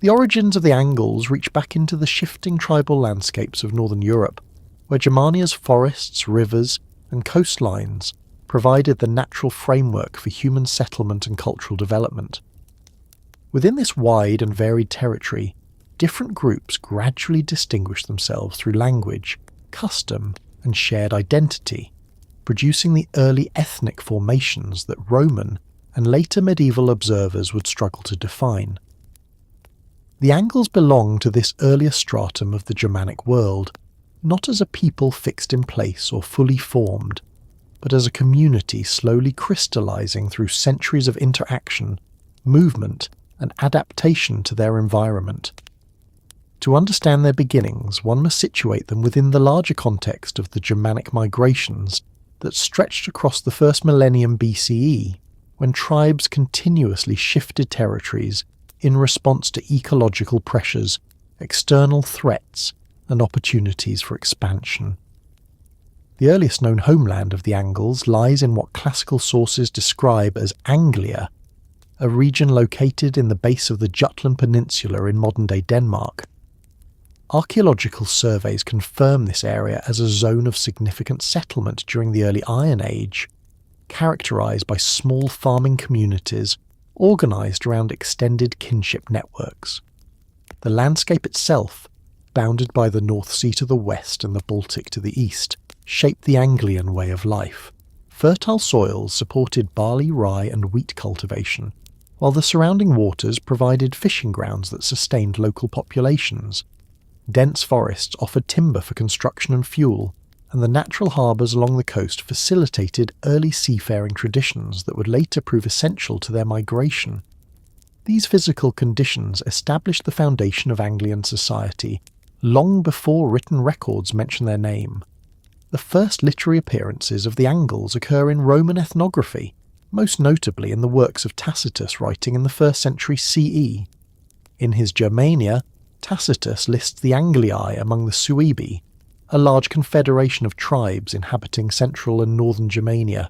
The origins of the Angles reach back into the shifting tribal landscapes of northern Europe, where Germania's forests, rivers, and coastlines provided the natural framework for human settlement and cultural development. Within this wide and varied territory, different groups gradually distinguished themselves through language, custom, and shared identity, producing the early ethnic formations that Roman and later medieval observers would struggle to define. The Angles belong to this earlier stratum of the Germanic world, not as a people fixed in place or fully formed, but as a community slowly crystallising through centuries of interaction, movement, and adaptation to their environment. To understand their beginnings, one must situate them within the larger context of the Germanic migrations that stretched across the first millennium BCE, when tribes continuously shifted territories in response to ecological pressures, external threats, and opportunities for expansion. The earliest known homeland of the Angles lies in what classical sources describe as Anglia, a region located in the base of the Jutland Peninsula in modern-day Denmark. Archaeological surveys confirm this area as a zone of significant settlement during the early Iron Age, characterised by small farming communities organised around extended kinship networks. The landscape itself, bounded by the North Sea to the west and the Baltic to the east, shaped the Anglian way of life. Fertile soils supported barley, rye and wheat cultivation, while the surrounding waters provided fishing grounds that sustained local populations. Dense forests offered timber for construction and fuel, and the natural harbours along the coast facilitated early seafaring traditions that would later prove essential to their migration. These physical conditions established the foundation of Anglian society long before written records mention their name. The first literary appearances of the Angles occur in Roman ethnography, most notably in the works of Tacitus writing in the 1st century CE. In his Germania, Tacitus lists the Anglii among the Suebi, a large confederation of tribes inhabiting central and northern Germania.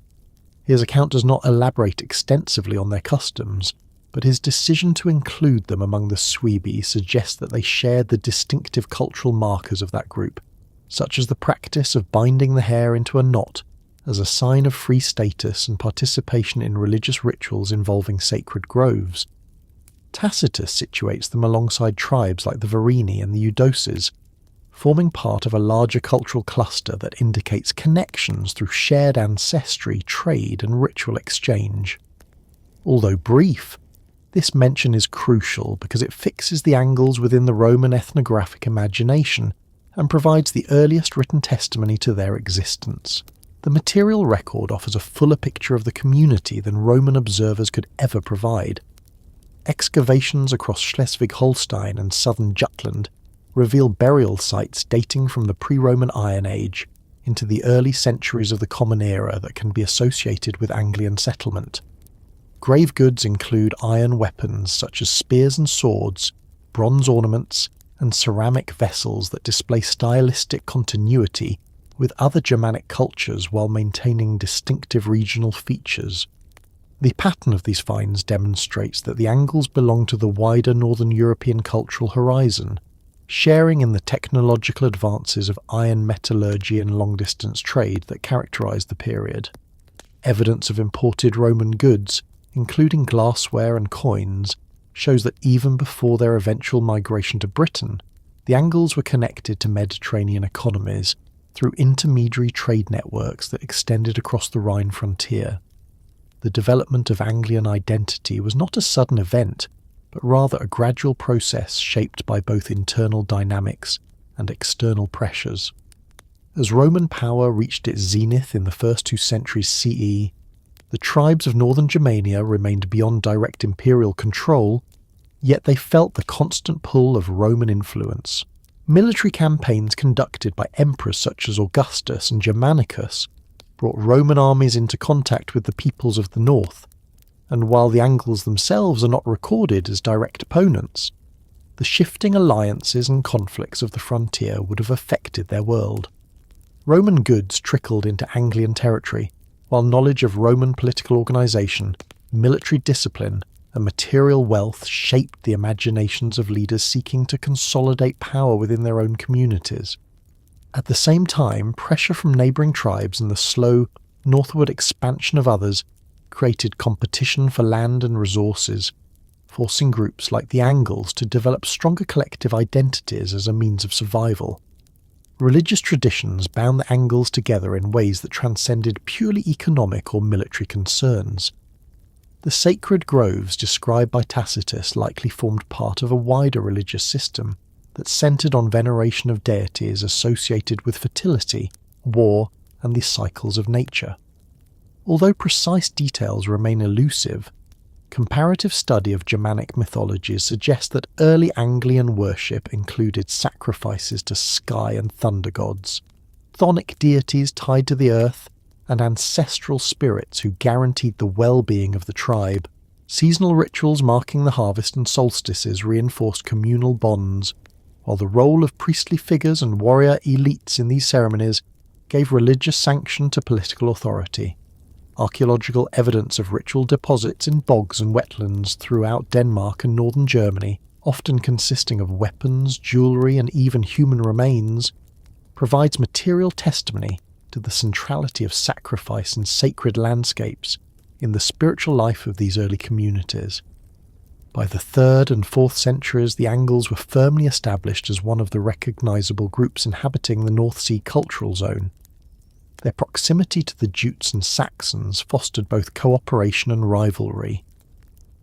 His account does not elaborate extensively on their customs, but his decision to include them among the Suebi suggests that they shared the distinctive cultural markers of that group, such as the practice of binding the hair into a knot as a sign of free status and participation in religious rituals involving sacred groves. Tacitus situates them alongside tribes like the Varini and the Eudoses, forming part of a larger cultural cluster that indicates connections through shared ancestry, trade and ritual exchange. Although brief, this mention is crucial because it fixes the Angles within the Roman ethnographic imagination and provides the earliest written testimony to their existence. The material record offers a fuller picture of the community than Roman observers could ever provide. Excavations across Schleswig-Holstein and southern Jutland reveal burial sites dating from the pre-Roman Iron Age into the early centuries of the Common Era that can be associated with Anglian settlement. Grave goods include iron weapons such as spears and swords, bronze ornaments, and ceramic vessels that display stylistic continuity with other Germanic cultures while maintaining distinctive regional features. The pattern of these finds demonstrates that the Angles belong to the wider Northern European cultural horizon, sharing in the technological advances of iron metallurgy and long-distance trade that characterised the period. Evidence of imported Roman goods, including glassware and coins, shows that even before their eventual migration to Britain, the Angles were connected to Mediterranean economies through intermediary trade networks that extended across the Rhine frontier. The development of Anglian identity was not a sudden event, but rather a gradual process shaped by both internal dynamics and external pressures. As Roman power reached its zenith in the first 2 centuries CE, the tribes of northern Germania remained beyond direct imperial control, yet they felt the constant pull of Roman influence. Military campaigns conducted by emperors such as Augustus and Germanicus brought Roman armies into contact with the peoples of the north, and while the Angles themselves are not recorded as direct opponents, the shifting alliances and conflicts of the frontier would have affected their world. Roman goods trickled into Anglian territory, while knowledge of Roman political organisation, military discipline, and material wealth shaped the imaginations of leaders seeking to consolidate power within their own communities. At the same time, pressure from neighbouring tribes and the slow, northward expansion of others created competition for land and resources, forcing groups like the Angles to develop stronger collective identities as a means of survival. Religious traditions bound the Angles together in ways that transcended purely economic or military concerns. The sacred groves described by Tacitus likely formed part of a wider religious system that centred on veneration of deities associated with fertility, war, and the cycles of nature. Although precise details remain elusive, comparative study of Germanic mythologies suggests that early Anglian worship included sacrifices to sky and thunder gods, chthonic deities tied to the earth, and ancestral spirits who guaranteed the well-being of the tribe. Seasonal rituals marking the harvest and solstices reinforced communal bonds, while the role of priestly figures and warrior elites in these ceremonies gave religious sanction to political authority. Archaeological evidence of ritual deposits in bogs and wetlands throughout Denmark and northern Germany, often consisting of weapons, jewellery, and even human remains, provides material testimony to the centrality of sacrifice and sacred landscapes in the spiritual life of these early communities. By the 3rd and 4th centuries, the Angles were firmly established as one of the recognisable groups inhabiting the North Sea cultural zone. Their proximity to the Jutes and Saxons fostered both cooperation and rivalry.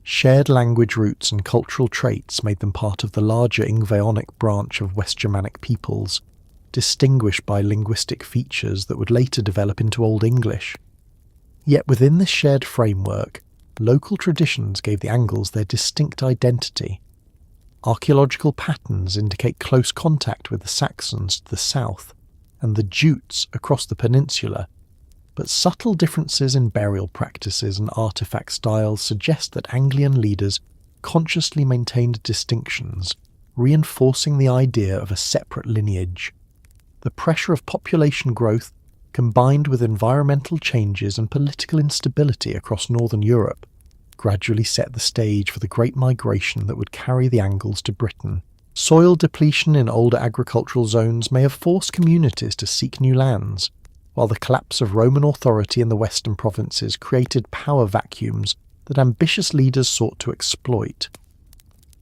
Shared language roots and cultural traits made them part of the larger Ingvaeonic branch of West Germanic peoples, distinguished by linguistic features that would later develop into Old English. Yet within this shared framework, local traditions gave the Angles their distinct identity. Archaeological patterns indicate close contact with the Saxons to the south and the Jutes across the peninsula, but subtle differences in burial practices and artefact styles suggest that Anglian leaders consciously maintained distinctions, reinforcing the idea of a separate lineage. The pressure of population growth, combined with environmental changes and political instability across northern Europe, gradually set the stage for the Great Migration that would carry the Angles to Britain. Soil depletion in older agricultural zones may have forced communities to seek new lands, while the collapse of Roman authority in the western provinces created power vacuums that ambitious leaders sought to exploit.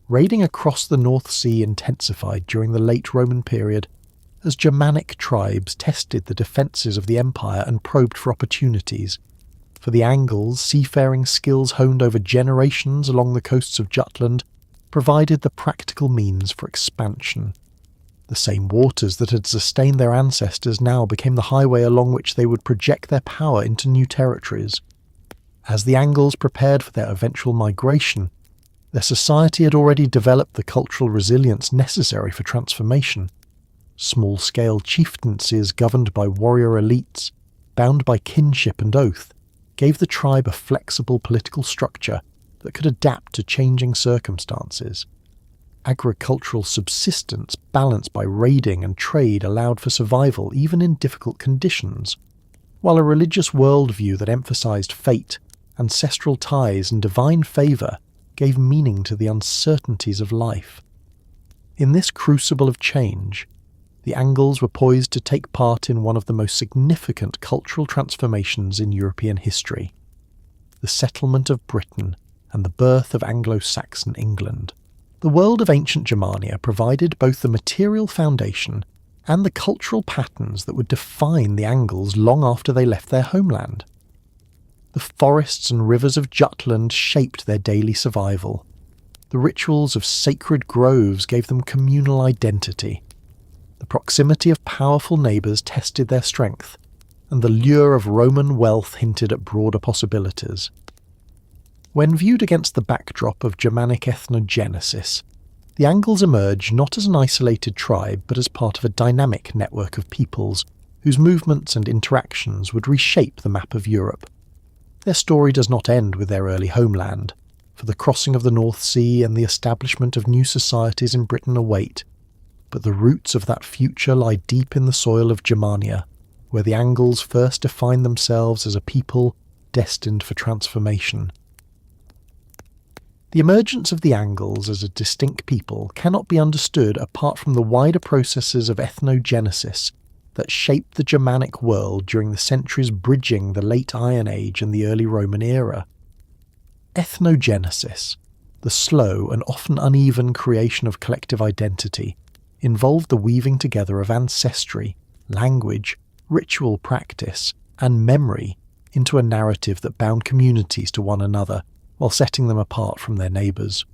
Raiding across the North Sea intensified during the late Roman period, as Germanic tribes tested the defences of the empire and probed for opportunities. For the Angles, seafaring skills honed over generations along the coasts of Jutland provided the practical means for expansion. The same waters that had sustained their ancestors now became the highway along which they would project their power into new territories. As the Angles prepared for their eventual migration, their society had already developed the cultural resilience necessary for transformation. Small-scale chieftaincies governed by warrior elites, bound by kinship and oath, gave the tribe a flexible political structure that could adapt to changing circumstances. Agricultural subsistence balanced by raiding and trade allowed for survival even in difficult conditions, while a religious worldview that emphasized fate, ancestral ties and divine favour gave meaning to the uncertainties of life. In this crucible of change, the Angles were poised to take part in one of the most significant cultural transformations in European history, the settlement of Britain and the birth of Anglo-Saxon England. The world of ancient Germania provided both the material foundation and the cultural patterns that would define the Angles long after they left their homeland. The forests and rivers of Jutland shaped their daily survival. The rituals of sacred groves gave them communal identity. The proximity of powerful neighbours tested their strength, and the lure of Roman wealth hinted at broader possibilities. When viewed against the backdrop of Germanic ethnogenesis, the Angles emerge not as an isolated tribe but as part of a dynamic network of peoples whose movements and interactions would reshape the map of Europe. Their story does not end with their early homeland, for the crossing of the North Sea and the establishment of new societies in Britain await, but the roots of that future lie deep in the soil of Germania, where the Angles first defined themselves as a people destined for transformation. The emergence of the Angles as a distinct people cannot be understood apart from the wider processes of ethnogenesis that shaped the Germanic world during the centuries bridging the late Iron Age and the early Roman era. Ethnogenesis, the slow and often uneven creation of collective identity, involved the weaving together of ancestry, language, ritual practice, and memory into a narrative that bound communities to one another while setting them apart from their neighbours.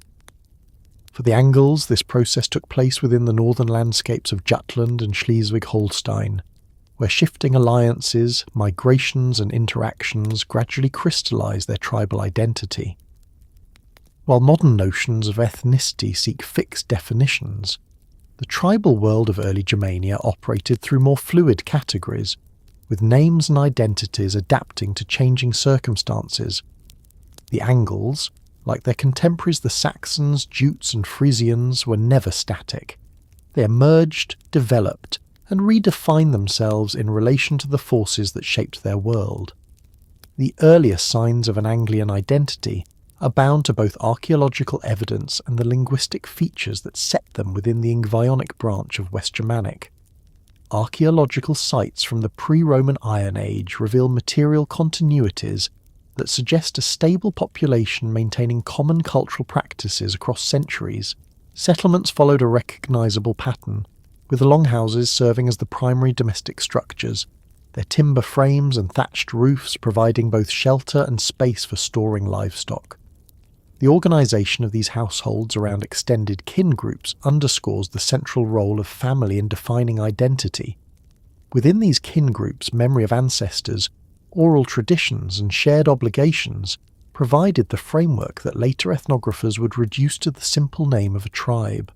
For the Angles, this process took place within the northern landscapes of Jutland and Schleswig-Holstein, where shifting alliances, migrations and interactions gradually crystallised their tribal identity. While modern notions of ethnicity seek fixed definitions, the tribal world of early Germania operated through more fluid categories, with names and identities adapting to changing circumstances. The Angles, like their contemporaries the Saxons, Jutes and Frisians, were never static. They emerged, developed, and redefined themselves in relation to the forces that shaped their world. The earliest signs of an Anglian identity are bound to both archaeological evidence and the linguistic features that set them within the Ingvaeonic branch of West Germanic. Archaeological sites from the pre-Roman Iron Age reveal material continuities that suggest a stable population maintaining common cultural practices across centuries. Settlements followed a recognisable pattern, with the longhouses serving as the primary domestic structures, their timber frames and thatched roofs providing both shelter and space for storing livestock. The organisation of these households around extended kin groups underscores the central role of family in defining identity. Within these kin groups, memory of ancestors, oral traditions and shared obligations provided the framework that later ethnographers would reduce to the simple name of a tribe.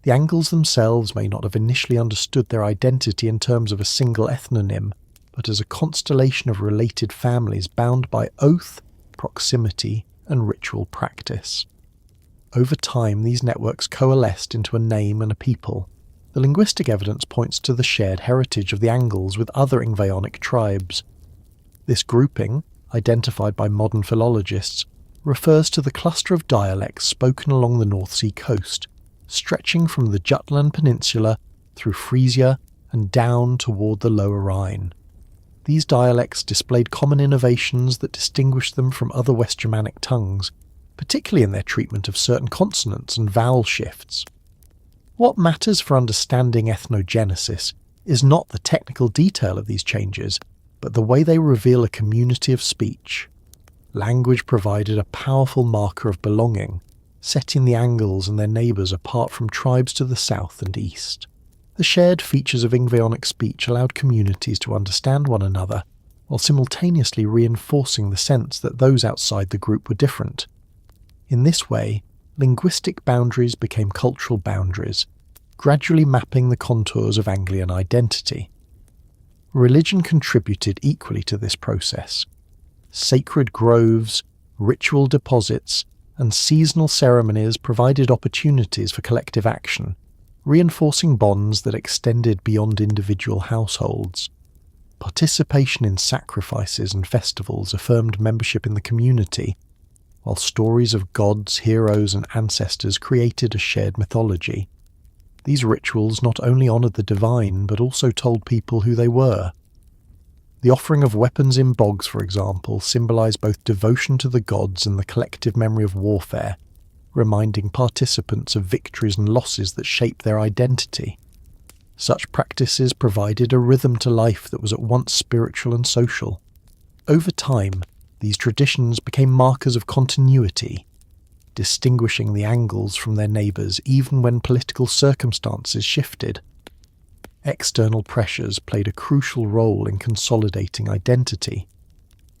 The Angles themselves may not have initially understood their identity in terms of a single ethnonym, but as a constellation of related families bound by oath, proximity, and ritual practice. Over time, these networks coalesced into a name and a people. The linguistic evidence points to the shared heritage of the Angles with other Ingvaeonic tribes. This grouping, identified by modern philologists, refers to the cluster of dialects spoken along the North Sea coast, stretching from the Jutland Peninsula through Frisia and down toward the Lower Rhine. These dialects displayed common innovations that distinguished them from other West Germanic tongues, particularly in their treatment of certain consonants and vowel shifts. What matters for understanding ethnogenesis is not the technical detail of these changes, but the way they reveal a community of speech. Language provided a powerful marker of belonging, setting the Angles and their neighbours apart from tribes to the south and east. The shared features of Ingvaeonic speech allowed communities to understand one another, while simultaneously reinforcing the sense that those outside the group were different. In this way, linguistic boundaries became cultural boundaries, gradually mapping the contours of Anglian identity. Religion contributed equally to this process. Sacred groves, ritual deposits, and seasonal ceremonies provided opportunities for collective action, reinforcing bonds that extended beyond individual households. Participation in sacrifices and festivals affirmed membership in the community, while stories of gods, heroes, and ancestors created a shared mythology. These rituals not only honoured the divine, but also told people who they were. The offering of weapons in bogs, for example, symbolised both devotion to the gods and the collective memory of warfare, reminding participants of victories and losses that shaped their identity. Such practices provided a rhythm to life that was at once spiritual and social. Over time, these traditions became markers of continuity, distinguishing the Angles from their neighbours even when political circumstances shifted. External pressures played a crucial role in consolidating identity.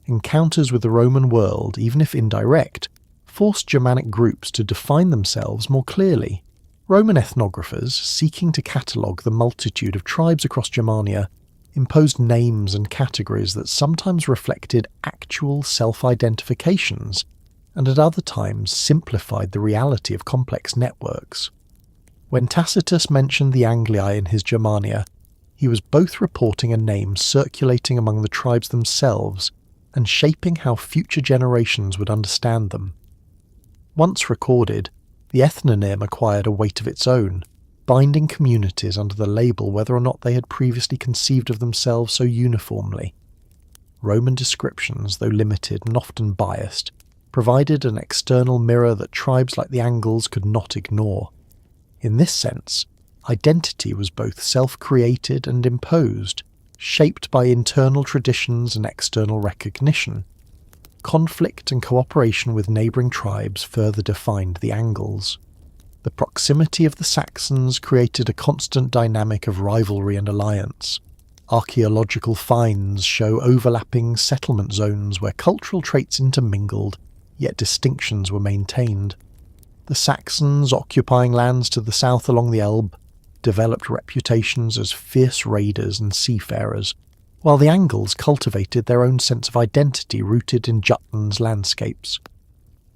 Encounters with the Roman world, even if indirect, forced Germanic groups to define themselves more clearly. Roman ethnographers, seeking to catalogue the multitude of tribes across Germania, imposed names and categories that sometimes reflected actual self-identifications, and at other times simplified the reality of complex networks. When Tacitus mentioned the Anglia in his Germania, he was both reporting a name circulating among the tribes themselves and shaping how future generations would understand them. Once recorded, the ethnonym acquired a weight of its own, binding communities under the label whether or not they had previously conceived of themselves so uniformly. Roman descriptions, though limited and often biased, provided an external mirror that tribes like the Angles could not ignore. In this sense, identity was both self-created and imposed, shaped by internal traditions and external recognition. Conflict and cooperation with neighbouring tribes further defined the Angles. The proximity of the Saxons created a constant dynamic of rivalry and alliance. Archaeological finds show overlapping settlement zones where cultural traits intermingled, yet distinctions were maintained. The Saxons, occupying lands to the south along the Elbe, developed reputations as fierce raiders and seafarers, while the Angles cultivated their own sense of identity rooted in Jutland's landscapes.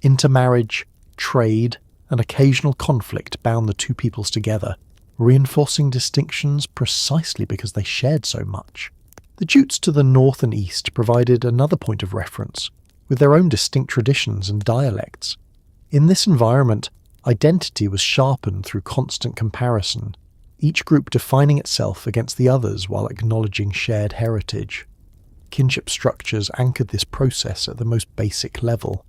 Intermarriage, trade, and occasional conflict bound the two peoples together, reinforcing distinctions precisely because they shared so much. The Jutes to the north and east provided another point of reference, with their own distinct traditions and dialects. In this environment, identity was sharpened through constant comparison, each group defining itself against the others while acknowledging shared heritage. Kinship structures anchored this process at the most basic level.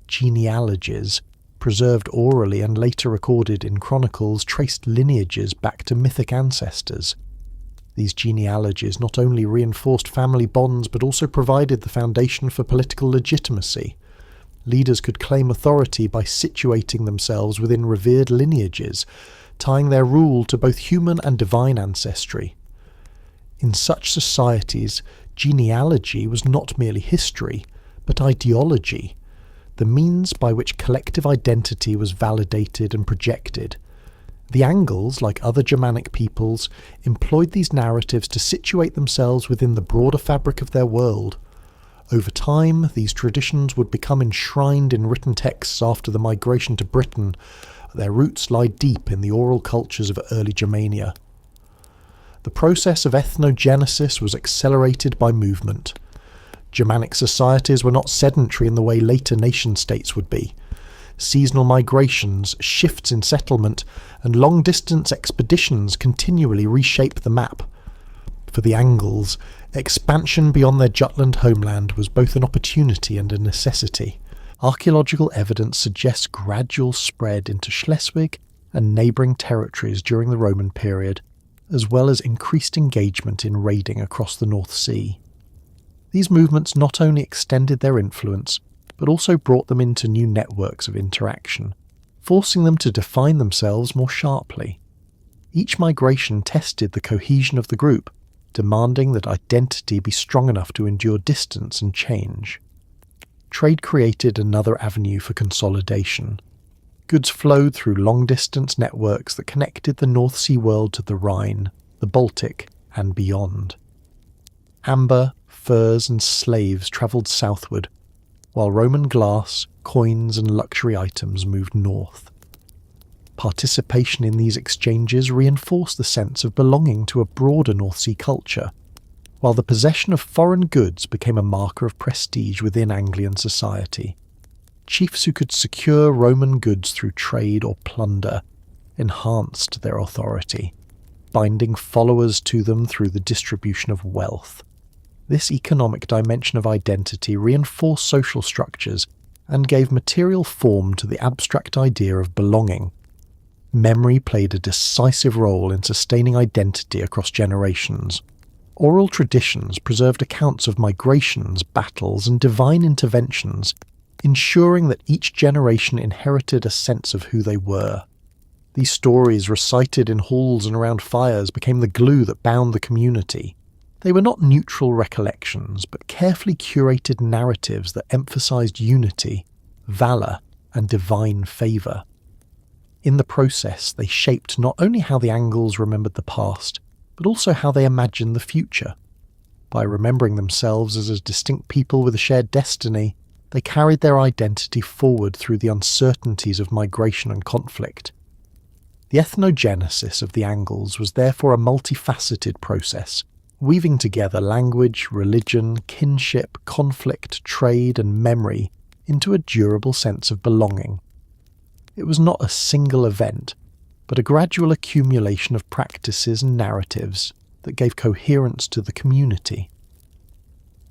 Genealogies, preserved orally and later recorded in chronicles, traced lineages back to mythic ancestors. These genealogies not only reinforced family bonds but also provided the foundation for political legitimacy. Leaders could claim authority by situating themselves within revered lineages, tying their rule to both human and divine ancestry. In such societies, genealogy was not merely history, but ideology, the means by which collective identity was validated and projected. The Angles, like other Germanic peoples, employed these narratives to situate themselves within the broader fabric of their world. Over time, these traditions would become enshrined in written texts after the migration to Britain. Their roots lie deep in the oral cultures of early Germania. The process of ethnogenesis was accelerated by movement. Germanic societies were not sedentary in the way later nation-states would be. Seasonal migrations, shifts in settlement, and long-distance expeditions continually reshape the map. For the Angles, expansion beyond their Jutland homeland was both an opportunity and a necessity. Archaeological evidence suggests gradual spread into Schleswig and neighbouring territories during the Roman period, as well as increased engagement in raiding across the North Sea. These movements not only extended their influence, but also brought them into new networks of interaction, forcing them to define themselves more sharply. Each migration tested the cohesion of the group, demanding that identity be strong enough to endure distance and change. Trade created another avenue for consolidation. Goods flowed through long-distance networks that connected the North Sea world to the Rhine, the Baltic, and beyond. Amber, furs, and slaves travelled southward, while Roman glass, coins, and luxury items moved north. Participation in these exchanges reinforced the sense of belonging to a broader North Sea culture, while the possession of foreign goods became a marker of prestige within Anglian society. Chiefs who could secure Roman goods through trade or plunder enhanced their authority, binding followers to them through the distribution of wealth. This economic dimension of identity reinforced social structures and gave material form to the abstract idea of belonging. Memory played a decisive role in sustaining identity across generations. Oral traditions preserved accounts of migrations, battles, and divine interventions, ensuring that each generation inherited a sense of who they were. These stories, recited in halls and around fires, became the glue that bound the community. They were not neutral recollections, but carefully curated narratives that emphasized unity, valour, and divine favour. In the process, they shaped not only how the Angles remembered the past, but also how they imagined the future. By remembering themselves as a distinct people with a shared destiny, they carried their identity forward through the uncertainties of migration and conflict. The ethnogenesis of the Angles was therefore a multifaceted process, weaving together language, religion, kinship, conflict, trade, and memory into a durable sense of belonging. It was not a single event, but a gradual accumulation of practices and narratives that gave coherence to the community.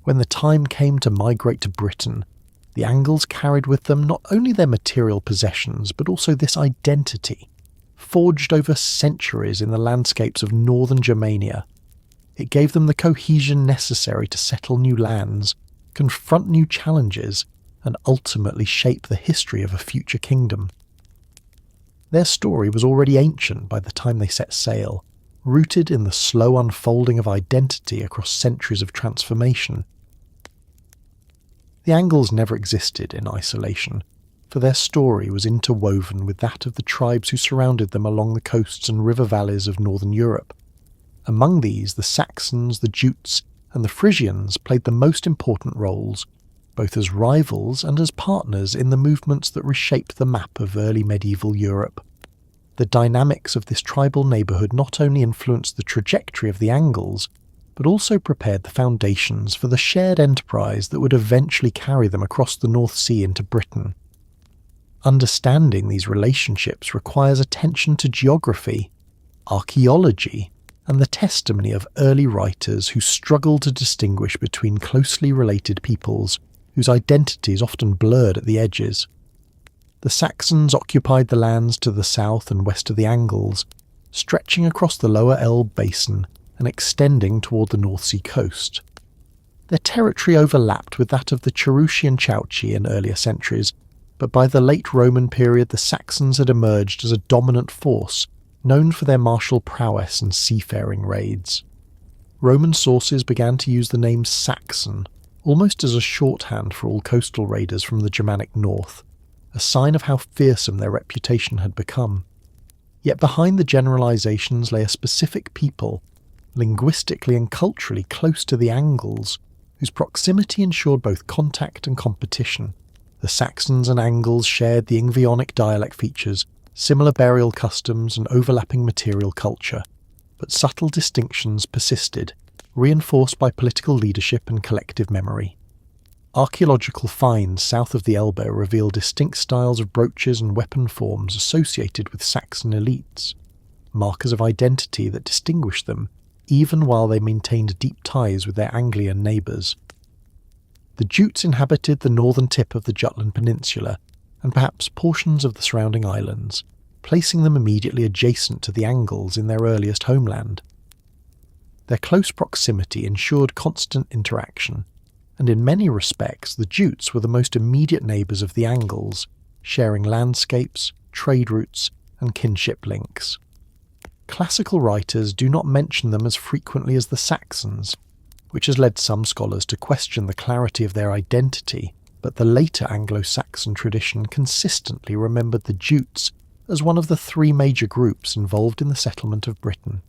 When the time came to migrate to Britain, the Angles carried with them not only their material possessions, but also this identity, forged over centuries in the landscapes of northern Germania. It gave them the cohesion necessary to settle new lands, confront new challenges, and ultimately shape the history of a future kingdom. Their story was already ancient by the time they set sail, rooted in the slow unfolding of identity across centuries of transformation. The Angles never existed in isolation, for their story was interwoven with that of the tribes who surrounded them along the coasts and river valleys of northern Europe. Among these, the Saxons, the Jutes, and the Frisians played the most important roles, both as rivals and as partners in the movements that reshaped the map of early medieval Europe. The dynamics of this tribal neighbourhood not only influenced the trajectory of the Angles, but also prepared the foundations for the shared enterprise that would eventually carry them across the North Sea into Britain. Understanding these relationships requires attention to geography, archaeology, and the testimony of early writers who struggled to distinguish between closely related peoples whose identities often blurred at the edges. The Saxons occupied the lands to the south and west of the Angles, stretching across the lower Elbe basin and extending toward the North Sea coast. Their territory overlapped with that of the Cherusci and Chauci in earlier centuries, but by the late Roman period the Saxons had emerged as a dominant force, known for their martial prowess and seafaring raids. Roman sources began to use the name Saxon, almost as a shorthand for all coastal raiders from the Germanic north, a sign of how fearsome their reputation had become. Yet behind the generalizations lay a specific people, linguistically and culturally close to the Angles, whose proximity ensured both contact and competition. The Saxons and Angles shared the Ingvaeonic dialect features, similar burial customs and overlapping material culture, but subtle distinctions persisted, reinforced by political leadership and collective memory. Archaeological finds south of the Elbe reveal distinct styles of brooches and weapon forms associated with Saxon elites, markers of identity that distinguished them even while they maintained deep ties with their Anglian neighbours. The Jutes inhabited the northern tip of the Jutland Peninsula and perhaps portions of the surrounding islands, placing them immediately adjacent to the Angles in their earliest homeland. Their close proximity ensured constant interaction, and in many respects the Jutes were the most immediate neighbours of the Angles, sharing landscapes, trade routes, and kinship links. Classical writers do not mention them as frequently as the Saxons, which has led some scholars to question the clarity of their identity, but the later Anglo-Saxon tradition consistently remembered the Jutes as one of the three major groups involved in the settlement of Britain.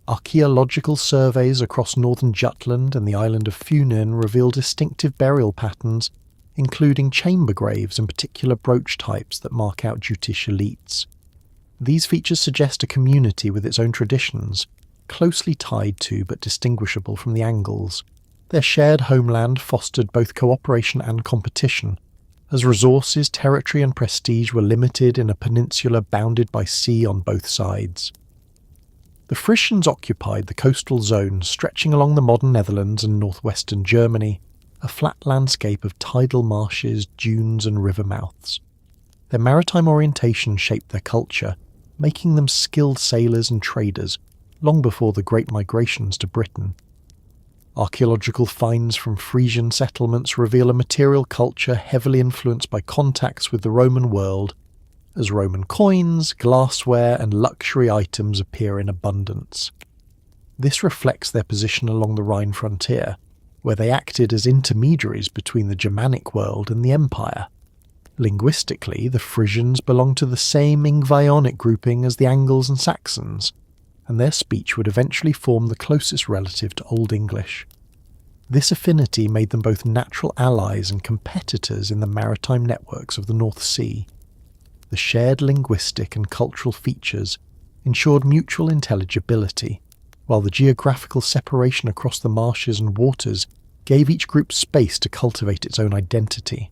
Archaeological surveys across northern Jutland and the island of Funen reveal distinctive burial patterns, including chamber graves and particular brooch types that mark out Jutish elites. These features suggest a community with its own traditions, closely tied to but distinguishable from the Angles. Their shared homeland fostered both cooperation and competition, as resources, territory and prestige were limited in a peninsula bounded by sea on both sides. The Frisians occupied the coastal zone stretching along the modern Netherlands and northwestern Germany, a flat landscape of tidal marshes, dunes and river mouths. Their maritime orientation shaped their culture, making them skilled sailors and traders long before the Great Migrations to Britain. Archaeological finds from Frisian settlements reveal a material culture heavily influenced by contacts with the Roman world, as Roman coins, glassware and luxury items appear in abundance. This reflects their position along the Rhine frontier, where they acted as intermediaries between the Germanic world and the Empire. Linguistically, the Frisians belonged to the same Ingvaeonic grouping as the Angles and Saxons, and their speech would eventually form the closest relative to Old English. This affinity made them both natural allies and competitors in the maritime networks of the North Sea. The shared linguistic and cultural features ensured mutual intelligibility, while the geographical separation across the marshes and waters gave each group space to cultivate its own identity.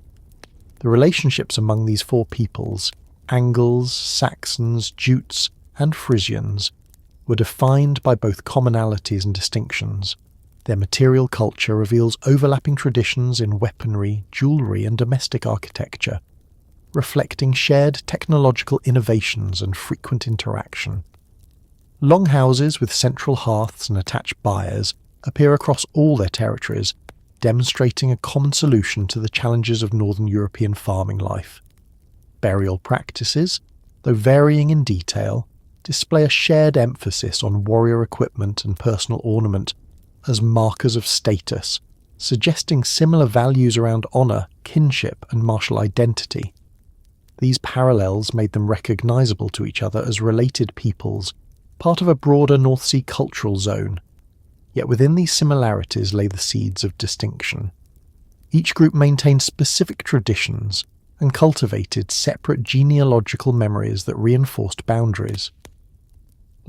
The relationships among these four peoples, Angles, Saxons, Jutes, and Frisians were defined by both commonalities and distinctions. Their material culture reveals overlapping traditions in weaponry, jewellery, and domestic architecture, reflecting shared technological innovations and frequent interaction. Longhouses with central hearths and attached byres appear across all their territories, demonstrating a common solution to the challenges of Northern European farming life. Burial practices, though varying in detail, display a shared emphasis on warrior equipment and personal ornament as markers of status, suggesting similar values around honour, kinship, and martial identity. These parallels made them recognisable to each other as related peoples, part of a broader North Sea cultural zone. Yet within these similarities lay the seeds of distinction. Each group maintained specific traditions and cultivated separate genealogical memories that reinforced boundaries.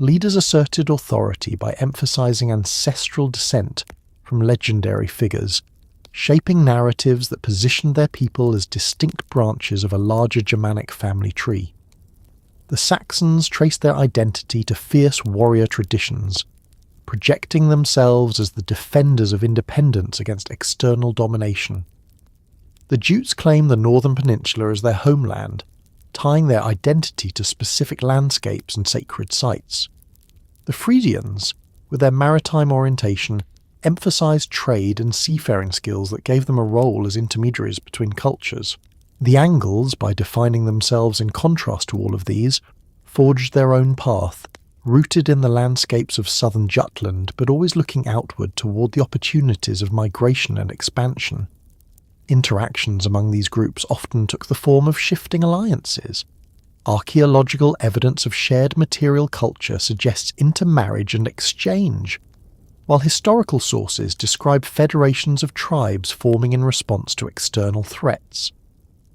Leaders asserted authority by emphasizing ancestral descent from legendary figures, shaping narratives that positioned their people as distinct branches of a larger Germanic family tree. The Saxons traced their identity to fierce warrior traditions, projecting themselves as the defenders of independence against external domination. The Jutes claim the northern peninsula as their homeland, tying their identity to specific landscapes and sacred sites. The Frisians, with their maritime orientation, emphasised trade and seafaring skills that gave them a role as intermediaries between cultures. The Angles, by defining themselves in contrast to all of these, forged their own path, rooted in the landscapes of southern Jutland but always looking outward toward the opportunities of migration and expansion. Interactions among these groups often took the form of shifting alliances. Archaeological evidence of shared material culture suggests intermarriage and exchange, while historical sources describe federations of tribes forming in response to external threats.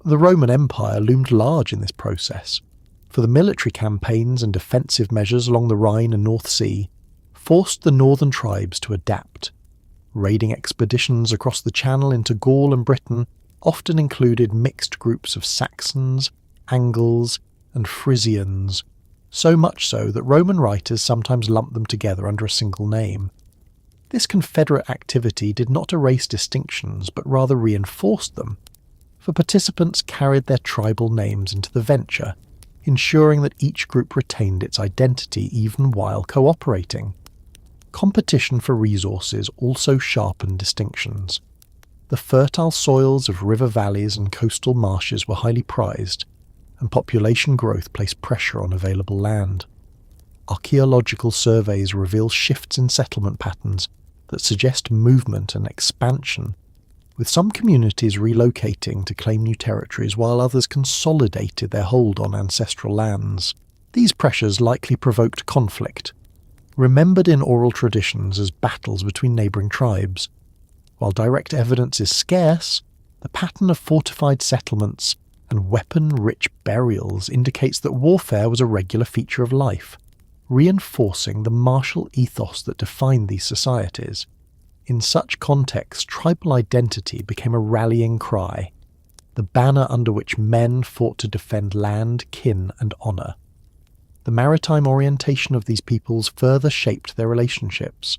The Roman Empire loomed large in this process, for the military campaigns and defensive measures along the Rhine and North Sea forced the northern tribes to adapt. Raiding expeditions across the Channel into Gaul and Britain often included mixed groups of Saxons, Angles, and Frisians, so much so that Roman writers sometimes lumped them together under a single name. This confederate activity did not erase distinctions, but rather reinforced them, for participants carried their tribal names into the venture, ensuring that each group retained its identity even while cooperating. Competition for resources also sharpened distinctions. The fertile soils of river valleys and coastal marshes were highly prized, and population growth placed pressure on available land. Archaeological surveys reveal shifts in settlement patterns that suggest movement and expansion, with some communities relocating to claim new territories while others consolidated their hold on ancestral lands. These pressures likely provoked conflict, remembered in oral traditions as battles between neighbouring tribes. While direct evidence is scarce, the pattern of fortified settlements and weapon-rich burials indicates that warfare was a regular feature of life, reinforcing the martial ethos that defined these societies. In such contexts, tribal identity became a rallying cry, the banner under which men fought to defend land, kin, and honour. The maritime orientation of these peoples further shaped their relationships.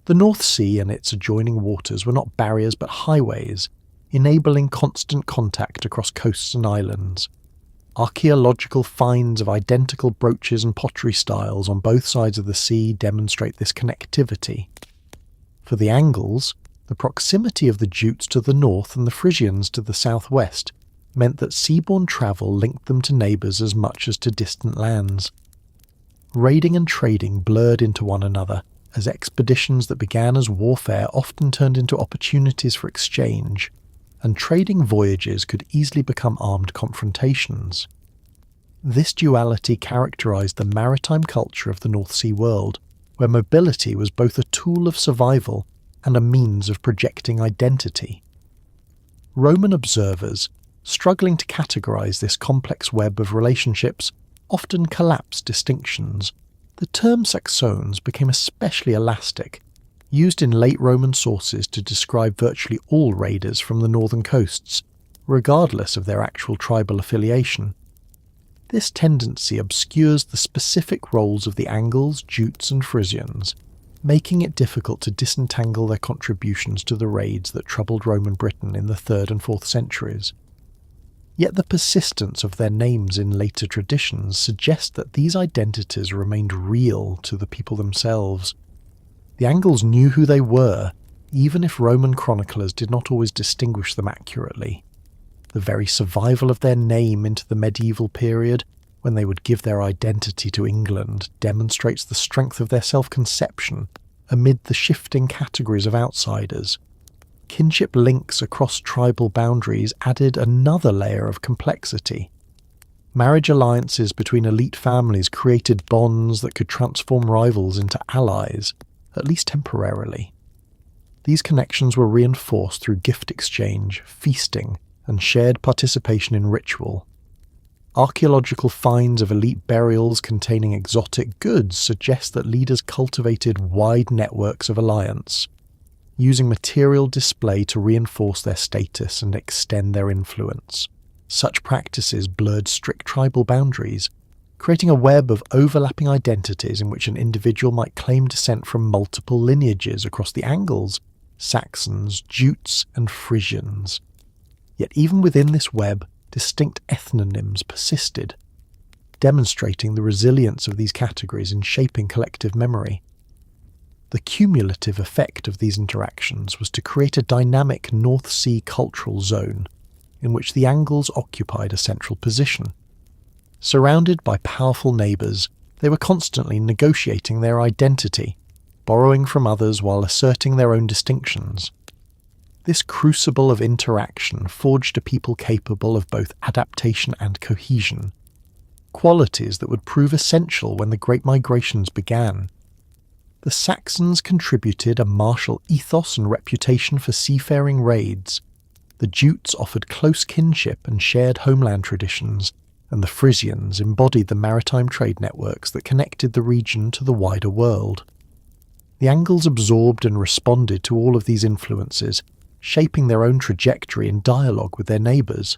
The North Sea and its adjoining waters were not barriers but highways, enabling constant contact across coasts and islands. Archaeological finds of identical brooches and pottery styles on both sides of the sea demonstrate this connectivity. For the Angles, the proximity of the Jutes to the north and the Frisians to the southwest meant that seaborne travel linked them to neighbours as much as to distant lands. Raiding and trading blurred into one another, as expeditions that began as warfare often turned into opportunities for exchange, and trading voyages could easily become armed confrontations. This duality characterised the maritime culture of the North Sea world, where mobility was both a tool of survival and a means of projecting identity. Roman observers, struggling to categorise this complex web of relationships, often collapsed distinctions. The term Saxons became especially elastic, used in late Roman sources to describe virtually all raiders from the northern coasts, regardless of their actual tribal affiliation. This tendency obscures the specific roles of the Angles, Jutes and Frisians, making it difficult to disentangle their contributions to the raids that troubled Roman Britain in the 3rd and 4th centuries. Yet the persistence of their names in later traditions suggests that these identities remained real to the people themselves. The Angles knew who they were, even if Roman chroniclers did not always distinguish them accurately. The very survival of their name into the medieval period, when they would give their identity to England, demonstrates the strength of their self-conception amid the shifting categories of outsiders. Kinship links across tribal boundaries added another layer of complexity. Marriage alliances between elite families created bonds that could transform rivals into allies, at least temporarily. These connections were reinforced through gift exchange, feasting, and shared participation in ritual. Archaeological finds of elite burials containing exotic goods suggest that leaders cultivated wide networks of alliance, using material display to reinforce their status and extend their influence. Such practices blurred strict tribal boundaries, creating a web of overlapping identities in which an individual might claim descent from multiple lineages across the Angles, Saxons, Jutes, and Frisians. Yet even within this web, distinct ethnonyms persisted, demonstrating the resilience of these categories in shaping collective memory. The cumulative effect of these interactions was to create a dynamic North Sea cultural zone, in which the Angles occupied a central position. Surrounded by powerful neighbours, they were constantly negotiating their identity, borrowing from others while asserting their own distinctions. This crucible of interaction forged a people capable of both adaptation and cohesion, qualities that would prove essential when the Great Migrations began. The Saxons contributed a martial ethos and reputation for seafaring raids. The Jutes offered close kinship and shared homeland traditions, and the Frisians embodied the maritime trade networks that connected the region to the wider world. The Angles absorbed and responded to all of these influences, shaping their own trajectory in dialogue with their neighbours.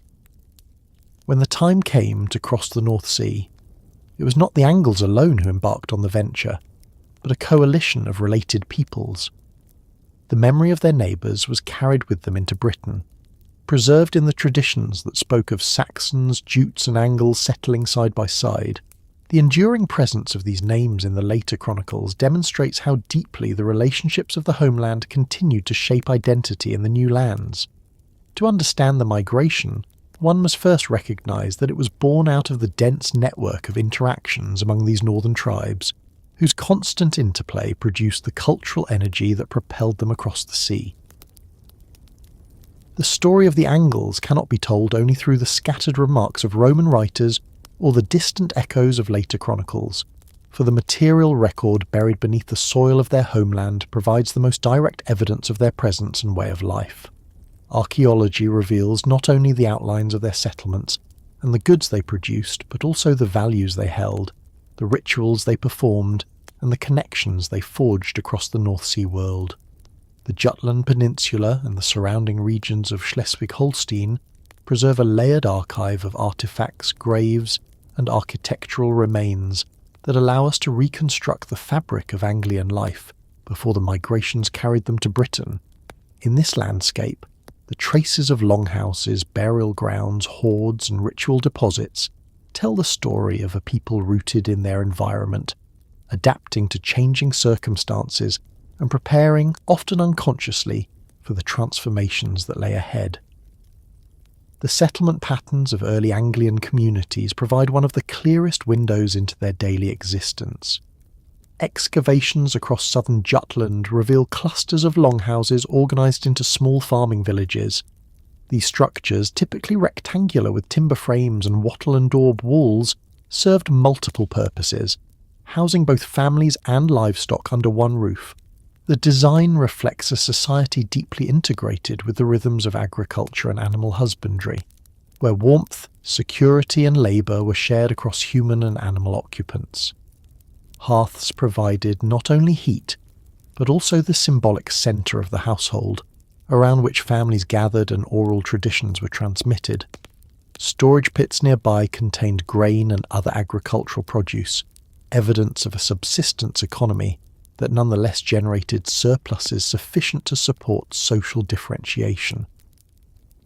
When the time came to cross the North Sea, it was not the Angles alone who embarked on the venture, but a coalition of related peoples. The memory of their neighbours was carried with them into Britain, preserved in the traditions that spoke of Saxons, Jutes and Angles settling side by side. The enduring presence of these names in the later chronicles demonstrates how deeply the relationships of the homeland continued to shape identity in the new lands. To understand the migration, one must first recognise that it was born out of the dense network of interactions among these northern tribes, whose constant interplay produced the cultural energy that propelled them across the sea. The story of the Angles cannot be told only through the scattered remarks of Roman writers or the distant echoes of later chronicles, for the material record buried beneath the soil of their homeland provides the most direct evidence of their presence and way of life. Archaeology reveals not only the outlines of their settlements and the goods they produced, but also the values they held, the rituals they performed, and the connections they forged across the North Sea world. The Jutland Peninsula and the surrounding regions of Schleswig-Holstein preserve a layered archive of artifacts, graves, and architectural remains that allow us to reconstruct the fabric of Anglian life before the migrations carried them to Britain. In this landscape, the traces of longhouses, burial grounds, hoards, and ritual deposits tell the story of a people rooted in their environment, adapting to changing circumstances and preparing, often unconsciously, for the transformations that lay ahead. The settlement patterns of early Anglian communities provide one of the clearest windows into their daily existence. Excavations across southern Jutland reveal clusters of longhouses organised into small farming villages. These structures, typically rectangular with timber frames and wattle and daub walls, served multiple purposes, housing both families and livestock under one roof. The design reflects a society deeply integrated with the rhythms of agriculture and animal husbandry, where warmth, security and labour were shared across human and animal occupants. Hearths provided not only heat, but also the symbolic centre of the household, around which families gathered and oral traditions were transmitted. Storage pits nearby contained grain and other agricultural produce, evidence of a subsistence economy that nonetheless generated surpluses sufficient to support social differentiation.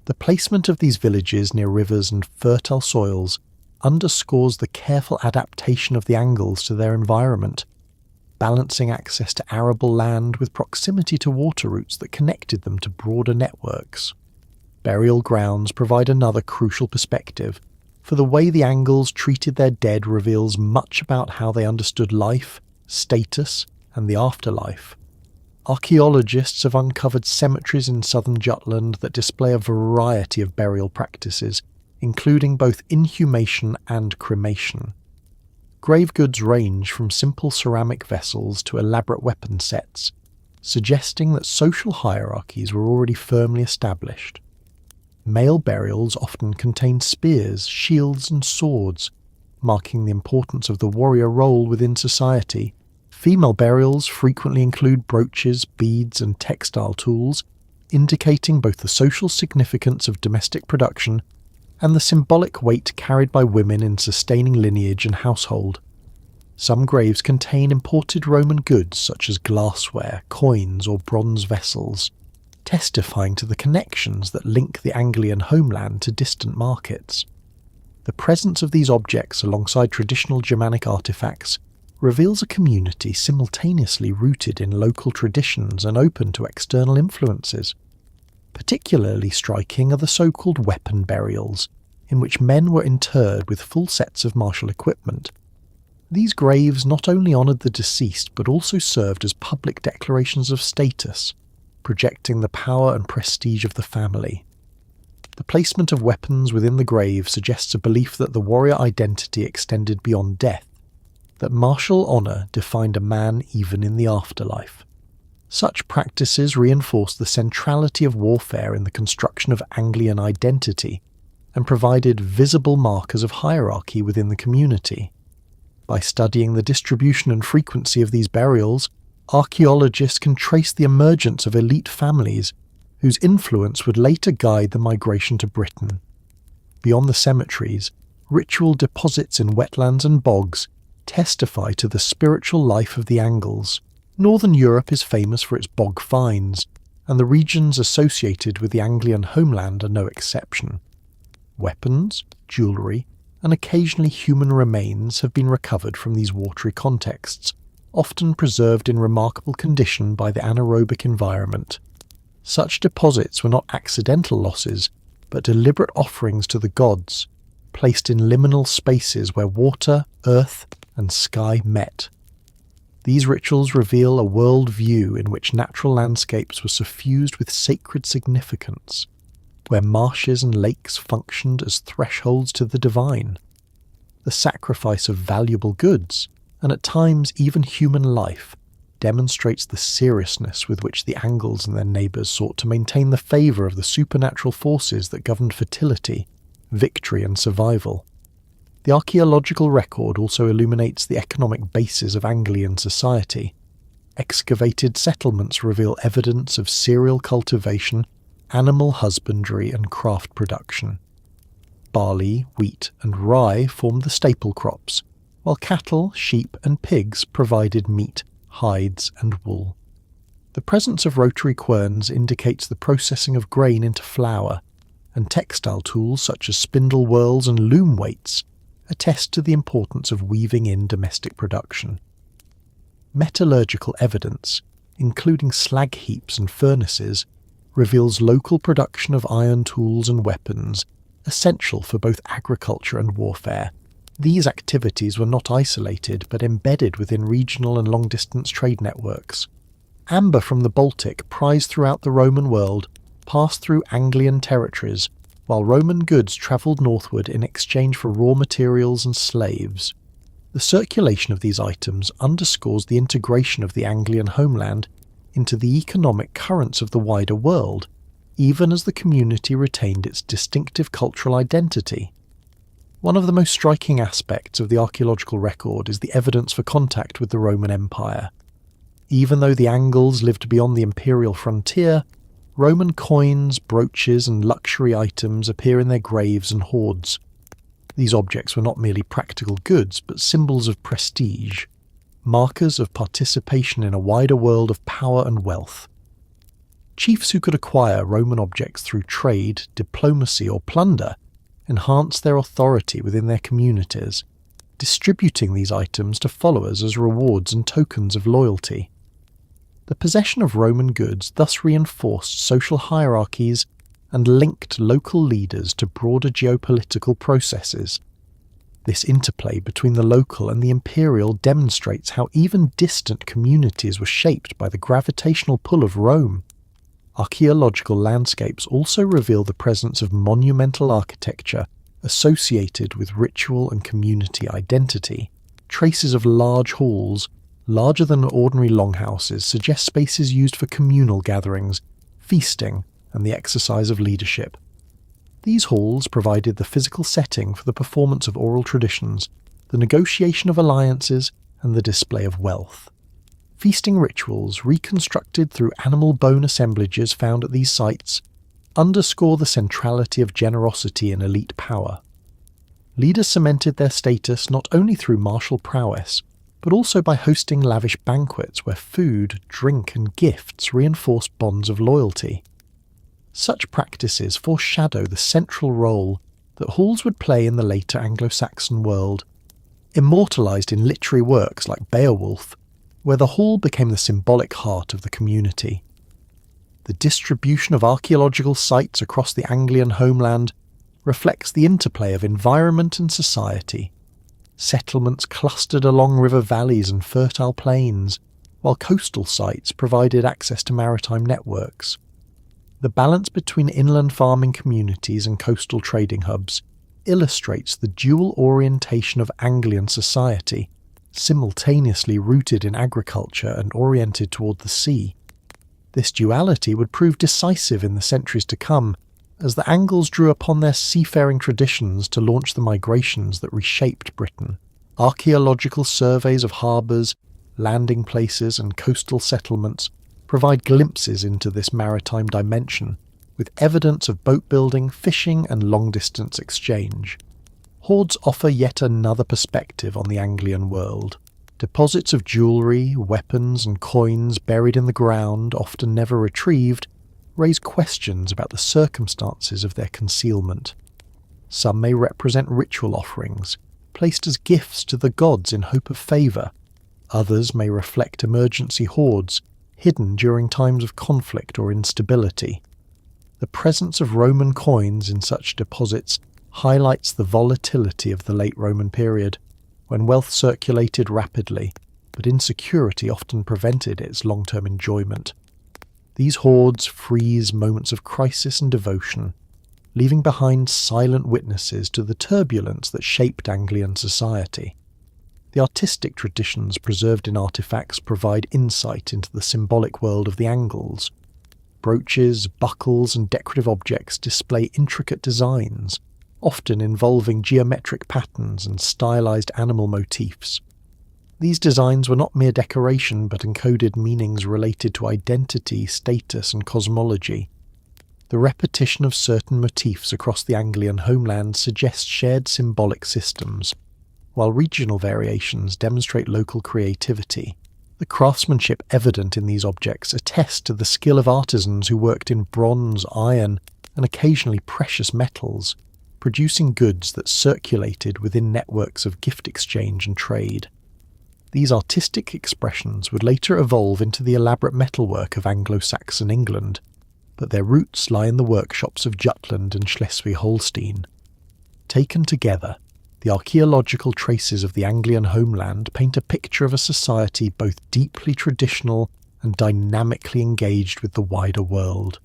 The placement of these villages near rivers and fertile soils underscores the careful adaptation of the Angles to their environment, balancing access to arable land with proximity to water routes that connected them to broader networks. Burial grounds provide another crucial perspective, for the way the Angles treated their dead reveals much about how they understood life, status, and the afterlife. Archaeologists have uncovered cemeteries in southern Jutland that display a variety of burial practices, including both inhumation and cremation. Grave goods range from simple ceramic vessels to elaborate weapon sets, suggesting that social hierarchies were already firmly established. Male burials often contained spears, shields, and swords, marking the importance of the warrior role within society. Female burials frequently include brooches, beads, and textile tools, indicating both the social significance of domestic production and the symbolic weight carried by women in sustaining lineage and household. Some graves contain imported Roman goods such as glassware, coins, or bronze vessels, testifying to the connections that link the Anglian homeland to distant markets. The presence of these objects alongside traditional Germanic artifacts reveals a community simultaneously rooted in local traditions and open to external influences. Particularly striking are the so-called weapon burials, in which men were interred with full sets of martial equipment. These graves not only honoured the deceased but also served as public declarations of status, projecting the power and prestige of the family. The placement of weapons within the grave suggests a belief that the warrior identity extended beyond death, that martial honour defined a man even in the afterlife. Such practices reinforced the centrality of warfare in the construction of Anglian identity and provided visible markers of hierarchy within the community. By studying the distribution and frequency of these burials, archaeologists can trace the emergence of elite families whose influence would later guide the migration to Britain. Beyond the cemeteries, ritual deposits in wetlands and bogs testify to the spiritual life of the Angles. Northern Europe is famous for its bog finds, and the regions associated with the Anglian homeland are no exception. Weapons, jewellery, and occasionally human remains have been recovered from these watery contexts, often preserved in remarkable condition by the anaerobic environment. Such deposits were not accidental losses, but deliberate offerings to the gods, placed in liminal spaces where water, earth, and sky met. These rituals reveal a world view in which natural landscapes were suffused with sacred significance, where marshes and lakes functioned as thresholds to the divine. The sacrifice of valuable goods, and at times even human life, demonstrates the seriousness with which the Angles and their neighbours sought to maintain the favour of the supernatural forces that governed fertility, victory and survival. The archaeological record also illuminates the economic basis of Anglian society. Excavated settlements reveal evidence of cereal cultivation, animal husbandry and craft production. Barley, wheat and rye formed the staple crops, while cattle, sheep and pigs provided meat, hides and wool. The presence of rotary querns indicates the processing of grain into flour, and textile tools such as spindle whorls and loom weights attest to the importance of weaving in domestic production. Metallurgical evidence, including slag heaps and furnaces, reveals local production of iron tools and weapons, essential for both agriculture and warfare. These activities were not isolated but embedded within regional and long-distance trade networks. Amber from the Baltic, prized throughout the Roman world, passed through Anglian territories, while Roman goods travelled northward in exchange for raw materials and slaves. The circulation of these items underscores the integration of the Anglian homeland into the economic currents of the wider world, even as the community retained its distinctive cultural identity. One of the most striking aspects of the archaeological record is the evidence for contact with the Roman Empire. Even though the Angles lived beyond the imperial frontier, Roman coins, brooches, and luxury items appear in their graves and hoards. These objects were not merely practical goods, but symbols of prestige, markers of participation in a wider world of power and wealth. Chiefs who could acquire Roman objects through trade, diplomacy, or plunder enhanced their authority within their communities, distributing these items to followers as rewards and tokens of loyalty. The possession of Roman goods thus reinforced social hierarchies and linked local leaders to broader geopolitical processes. This interplay between the local and the imperial demonstrates how even distant communities were shaped by the gravitational pull of Rome. Archaeological landscapes also reveal the presence of monumental architecture associated with ritual and community identity. Traces of large halls, larger than ordinary longhouses, suggest spaces used for communal gatherings, feasting, and the exercise of leadership. These halls provided the physical setting for the performance of oral traditions, the negotiation of alliances, and the display of wealth. Feasting rituals, reconstructed through animal bone assemblages found at these sites, underscore the centrality of generosity and elite power. Leaders cemented their status not only through martial prowess, but also by hosting lavish banquets where food, drink, and gifts reinforced bonds of loyalty. Such practices foreshadow the central role that halls would play in the later Anglo-Saxon world, immortalised in literary works like Beowulf, where the hall became the symbolic heart of the community. The distribution of archaeological sites across the Anglian homeland reflects the interplay of environment and society. Settlements clustered along river valleys and fertile plains, while coastal sites provided access to maritime networks. The balance between inland farming communities and coastal trading hubs illustrates the dual orientation of Anglian society, simultaneously rooted in agriculture and oriented toward the sea. This duality would prove decisive in the centuries to come, as the Angles drew upon their seafaring traditions to launch the migrations that reshaped Britain. Archaeological surveys of harbours, landing places, and coastal settlements provide glimpses into this maritime dimension, with evidence of boat building, fishing, and long-distance exchange. Hoards offer yet another perspective on the Anglian world. Deposits of jewellery, weapons, and coins buried in the ground, often never retrieved, raise questions about the circumstances of their concealment. Some may represent ritual offerings, placed as gifts to the gods in hope of favour. Others may reflect emergency hoards, hidden during times of conflict or instability. The presence of Roman coins in such deposits highlights the volatility of the late Roman period, when wealth circulated rapidly, but insecurity often prevented its long-term enjoyment. These hoards freeze moments of crisis and devotion, leaving behind silent witnesses to the turbulence that shaped Anglian society. The artistic traditions preserved in artefacts provide insight into the symbolic world of the Angles. Brooches, buckles, and decorative objects display intricate designs, often involving geometric patterns and stylized animal motifs. These designs were not mere decoration but encoded meanings related to identity, status, and cosmology. The repetition of certain motifs across the Anglian homeland suggests shared symbolic systems, while regional variations demonstrate local creativity. The craftsmanship evident in these objects attests to the skill of artisans who worked in bronze, iron, and occasionally precious metals, producing goods that circulated within networks of gift exchange and trade. These artistic expressions would later evolve into the elaborate metalwork of Anglo-Saxon England, but their roots lie in the workshops of Jutland and Schleswig-Holstein. Taken together, the archaeological traces of the Anglian homeland paint a picture of a society both deeply traditional and dynamically engaged with the wider world.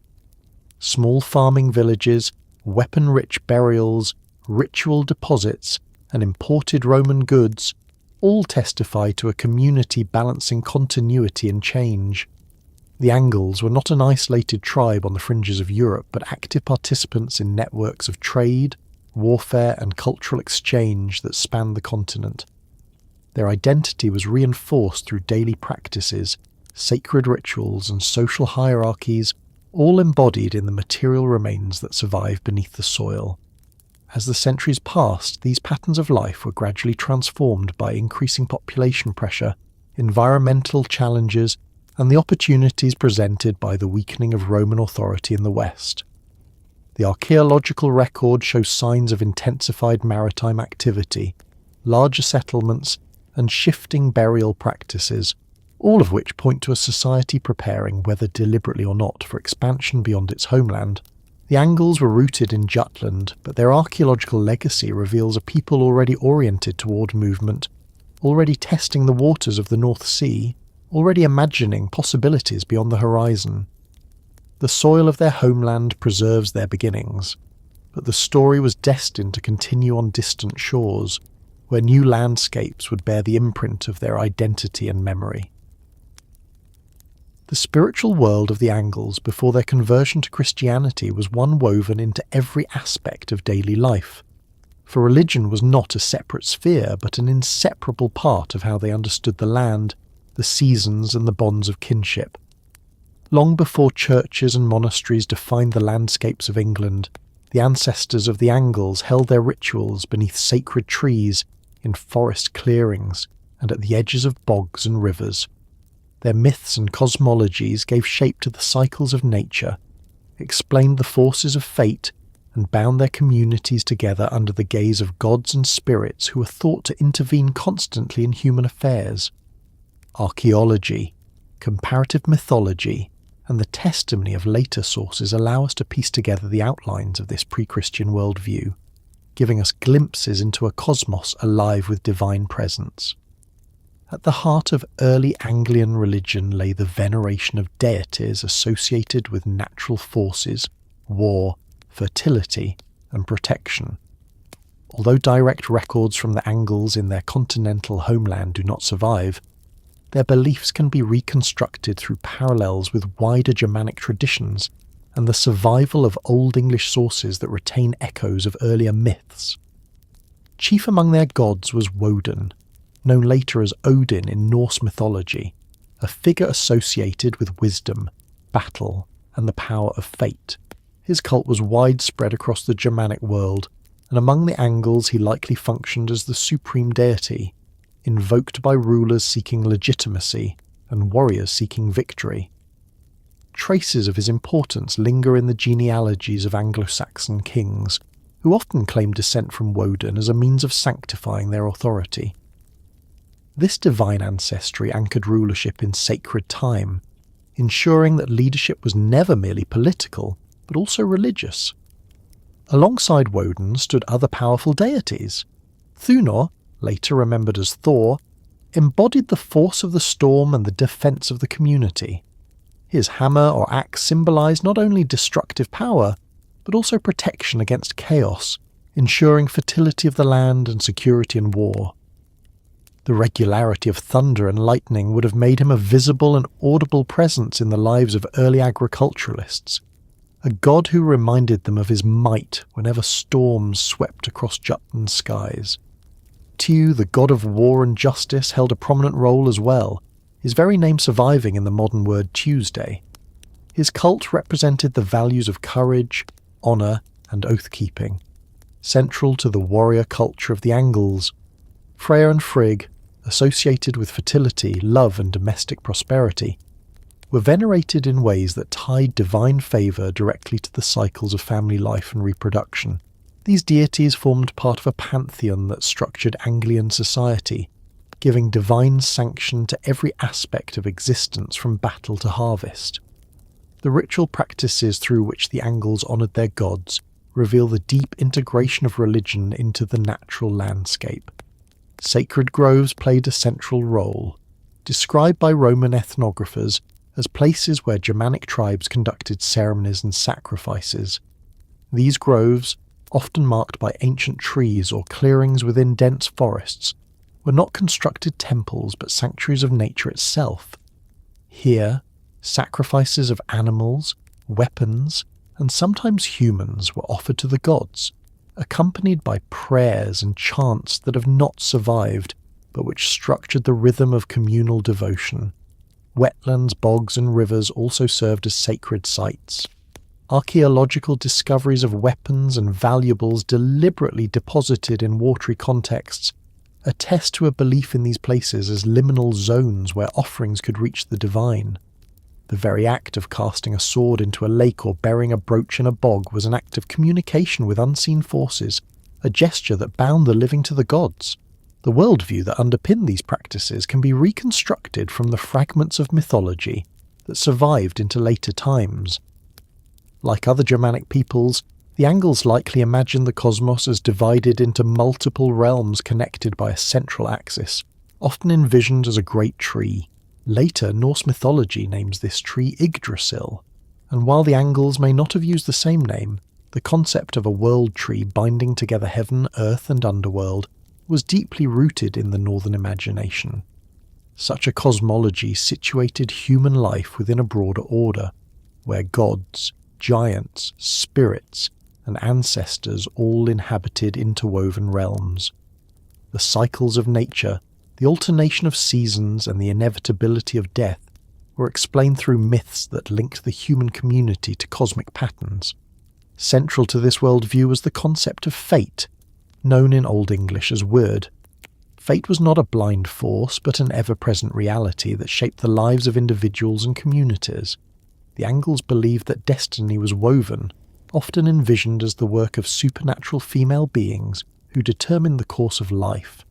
Small farming villages, weapon-rich burials, ritual deposits, and imported Roman goods all testify to a community balancing continuity and change. The Angles were not an isolated tribe on the fringes of Europe, but active participants in networks of trade, warfare, and cultural exchange that spanned the continent. Their identity was reinforced through daily practices, sacred rituals, and social hierarchies, all embodied in the material remains that survive beneath the soil. As the centuries passed, these patterns of life were gradually transformed by increasing population pressure, environmental challenges, and the opportunities presented by the weakening of Roman authority in the West. The archaeological record shows signs of intensified maritime activity, larger settlements, and shifting burial practices, all of which point to a society preparing, whether deliberately or not, for expansion beyond its homeland. The Angles were rooted in Jutland, but their archaeological legacy reveals a people already oriented toward movement, already testing the waters of the North Sea, already imagining possibilities beyond the horizon. The soil of their homeland preserves their beginnings, but the story was destined to continue on distant shores, where new landscapes would bear the imprint of their identity and memory. The spiritual world of the Angles before their conversion to Christianity was one woven into every aspect of daily life, for religion was not a separate sphere but an inseparable part of how they understood the land, the seasons and the bonds of kinship. Long before churches and monasteries defined the landscapes of England, the ancestors of the Angles held their rituals beneath sacred trees, in forest clearings, and at the edges of bogs and rivers. Their myths and cosmologies gave shape to the cycles of nature, explained the forces of fate, and bound their communities together under the gaze of gods and spirits who were thought to intervene constantly in human affairs. Archaeology, comparative mythology, and the testimony of later sources allow us to piece together the outlines of this pre-Christian worldview, giving us glimpses into a cosmos alive with divine presence. At the heart of early Anglian religion lay the veneration of deities associated with natural forces, war, fertility, and protection. Although direct records from the Angles in their continental homeland do not survive, their beliefs can be reconstructed through parallels with wider Germanic traditions and the survival of Old English sources that retain echoes of earlier myths. Chief among their gods was Woden, known later as Odin in Norse mythology, a figure associated with wisdom, battle, and the power of fate. His cult was widespread across the Germanic world, and among the Angles he likely functioned as the supreme deity, invoked by rulers seeking legitimacy and warriors seeking victory. Traces of his importance linger in the genealogies of Anglo-Saxon kings, who often claim descent from Woden as a means of sanctifying their authority. This divine ancestry anchored rulership in sacred time, ensuring that leadership was never merely political, but also religious. Alongside Woden stood other powerful deities. Thunor, later remembered as Thor, embodied the force of the storm and the defence of the community. His hammer or axe symbolised not only destructive power, but also protection against chaos, ensuring fertility of the land and security in war. The regularity of thunder and lightning would have made him a visible and audible presence in the lives of early agriculturalists, a god who reminded them of his might whenever storms swept across Jutland skies. Tiw, the god of war and justice, held a prominent role as well, his very name surviving in the modern word Tuesday. His cult represented the values of courage, honour and oath-keeping, central to the warrior culture of the Angles. Freya and Frigg, associated with fertility, love and domestic prosperity, were venerated in ways that tied divine favour directly to the cycles of family life and reproduction. These deities formed part of a pantheon that structured Anglian society, giving divine sanction to every aspect of existence from battle to harvest. The ritual practices through which the Angles honoured their gods reveal the deep integration of religion into the natural landscape. Sacred groves played a central role, described by Roman ethnographers as places where Germanic tribes conducted ceremonies and sacrifices. These groves, often marked by ancient trees or clearings within dense forests, were not constructed temples but sanctuaries of nature itself. Here, sacrifices of animals, weapons, and sometimes humans were offered to the gods, accompanied by prayers and chants that have not survived, but which structured the rhythm of communal devotion. Wetlands, bogs and rivers also served as sacred sites. Archaeological discoveries of weapons and valuables deliberately deposited in watery contexts attest to a belief in these places as liminal zones where offerings could reach the divine. The very act of casting a sword into a lake or burying a brooch in a bog was an act of communication with unseen forces, a gesture that bound the living to the gods. The worldview that underpinned these practices can be reconstructed from the fragments of mythology that survived into later times. Like other Germanic peoples, the Angles likely imagined the cosmos as divided into multiple realms connected by a central axis, often envisioned as a great tree. Later, Norse mythology names this tree Yggdrasil, and while the Angles may not have used the same name, the concept of a world tree binding together heaven, earth and underworld was deeply rooted in the northern imagination. Such a cosmology situated human life within a broader order, where gods, giants, spirits, and ancestors all inhabited interwoven realms. The cycles of nature, the alternation of seasons, and the inevitability of death were explained through myths that linked the human community to cosmic patterns. Central to this worldview was the concept of fate, known in Old English as wyrd. Fate was not a blind force, but an ever-present reality that shaped the lives of individuals and communities. The Angles believed that destiny was woven, often envisioned as the work of supernatural female beings who determined the course of life.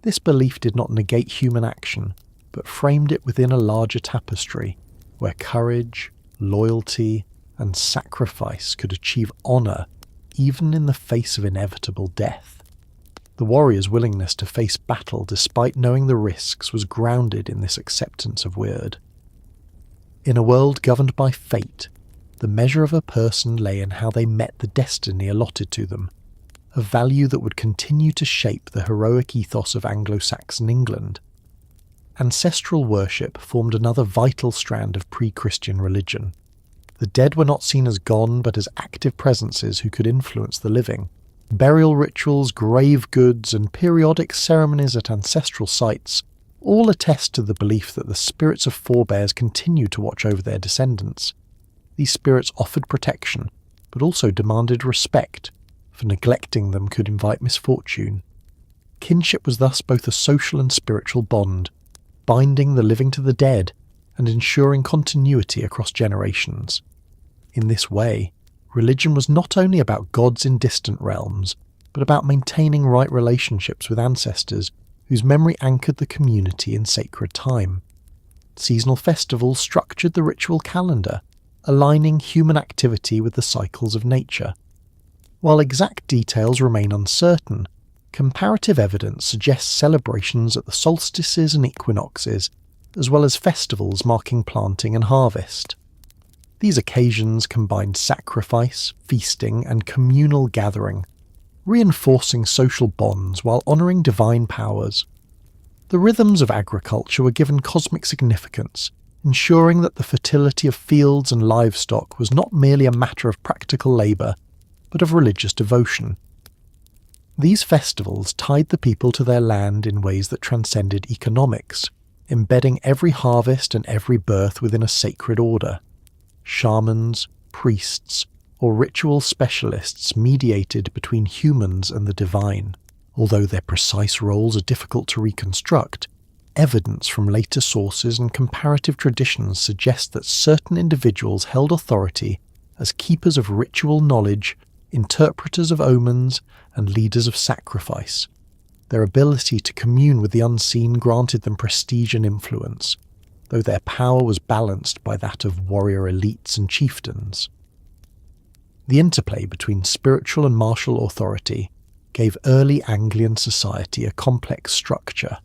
This belief did not negate human action, but framed it within a larger tapestry, where courage, loyalty, and sacrifice could achieve honour even in the face of inevitable death. The warrior's willingness to face battle despite knowing the risks was grounded in this acceptance of wyrd. In a world governed by fate, the measure of a person lay in how they met the destiny allotted to them, a value that would continue to shape the heroic ethos of Anglo-Saxon England. Ancestral worship formed another vital strand of pre-Christian religion. The dead were not seen as gone, but as active presences who could influence the living. Burial rituals, grave goods, and periodic ceremonies at ancestral sites all attest to the belief that the spirits of forebears continue to watch over their descendants. These spirits offered protection, but also demanded respect, for neglecting them could invite misfortune. Kinship was thus both a social and spiritual bond, binding the living to the dead and ensuring continuity across generations. In this way, religion was not only about gods in distant realms, but about maintaining right relationships with ancestors whose memory anchored the community in sacred time. Seasonal festivals structured the ritual calendar, aligning human activity with the cycles of nature. While exact details remain uncertain, comparative evidence suggests celebrations at the solstices and equinoxes, as well as festivals marking planting and harvest. These occasions combined sacrifice, feasting, and communal gathering, reinforcing social bonds while honouring divine powers. The rhythms of agriculture were given cosmic significance, ensuring that the fertility of fields and livestock was not merely a matter of practical labour, but of religious devotion. These festivals tied the people to their land in ways that transcended economics, embedding every harvest and every birth within a sacred order. Shamans, priests, or ritual specialists mediated between humans and the divine. Although their precise roles are difficult to reconstruct, evidence from later sources and comparative traditions suggests that certain individuals held authority as keepers of ritual knowledge, interpreters of omens, and leaders of sacrifice. Their ability to commune with the unseen granted them prestige and influence, though their power was balanced by that of warrior elites and chieftains. The interplay between spiritual and martial authority gave early Anglian society a complex structure,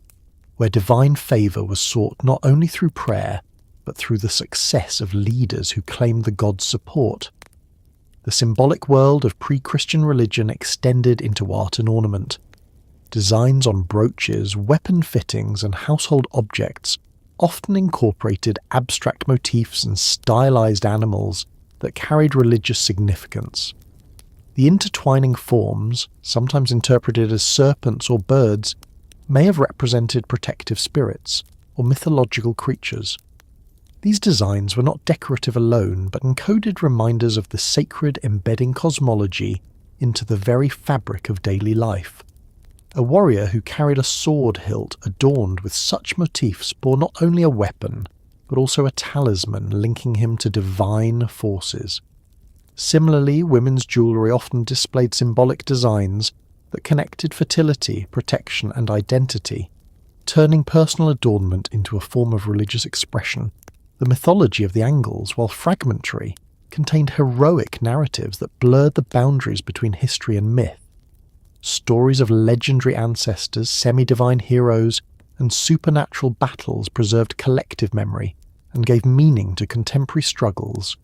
where divine favour was sought not only through prayer, but through the success of leaders who claimed the god's support. The symbolic world of pre-Christian religion extended into art and ornament. Designs on brooches, weapon fittings, and household objects often incorporated abstract motifs and stylized animals that carried religious significance. The intertwining forms, sometimes interpreted as serpents or birds, may have represented protective spirits or mythological creatures. These designs were not decorative alone, but encoded reminders of the sacred embedding cosmology into the very fabric of daily life. A warrior who carried a sword hilt adorned with such motifs bore not only a weapon, but also a talisman linking him to divine forces. Similarly, women's jewellery often displayed symbolic designs that connected fertility, protection, and identity, turning personal adornment into a form of religious expression. The mythology of the Angles, while fragmentary, contained heroic narratives that blurred the boundaries between history and myth. Stories of legendary ancestors, semi-divine heroes, and supernatural battles preserved collective memory and gave meaning to contemporary struggles.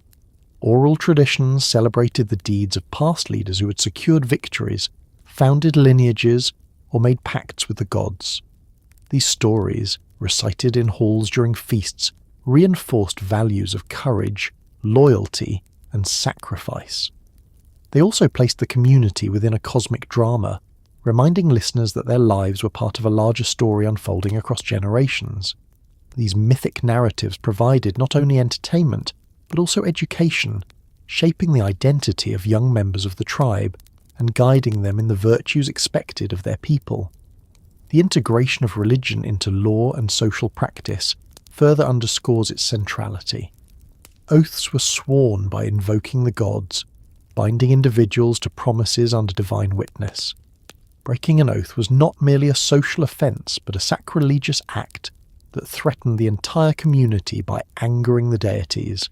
Oral traditions celebrated the deeds of past leaders who had secured victories, founded lineages, or made pacts with the gods. These stories, recited in halls during feasts, reinforced values of courage, loyalty, and sacrifice. They also placed the community within a cosmic drama, reminding listeners that their lives were part of a larger story unfolding across generations. These mythic narratives provided not only entertainment, but also education, shaping the identity of young members of the tribe and guiding them in the virtues expected of their people. The integration of religion into law and social practice further underscores its centrality. Oaths were sworn by invoking the gods, binding individuals to promises under divine witness. Breaking an oath was not merely a social offence, but a sacrilegious act that threatened the entire community by angering the deities.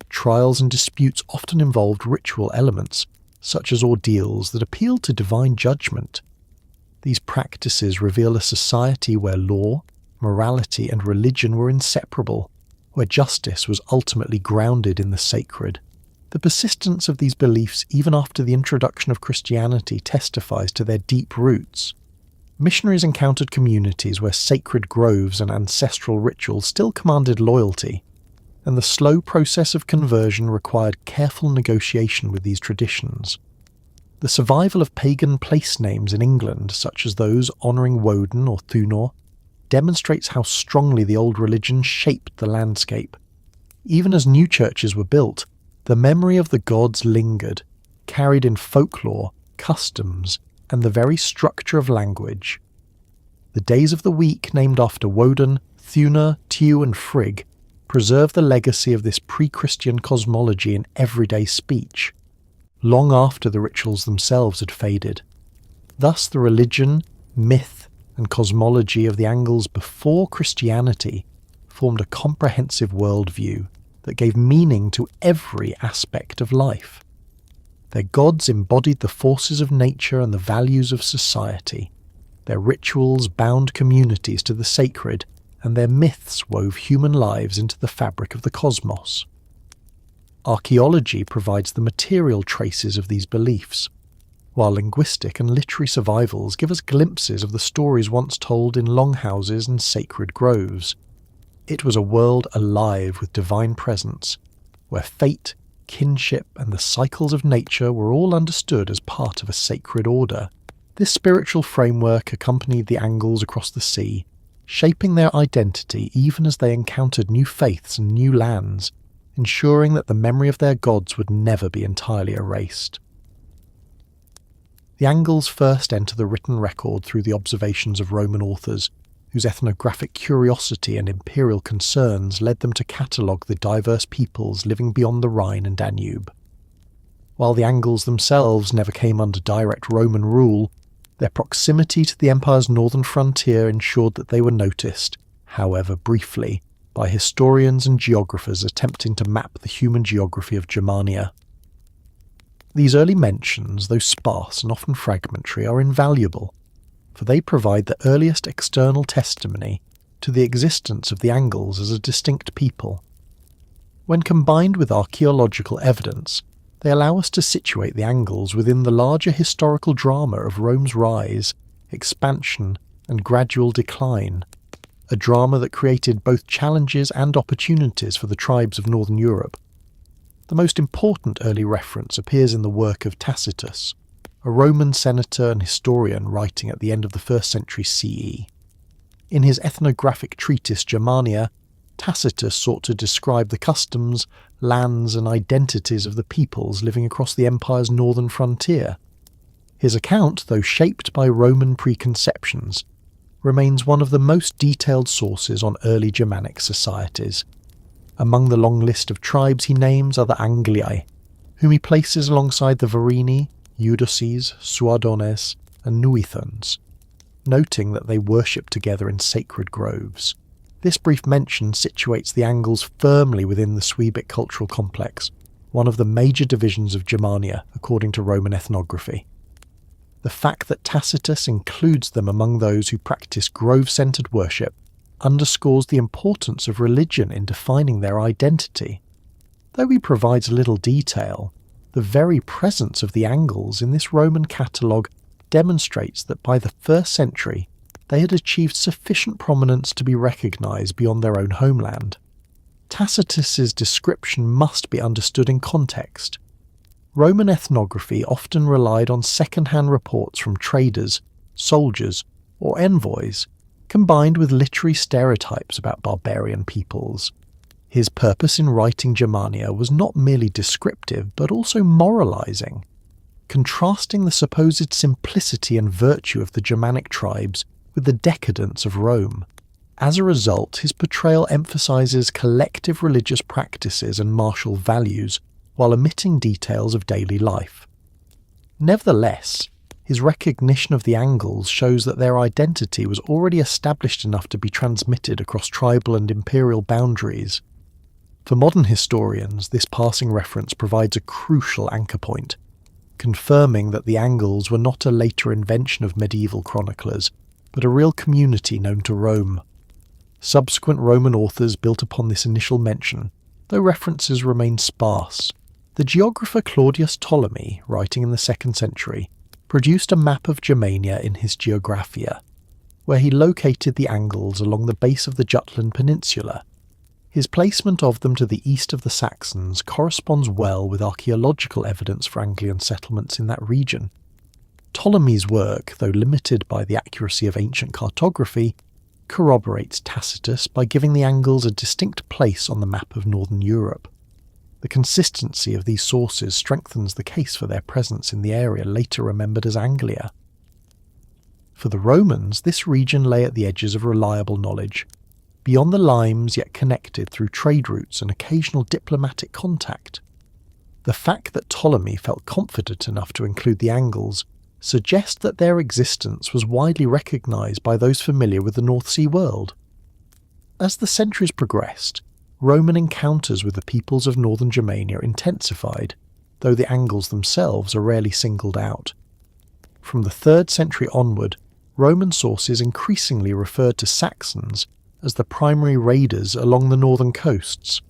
Trials and disputes often involved ritual elements, such as ordeals that appealed to divine judgment. These practices reveal a society where law, morality, and religion were inseparable, where justice was ultimately grounded in the sacred. The persistence of these beliefs even after the introduction of Christianity testifies to their deep roots. Missionaries encountered communities where sacred groves and ancestral rituals still commanded loyalty, and the slow process of conversion required careful negotiation with these traditions. The survival of pagan place names in England, such as those honouring Woden or Thunor, demonstrates how strongly the old religion shaped the landscape. Even as new churches were built, the memory of the gods lingered, carried in folklore, customs, and the very structure of language. The days of the week named after Woden, Thuna, Tiw, and Frigg preserve the legacy of this pre-Christian cosmology in everyday speech, long after the rituals themselves had faded. Thus the religion, myth, and cosmology of the Angles before Christianity formed a comprehensive worldview that gave meaning to every aspect of life. Their gods embodied the forces of nature and the values of society. Their rituals bound communities to the sacred, and their myths wove human lives into the fabric of the cosmos. Archaeology provides the material traces of these beliefs, while linguistic and literary survivals give us glimpses of the stories once told in longhouses and sacred groves. It was a world alive with divine presence, where fate, kinship, and the cycles of nature were all understood as part of a sacred order. This spiritual framework accompanied the Angles across the sea, shaping their identity even as they encountered new faiths and new lands, ensuring that the memory of their gods would never be entirely erased. The Angles first enter the written record through the observations of Roman authors, whose ethnographic curiosity and imperial concerns led them to catalogue the diverse peoples living beyond the Rhine and Danube. While the Angles themselves never came under direct Roman rule, their proximity to the empire's northern frontier ensured that they were noticed, however briefly, by historians and geographers attempting to map the human geography of Germania. These early mentions, though sparse and often fragmentary, are invaluable, for they provide the earliest external testimony to the existence of the Angles as a distinct people. When combined with archaeological evidence, they allow us to situate the Angles within the larger historical drama of Rome's rise, expansion, and gradual decline, a drama that created both challenges and opportunities for the tribes of northern Europe. The most important early reference appears in the work of Tacitus, a Roman senator and historian writing at the end of the 1st century CE. In his ethnographic treatise Germania, Tacitus sought to describe the customs, lands and identities of the peoples living across the empire's northern frontier. His account, though shaped by Roman preconceptions, remains one of the most detailed sources on early Germanic societies. Among the long list of tribes he names are the Angliae, whom he places alongside the Verini, Eudoces, Suadones and Nuithons, noting that they worship together in sacred groves. This brief mention situates the Angles firmly within the Suebic cultural complex, one of the major divisions of Germania according to Roman ethnography. The fact that Tacitus includes them among those who practice grove-centred worship underscores the importance of religion in defining their identity. Though he provides little detail, the very presence of the Angles in this Roman catalogue demonstrates that by the 1st century they had achieved sufficient prominence to be recognised beyond their own homeland. Tacitus's description must be understood in context. Roman ethnography often relied on second-hand reports from traders, soldiers, or envoys, combined with literary stereotypes about barbarian peoples. His purpose in writing Germania was not merely descriptive, but also moralising, contrasting the supposed simplicity and virtue of the Germanic tribes with the decadence of Rome. As a result, his portrayal emphasises collective religious practices and martial values while omitting details of daily life. Nevertheless, his recognition of the Angles shows that their identity was already established enough to be transmitted across tribal and imperial boundaries. For modern historians, this passing reference provides a crucial anchor point, confirming that the Angles were not a later invention of medieval chroniclers, but a real community known to Rome. Subsequent Roman authors built upon this initial mention, though references remain sparse. The geographer Claudius Ptolemy, writing in the 2nd century, produced a map of Germania in his Geographia, where he located the Angles along the base of the Jutland Peninsula. His placement of them to the east of the Saxons corresponds well with archaeological evidence for Anglian settlements in that region. Ptolemy's work, though limited by the accuracy of ancient cartography, corroborates Tacitus by giving the Angles a distinct place on the map of northern Europe. The consistency of these sources strengthens the case for their presence in the area later remembered as Anglia. For the Romans, this region lay at the edges of reliable knowledge, beyond the limes yet connected through trade routes and occasional diplomatic contact. The fact that Ptolemy felt confident enough to include the Angles suggests that their existence was widely recognised by those familiar with the North Sea world. As the centuries progressed, Roman encounters with the peoples of northern Germania intensified, though the Angles themselves are rarely singled out. From the 3rd century onward, Roman sources increasingly referred to Saxons as the primary raiders along the northern coasts.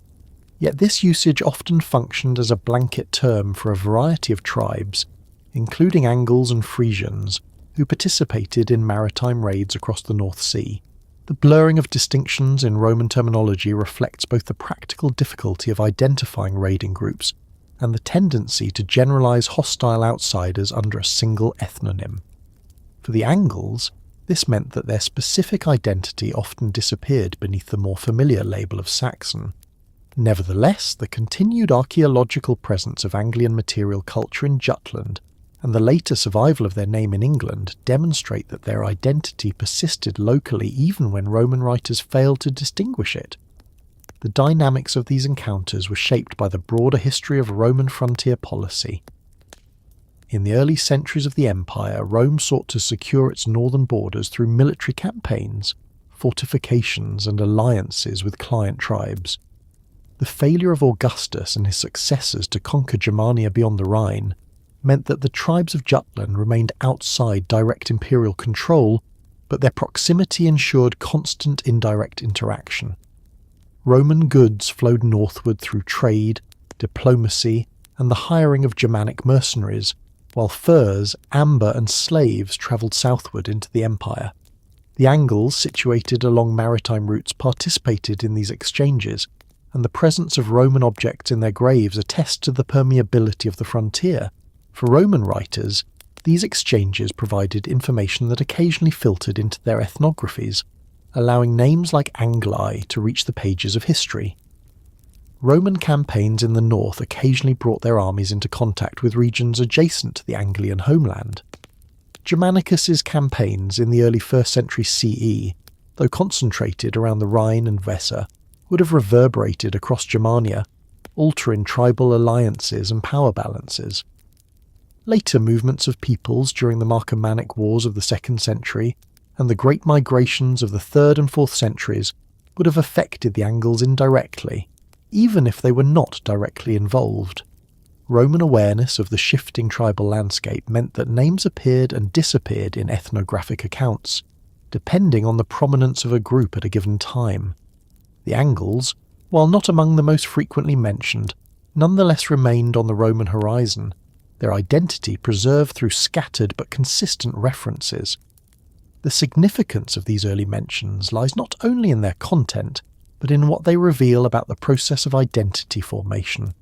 Yet this usage often functioned as a blanket term for a variety of tribes, including Angles and Frisians, who participated in maritime raids across the North Sea. The blurring of distinctions in Roman terminology reflects both the practical difficulty of identifying raiding groups and the tendency to generalise hostile outsiders under a single ethnonym. For the Angles, this meant that their specific identity often disappeared beneath the more familiar label of Saxon. Nevertheless, the continued archaeological presence of Anglian material culture in Jutland and the later survival of their name in England demonstrate that their identity persisted locally even when Roman writers failed to distinguish it. The dynamics of these encounters were shaped by the broader history of Roman frontier policy. In the early centuries of the empire, Rome sought to secure its northern borders through military campaigns, fortifications and alliances with client tribes. The failure of Augustus and his successors to conquer Germania beyond the Rhine meant that the tribes of Jutland remained outside direct imperial control, but their proximity ensured constant indirect interaction. Roman goods flowed northward through trade, diplomacy, and the hiring of Germanic mercenaries, while furs, amber and slaves travelled southward into the empire. The Angles, situated along maritime routes, participated in these exchanges, and the presence of Roman objects in their graves attests to the permeability of the frontier. For Roman writers, these exchanges provided information that occasionally filtered into their ethnographies, allowing names like Angli to reach the pages of history. Roman campaigns in the north occasionally brought their armies into contact with regions adjacent to the Anglian homeland. Germanicus's campaigns in the early 1st century CE, though concentrated around the Rhine and Weser, would have reverberated across Germania, altering tribal alliances and power balances. Later movements of peoples during the Marcomannic Wars of the 2nd century and the Great Migrations of the 3rd and 4th centuries would have affected the Angles indirectly, even if they were not directly involved. Roman awareness of the shifting tribal landscape meant that names appeared and disappeared in ethnographic accounts, depending on the prominence of a group at a given time. The Angles, while not among the most frequently mentioned, nonetheless remained on the Roman horizon, their identity preserved through scattered but consistent references. The significance of these early mentions lies not only in their content, but in what they reveal about the process of identity formation.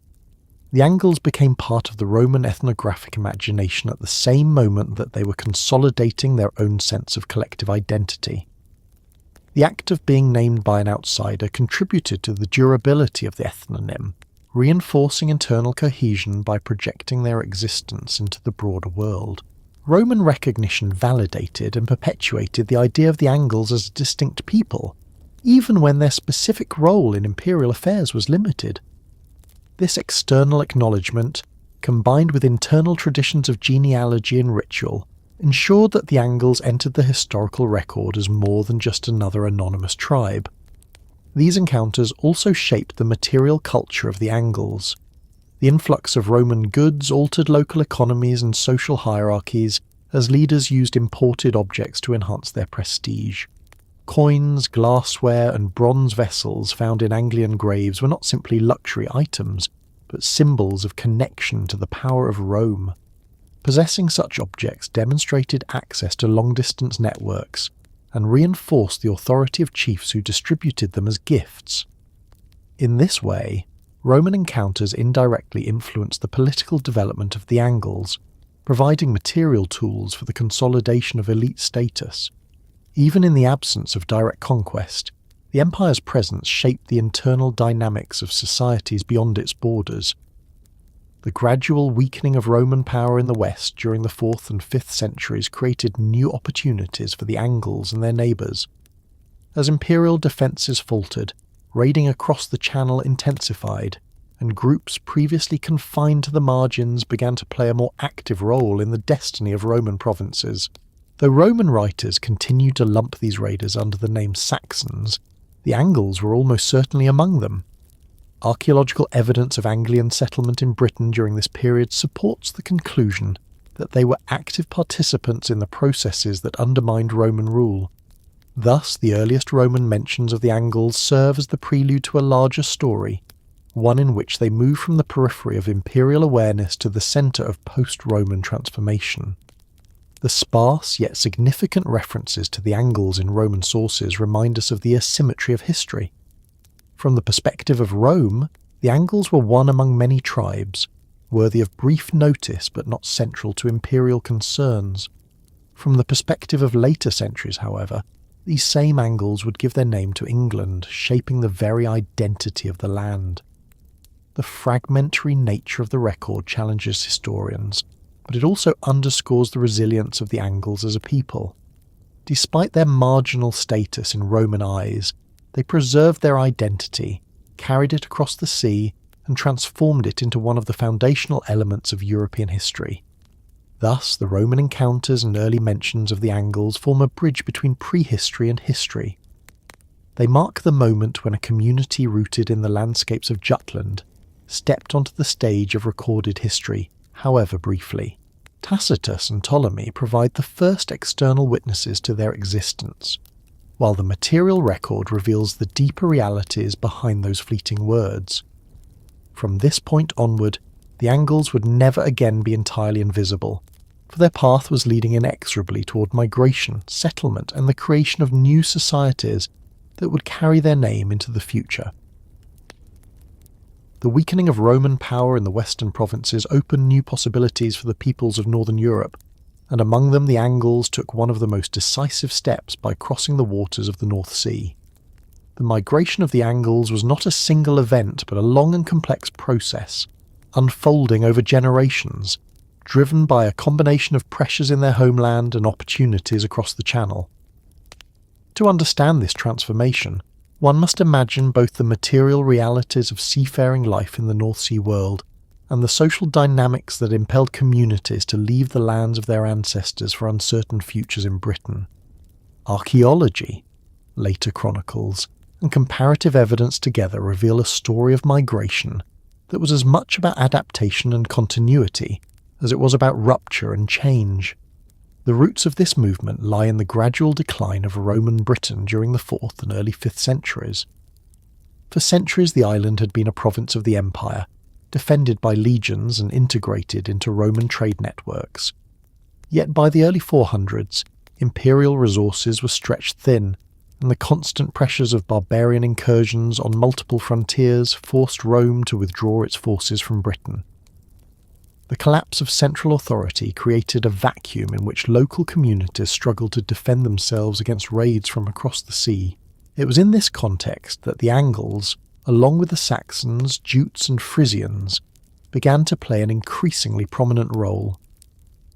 The Angles became part of the Roman ethnographic imagination at the same moment that they were consolidating their own sense of collective identity. The act of being named by an outsider contributed to the durability of the ethnonym, reinforcing internal cohesion by projecting their existence into the broader world. Roman recognition validated and perpetuated the idea of the Angles as a distinct people, even when their specific role in imperial affairs was limited. This external acknowledgement, combined with internal traditions of genealogy and ritual, ensured that the Angles entered the historical record as more than just another anonymous tribe. These encounters also shaped the material culture of the Angles. The influx of Roman goods altered local economies and social hierarchies as leaders used imported objects to enhance their prestige. Coins, glassware, and bronze vessels found in Anglian graves were not simply luxury items, but symbols of connection to the power of Rome. Possessing such objects demonstrated access to long-distance networks, and reinforced the authority of chiefs who distributed them as gifts. In this way, Roman encounters indirectly influenced the political development of the Angles, providing material tools for the consolidation of elite status. Even in the absence of direct conquest, the empire's presence shaped the internal dynamics of societies beyond its borders. The gradual weakening of Roman power in the West during the 4th and 5th centuries created new opportunities for the Angles and their neighbours. As imperial defences faltered, raiding across the Channel intensified, and groups previously confined to the margins began to play a more active role in the destiny of Roman provinces. Though Roman writers continued to lump these raiders under the name Saxons, the Angles were almost certainly among them. Archaeological evidence of Anglian settlement in Britain during this period supports the conclusion that they were active participants in the processes that undermined Roman rule. Thus, the earliest Roman mentions of the Angles serve as the prelude to a larger story, one in which they move from the periphery of imperial awareness to the centre of post-Roman transformation. The sparse yet significant references to the Angles in Roman sources remind us of the asymmetry of history. From the perspective of Rome, the Angles were one among many tribes, worthy of brief notice but not central to imperial concerns. From the perspective of later centuries, however, these same Angles would give their name to England, shaping the very identity of the land. The fragmentary nature of the record challenges historians, but it also underscores the resilience of the Angles as a people. Despite their marginal status in Roman eyes, they preserved their identity, carried it across the sea, and transformed it into one of the foundational elements of European history. Thus, the Roman encounters and early mentions of the Angles form a bridge between prehistory and history. They mark the moment when a community rooted in the landscapes of Jutland stepped onto the stage of recorded history, however briefly. Tacitus and Ptolemy provide the first external witnesses to their existence, while the material record reveals the deeper realities behind those fleeting words. From this point onward, the Angles would never again be entirely invisible, for their path was leading inexorably toward migration, settlement, and the creation of new societies that would carry their name into the future. The weakening of Roman power in the western provinces opened new possibilities for the peoples of northern Europe, and among them the Angles took one of the most decisive steps by crossing the waters of the North Sea. The migration of the Angles was not a single event but a long and complex process, unfolding over generations, driven by a combination of pressures in their homeland and opportunities across the Channel. To understand this transformation, one must imagine both the material realities of seafaring life in the North Sea world and the social dynamics that impelled communities to leave the lands of their ancestors for uncertain futures in Britain. Archaeology, later chronicles, and comparative evidence together reveal a story of migration that was as much about adaptation and continuity as it was about rupture and change. The roots of this movement lie in the gradual decline of Roman Britain during the 4th and early 5th centuries. For centuries the island had been a province of the empire, defended by legions and integrated into Roman trade networks. Yet by the early 400s, imperial resources were stretched thin, and the constant pressures of barbarian incursions on multiple frontiers forced Rome to withdraw its forces from Britain. The collapse of central authority created a vacuum in which local communities struggled to defend themselves against raids from across the sea. It was in this context that the Angles, along with the Saxons, Jutes and Frisians, began to play an increasingly prominent role.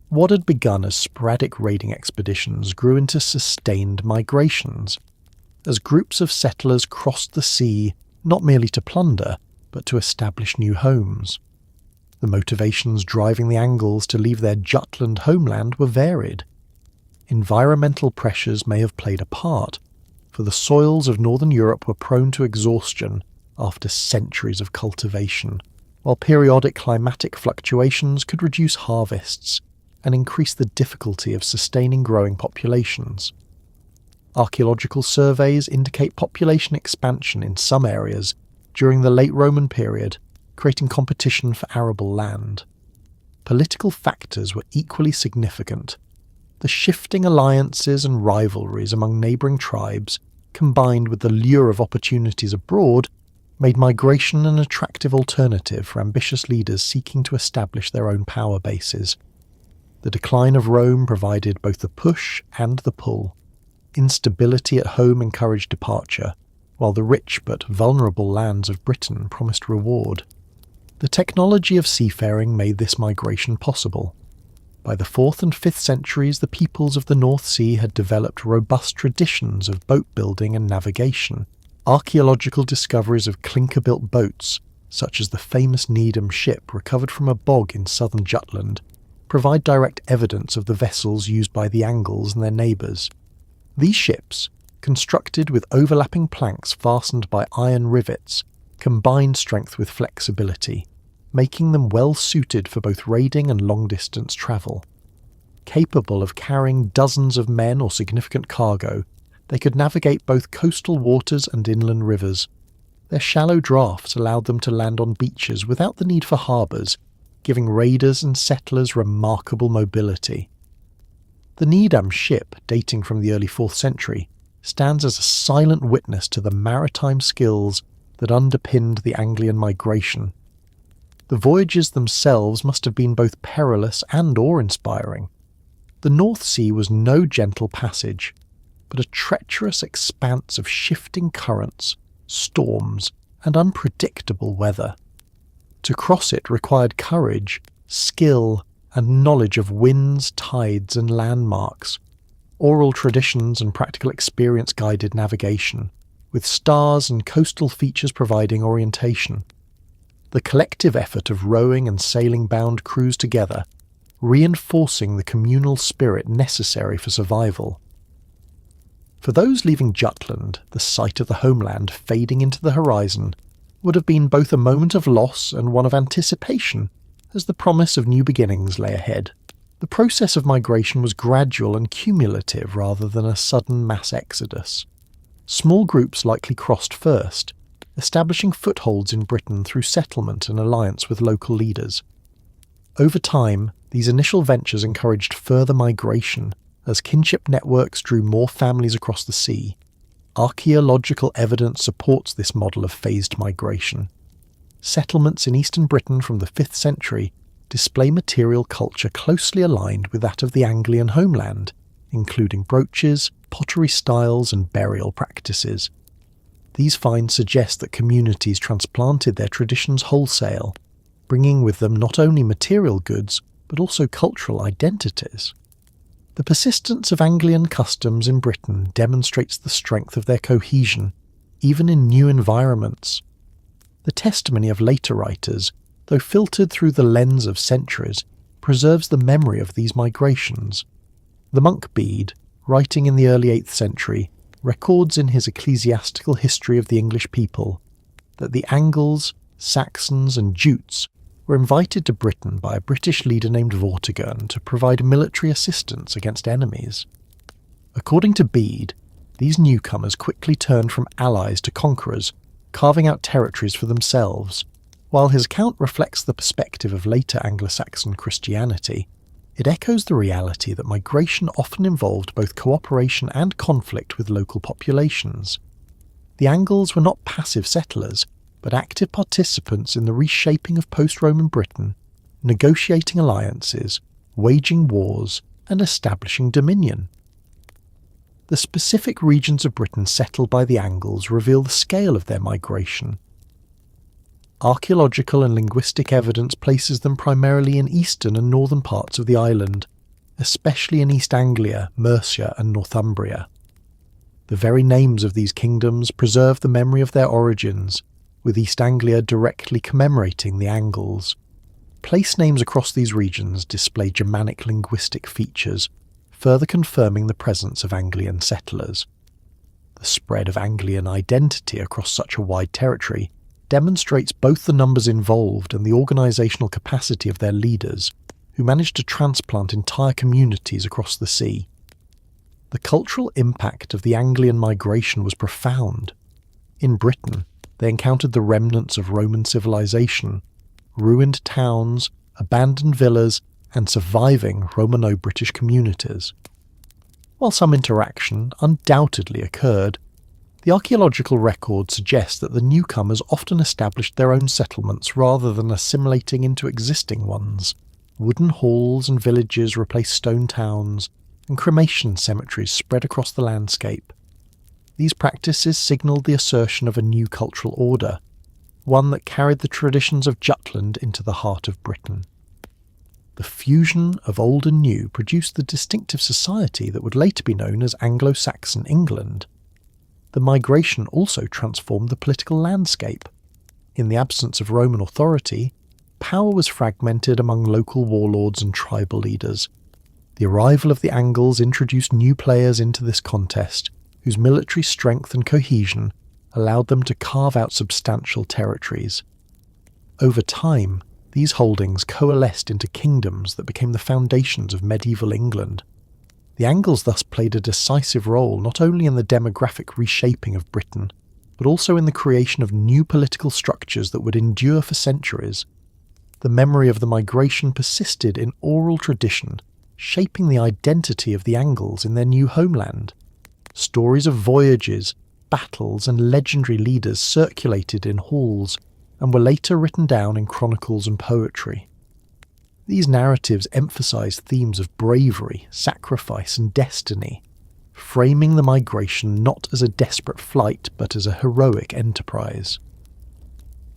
What had begun as sporadic raiding expeditions grew into sustained migrations, as groups of settlers crossed the sea not merely to plunder, but to establish new homes. The motivations driving the Angles to leave their Jutland homeland were varied. Environmental pressures may have played a part, for the soils of northern Europe were prone to exhaustion after centuries of cultivation, while periodic climatic fluctuations could reduce harvests and increase the difficulty of sustaining growing populations. Archaeological surveys indicate population expansion in some areas during the late Roman period, creating competition for arable land. Political factors were equally significant. The shifting alliances and rivalries among neighbouring tribes, combined with the lure of opportunities abroad, made migration an attractive alternative for ambitious leaders seeking to establish their own power bases. The decline of Rome provided both the push and the pull. Instability at home encouraged departure, while the rich but vulnerable lands of Britain promised reward. The technology of seafaring made this migration possible. By the 4th and 5th centuries, the peoples of the North Sea had developed robust traditions of boat building and navigation. Archaeological discoveries of clinker-built boats, such as the famous Needham ship recovered from a bog in southern Jutland, provide direct evidence of the vessels used by the Angles and their neighbours. These ships, constructed with overlapping planks fastened by iron rivets, combined strength with flexibility, making them well suited for both raiding and long-distance travel. Capable of carrying dozens of men or significant cargo, they could navigate both coastal waters and inland rivers. Their shallow drafts allowed them to land on beaches without the need for harbours, giving raiders and settlers remarkable mobility. The Needham ship, dating from the early 4th century, stands as a silent witness to the maritime skills that underpinned the Anglian migration. The voyages themselves must have been both perilous and awe-inspiring. The North Sea was no gentle passage, but a treacherous expanse of shifting currents, storms, and unpredictable weather. To cross it required courage, skill, and knowledge of winds, tides, and landmarks. Oral traditions and practical experience guided navigation, with stars and coastal features providing orientation. The collective effort of rowing and sailing bound crews together, reinforcing the communal spirit necessary for survival. For those leaving Jutland, the sight of the homeland fading into the horizon would have been both a moment of loss and one of anticipation, as the promise of new beginnings lay ahead. The process of migration was gradual and cumulative rather than a sudden mass exodus. Small groups likely crossed first, establishing footholds in Britain through settlement and alliance with local leaders. Over time, these initial ventures encouraged further migration, as kinship networks drew more families across the sea. Archaeological evidence supports this model of phased migration. Settlements in eastern Britain from the 5th century display material culture closely aligned with that of the Anglian homeland, including brooches, pottery styles, and burial practices. These finds suggest that communities transplanted their traditions wholesale, bringing with them not only material goods, but also cultural identities. The persistence of Anglian customs in Britain demonstrates the strength of their cohesion, even in new environments. The testimony of later writers, though filtered through the lens of centuries, preserves the memory of these migrations. The monk Bede, writing in the early 8th century, records in his ecclesiastical history of the English people that the Angles, Saxons and Jutes were invited to Britain by a British leader named Vortigern to provide military assistance against enemies. According to Bede, these newcomers quickly turned from allies to conquerors, carving out territories for themselves. While his account reflects the perspective of later Anglo-Saxon Christianity, it echoes the reality that migration often involved both cooperation and conflict with local populations. The Angles were not passive settlers, but active participants in the reshaping of post-Roman Britain, negotiating alliances, waging wars, and establishing dominion. The specific regions of Britain settled by the Angles reveal the scale of their migration. Archaeological and linguistic evidence places them primarily in eastern and northern parts of the island, especially in East Anglia, Mercia and Northumbria. The very names of these kingdoms preserve the memory of their origins, with East Anglia directly commemorating the Angles. Place names across these regions display Germanic linguistic features, further confirming the presence of Anglian settlers. The spread of Anglian identity across such a wide territory demonstrates both the numbers involved and the organisational capacity of their leaders, who managed to transplant entire communities across the sea. The cultural impact of the Anglian migration was profound. In Britain, they encountered the remnants of Roman civilization, ruined towns, abandoned villas, and surviving Romano-British communities. While some interaction undoubtedly occurred, the archaeological record suggests that the newcomers often established their own settlements rather than assimilating into existing ones. Wooden halls and villages replaced stone towns, and cremation cemeteries spread across the landscape. These practices signalled the assertion of a new cultural order, one that carried the traditions of Jutland into the heart of Britain. The fusion of old and new produced the distinctive society that would later be known as Anglo-Saxon England. The migration also transformed the political landscape. In the absence of Roman authority, power was fragmented among local warlords and tribal leaders. The arrival of the Angles introduced new players into this contest, whose military strength and cohesion allowed them to carve out substantial territories. Over time, these holdings coalesced into kingdoms that became the foundations of medieval England. The Angles thus played a decisive role not only in the demographic reshaping of Britain, but also in the creation of new political structures that would endure for centuries. The memory of the migration persisted in oral tradition, shaping the identity of the Angles in their new homeland. Stories of voyages, battles, and legendary leaders circulated in halls and were later written down in chronicles and poetry. These narratives emphasized themes of bravery, sacrifice, and destiny, framing the migration not as a desperate flight but as a heroic enterprise.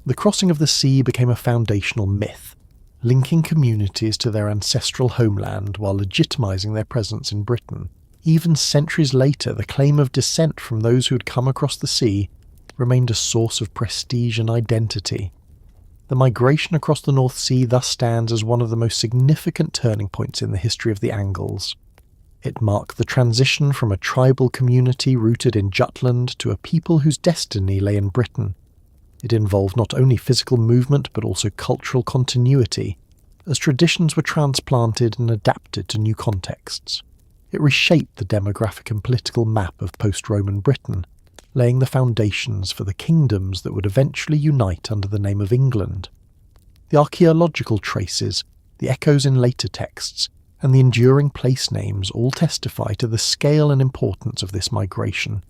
The crossing of the sea became a foundational myth, linking communities to their ancestral homeland while legitimizing their presence in Britain. Even centuries later, the claim of descent from those who had come across the sea remained a source of prestige and identity. The migration across the North Sea thus stands as one of the most significant turning points in the history of the Angles. It marked the transition from a tribal community rooted in Jutland to a people whose destiny lay in Britain. It involved not only physical movement but also cultural continuity, as traditions were transplanted and adapted to new contexts. It reshaped the demographic and political map of post-Roman Britain, laying the foundations for the kingdoms that would eventually unite under the name of England. The archaeological traces, the echoes in later texts, and the enduring place names all testify to the scale and importance of this migration.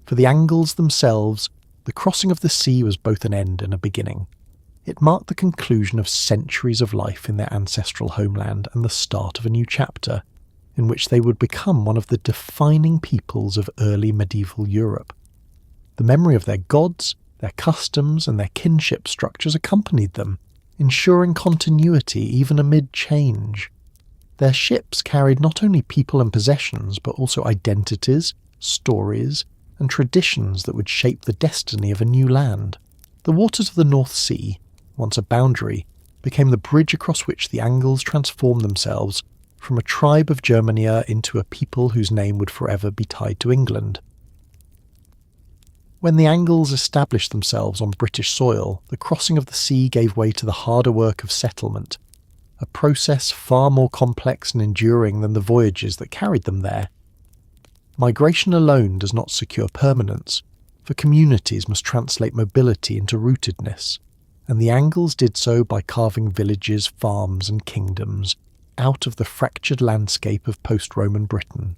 For the Angles themselves, the crossing of the sea was both an end and a beginning. It marked the conclusion of centuries of life in their ancestral homeland and the start of a new chapter, in which they would become one of the defining peoples of early medieval Europe. The memory of their gods, their customs, and their kinship structures accompanied them, ensuring continuity even amid change. Their ships carried not only people and possessions, but also identities, stories, and traditions that would shape the destiny of a new land. The waters of the North Sea, once a boundary, became the bridge across which the Angles transformed themselves from a tribe of Germania into a people whose name would forever be tied to England. When the Angles established themselves on British soil, the crossing of the sea gave way to the harder work of settlement, a process far more complex and enduring than the voyages that carried them there. Migration alone does not secure permanence, for communities must translate mobility into rootedness, and the Angles did so by carving villages, farms and kingdoms out of the fractured landscape of post-Roman Britain.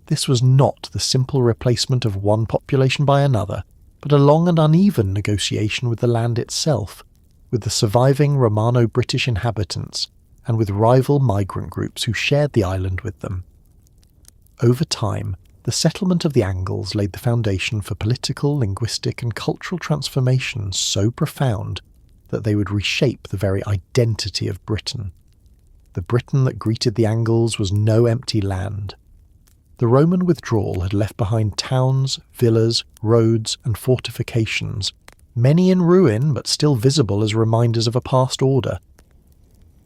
This was not the simple replacement of one population by another, but a long and uneven negotiation with the land itself, with the surviving Romano-British inhabitants and with rival migrant groups who shared the island with them. Over time, the settlement of the Angles laid the foundation for political, linguistic and cultural transformations so profound that they would reshape the very identity of Britain. The Britain that greeted the Angles was no empty land. The Roman withdrawal had left behind towns, villas, roads and fortifications, many in ruin but still visible as reminders of a past order.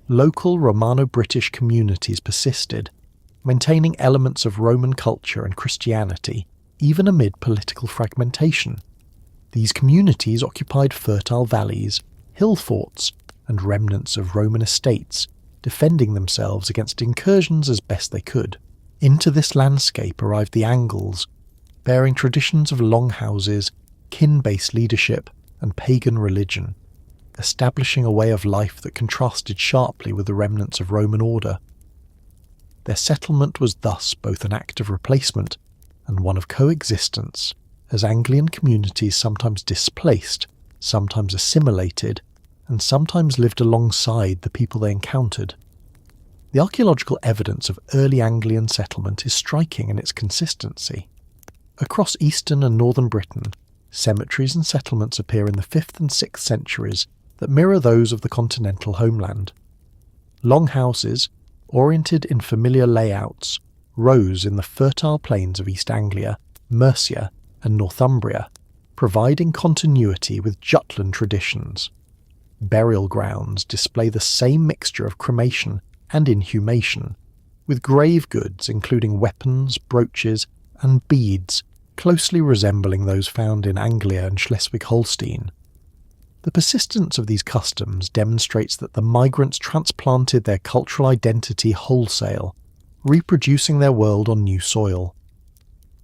Local Romano-British communities persisted, maintaining elements of Roman culture and Christianity, even amid political fragmentation. These communities occupied fertile valleys, hill forts, and remnants of Roman estates, defending themselves against incursions as best they could. Into this landscape arrived the Angles, bearing traditions of longhouses, kin-based leadership, and pagan religion, establishing a way of life that contrasted sharply with the remnants of Roman order. Their settlement was thus both an act of replacement and one of coexistence, as Anglian communities sometimes displaced, sometimes assimilated, and sometimes lived alongside the people they encountered. The archaeological evidence of early Anglian settlement is striking in its consistency. Across eastern and northern Britain, cemeteries and settlements appear in the 5th and 6th centuries that mirror those of the continental homeland. Longhouses, oriented in familiar layouts, rose in the fertile plains of East Anglia, Mercia and Northumbria, providing continuity with Jutland traditions. Burial grounds display the same mixture of cremation and inhumation, with grave goods including weapons, brooches and beads closely resembling those found in Anglia and Schleswig-Holstein. The persistence of these customs demonstrates that the migrants transplanted their cultural identity wholesale, reproducing their world on new soil.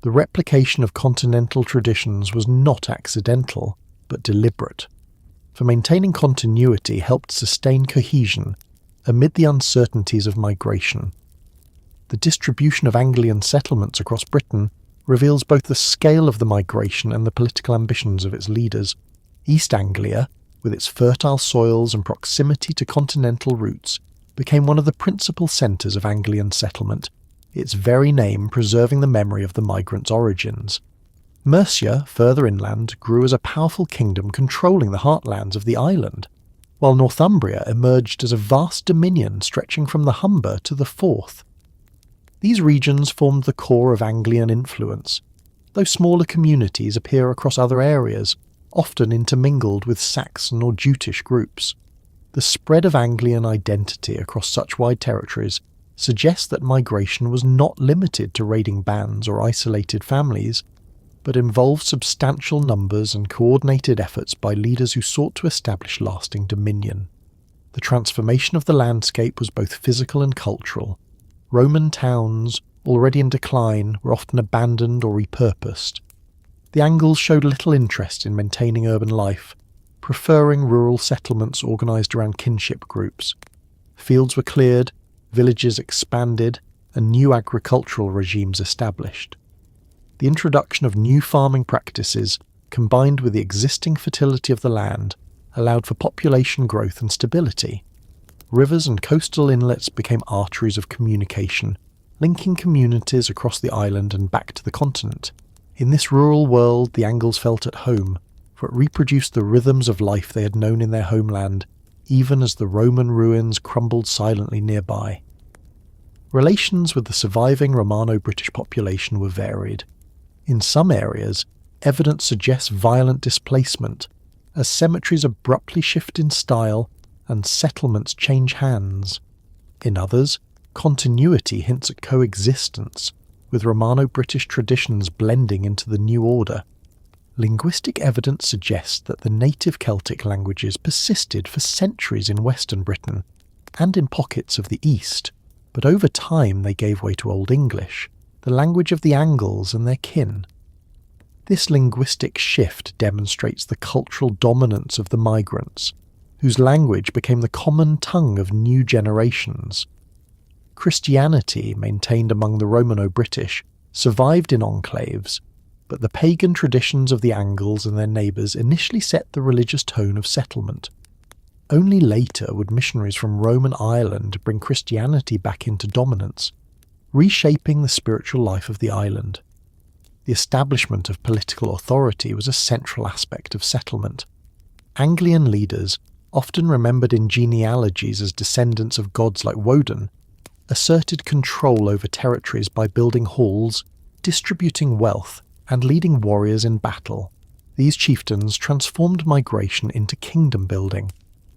The replication of continental traditions was not accidental, but deliberate, for maintaining continuity helped sustain cohesion amid the uncertainties of migration. The distribution of Anglian settlements across Britain reveals both the scale of the migration and the political ambitions of its leaders. East Anglia, with its fertile soils and proximity to continental routes, became one of the principal centres of Anglian settlement, its very name preserving the memory of the migrants' origins. Mercia, further inland, grew as a powerful kingdom controlling the heartlands of the island, while Northumbria emerged as a vast dominion stretching from the Humber to the Forth. These regions formed the core of Anglian influence, though smaller communities appear across other areas, often intermingled with Saxon or Jutish groups. The spread of Anglian identity across such wide territories suggests that migration was not limited to raiding bands or isolated families, but involved substantial numbers and coordinated efforts by leaders who sought to establish lasting dominion. The transformation of the landscape was both physical and cultural. Roman towns, already in decline, were often abandoned or repurposed. The Angles showed little interest in maintaining urban life, preferring rural settlements organised around kinship groups. Fields were cleared, villages expanded, and new agricultural regimes established. The introduction of new farming practices, combined with the existing fertility of the land, allowed for population growth and stability. Rivers and coastal inlets became arteries of communication, linking communities across the island and back to the continent. In this rural world, the Angles felt at home, for it reproduced the rhythms of life they had known in their homeland, even as the Roman ruins crumbled silently nearby. Relations with the surviving Romano-British population were varied. In some areas, evidence suggests violent displacement, as cemeteries abruptly shift in style and settlements change hands. In others, continuity hints at coexistence, with Romano-British traditions blending into the new order. Linguistic evidence suggests that the native Celtic languages persisted for centuries in Western Britain and in pockets of the East, but over time they gave way to Old English, the language of the Angles and their kin. This linguistic shift demonstrates the cultural dominance of the migrants, whose language became the common tongue of new generations. Christianity, maintained among the Romano-British, survived in enclaves, but the pagan traditions of the Angles and their neighbours initially set the religious tone of settlement. Only later would missionaries from Roman Ireland bring Christianity back into dominance, reshaping the spiritual life of the island. The establishment of political authority was a central aspect of settlement. Anglian leaders, often remembered in genealogies as descendants of gods like Woden, asserted control over territories by building halls, distributing wealth, and leading warriors in battle. These chieftains transformed migration into kingdom building,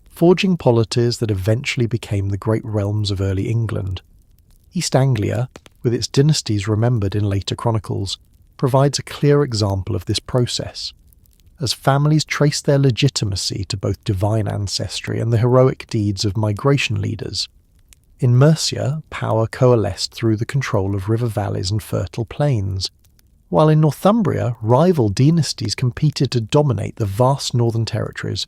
forging polities that eventually became the great realms of early England. East Anglia, with its dynasties remembered in later chronicles, provides a clear example of this process, as families trace their legitimacy to both divine ancestry and the heroic deeds of migration leaders. In Mercia, power coalesced through the control of river valleys and fertile plains, while in Northumbria, rival dynasties competed to dominate the vast northern territories.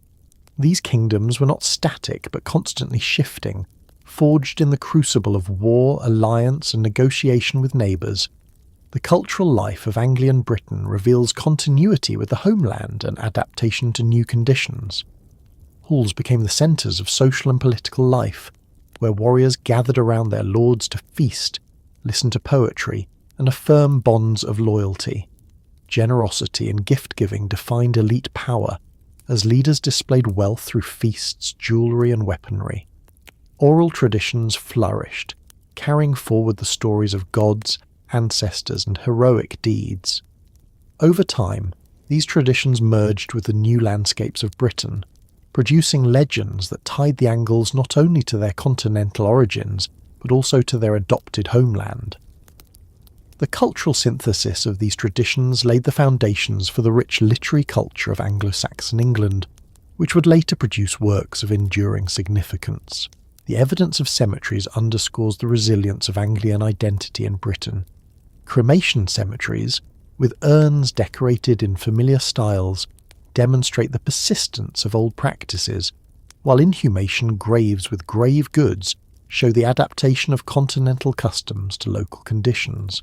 These kingdoms were not static but constantly shifting, forged in the crucible of war, alliance, and negotiation with neighbours. The cultural life of Anglian Britain reveals continuity with the homeland and adaptation to new conditions. Halls became the centres of social and political life, where warriors gathered around their lords to feast, listen to poetry, and affirm bonds of loyalty. Generosity and gift-giving defined elite power, as leaders displayed wealth through feasts, jewellery, and weaponry. Oral traditions flourished, carrying forward the stories of gods, ancestors, and heroic deeds. Over time, these traditions merged with the new landscapes of Britain, producing legends that tied the Angles not only to their continental origins, but also to their adopted homeland. The cultural synthesis of these traditions laid the foundations for the rich literary culture of Anglo-Saxon England, which would later produce works of enduring significance. The evidence of cemeteries underscores the resilience of Anglian identity in Britain. Cremation cemeteries, with urns decorated in familiar styles, demonstrate the persistence of old practices, while inhumation graves with grave goods show the adaptation of continental customs to local conditions.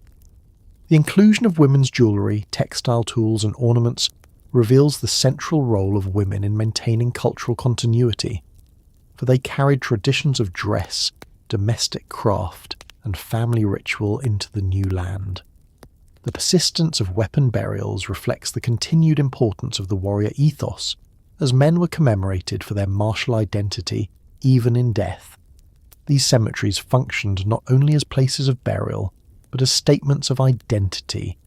The inclusion of women's jewellery, textile tools, and ornaments reveals the central role of women in maintaining cultural continuity, for they carried traditions of dress, domestic craft, and family ritual into the new land. The persistence of weapon burials reflects the continued importance of the warrior ethos, as men were commemorated for their martial identity even in death. These cemeteries functioned not only as places of burial, but as statements of identity,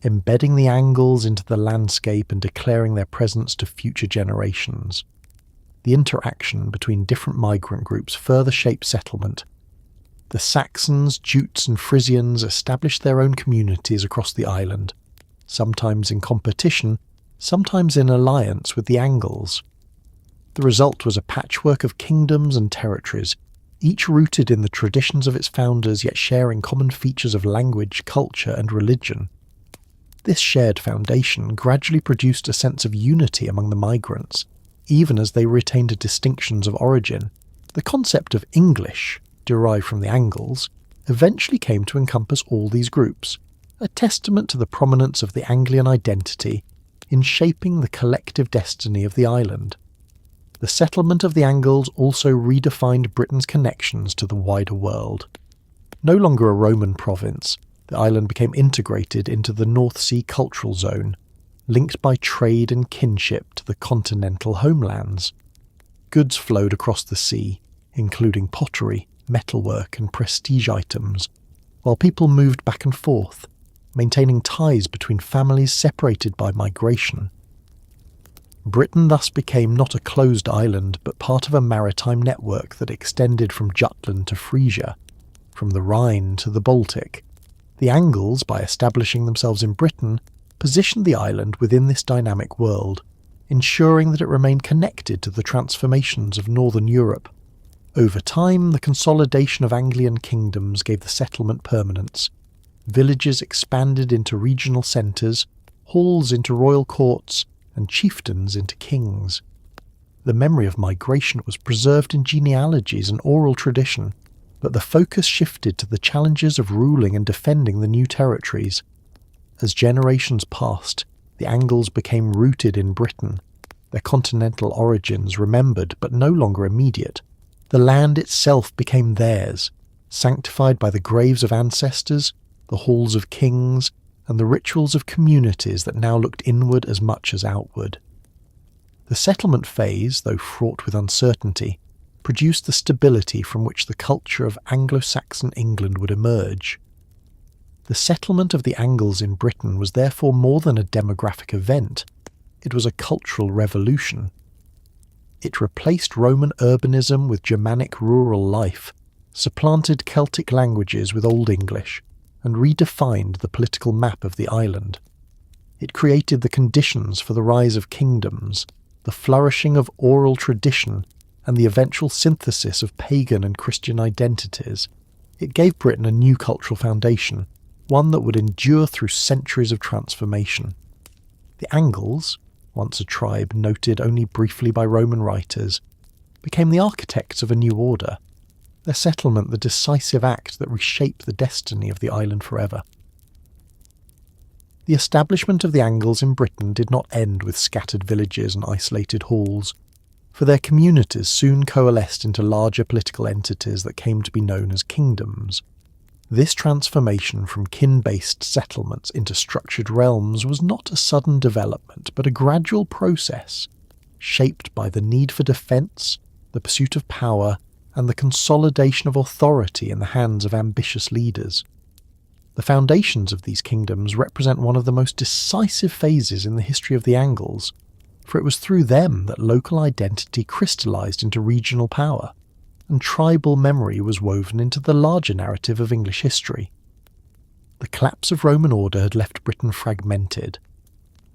embedding the Angles into the landscape and declaring their presence to future generations. The interaction between different migrant groups further shaped settlement. The Saxons, Jutes, and Frisians established their own communities across the island, sometimes in competition, sometimes in alliance with the Angles. The result was a patchwork of kingdoms and territories, each rooted in the traditions of its founders yet sharing common features of language, culture, and religion. This shared foundation gradually produced a sense of unity among the migrants, even as they retained distinctions of origin. The concept of English, derived from the Angles, eventually came to encompass all these groups, a testament to the prominence of the Anglian identity in shaping the collective destiny of the island. The settlement of the Angles also redefined Britain's connections to the wider world. No longer a Roman province, the island became integrated into the North Sea cultural zone, linked by trade and kinship to the continental homelands. Goods flowed across the sea, including pottery, metalwork and prestige items, while people moved back and forth, maintaining ties between families separated by migration. Britain thus became not a closed island, but part of a maritime network that extended from Jutland to Frisia, from the Rhine to the Baltic. The Angles, by establishing themselves in Britain, positioned the island within this dynamic world, ensuring that it remained connected to the transformations of northern Europe. Over time, the consolidation of Anglian kingdoms gave the settlement permanence. Villages expanded into regional centres, halls into royal courts, and chieftains into kings. The memory of migration was preserved in genealogies and oral tradition, but the focus shifted to the challenges of ruling and defending the new territories. As generations passed, the Angles became rooted in Britain, their continental origins remembered but no longer immediate. The land itself became theirs, sanctified by the graves of ancestors, the halls of kings, and the rituals of communities that now looked inward as much as outward. The settlement phase, though fraught with uncertainty, produced the stability from which the culture of Anglo-Saxon England would emerge. The settlement of the Angles in Britain was therefore more than a demographic event. It was a cultural revolution. It replaced Roman urbanism with Germanic rural life, supplanted Celtic languages with Old English, and redefined the political map of the island. It created the conditions for the rise of kingdoms, the flourishing of oral tradition, and the eventual synthesis of pagan and Christian identities. It gave Britain a new cultural foundation, one that would endure through centuries of transformation. The Angles, once a tribe noted only briefly by Roman writers, became the architects of a new order, their settlement the decisive act that reshaped the destiny of the island forever. The establishment of the Angles in Britain did not end with scattered villages and isolated halls, for their communities soon coalesced into larger political entities that came to be known as kingdoms. This transformation from kin-based settlements into structured realms was not a sudden development, but a gradual process, shaped by the need for defence, the pursuit of power, and the consolidation of authority in the hands of ambitious leaders. The foundations of these kingdoms represent one of the most decisive phases in the history of the Angles, for it was through them that local identity crystallised into regional power, and tribal memory was woven into the larger narrative of English history. The collapse of Roman order had left Britain fragmented.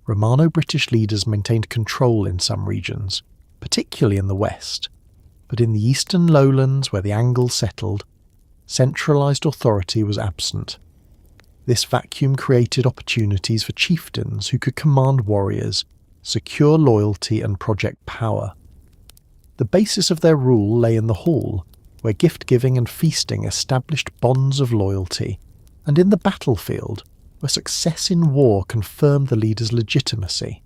Romano-British leaders maintained control in some regions, particularly in the west, but in the eastern lowlands where the Angles settled, centralised authority was absent. This vacuum created opportunities for chieftains who could command warriors, secure loyalty and project power. The basis of their rule lay in the hall, where gift-giving and feasting established bonds of loyalty, and in the battlefield, where success in war confirmed the leader's legitimacy.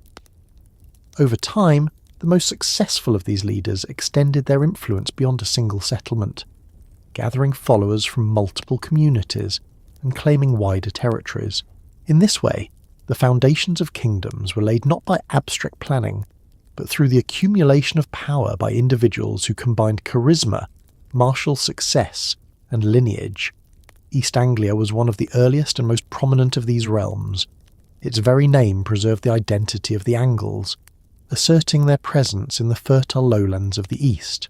Over time, the most successful of these leaders extended their influence beyond a single settlement, gathering followers from multiple communities and claiming wider territories. In this way, the foundations of kingdoms were laid not by abstract planning, but through the accumulation of power by individuals who combined charisma, martial success, and lineage. East Anglia was one of the earliest and most prominent of these realms. Its very name preserved the identity of the Angles, asserting their presence in the fertile lowlands of the east.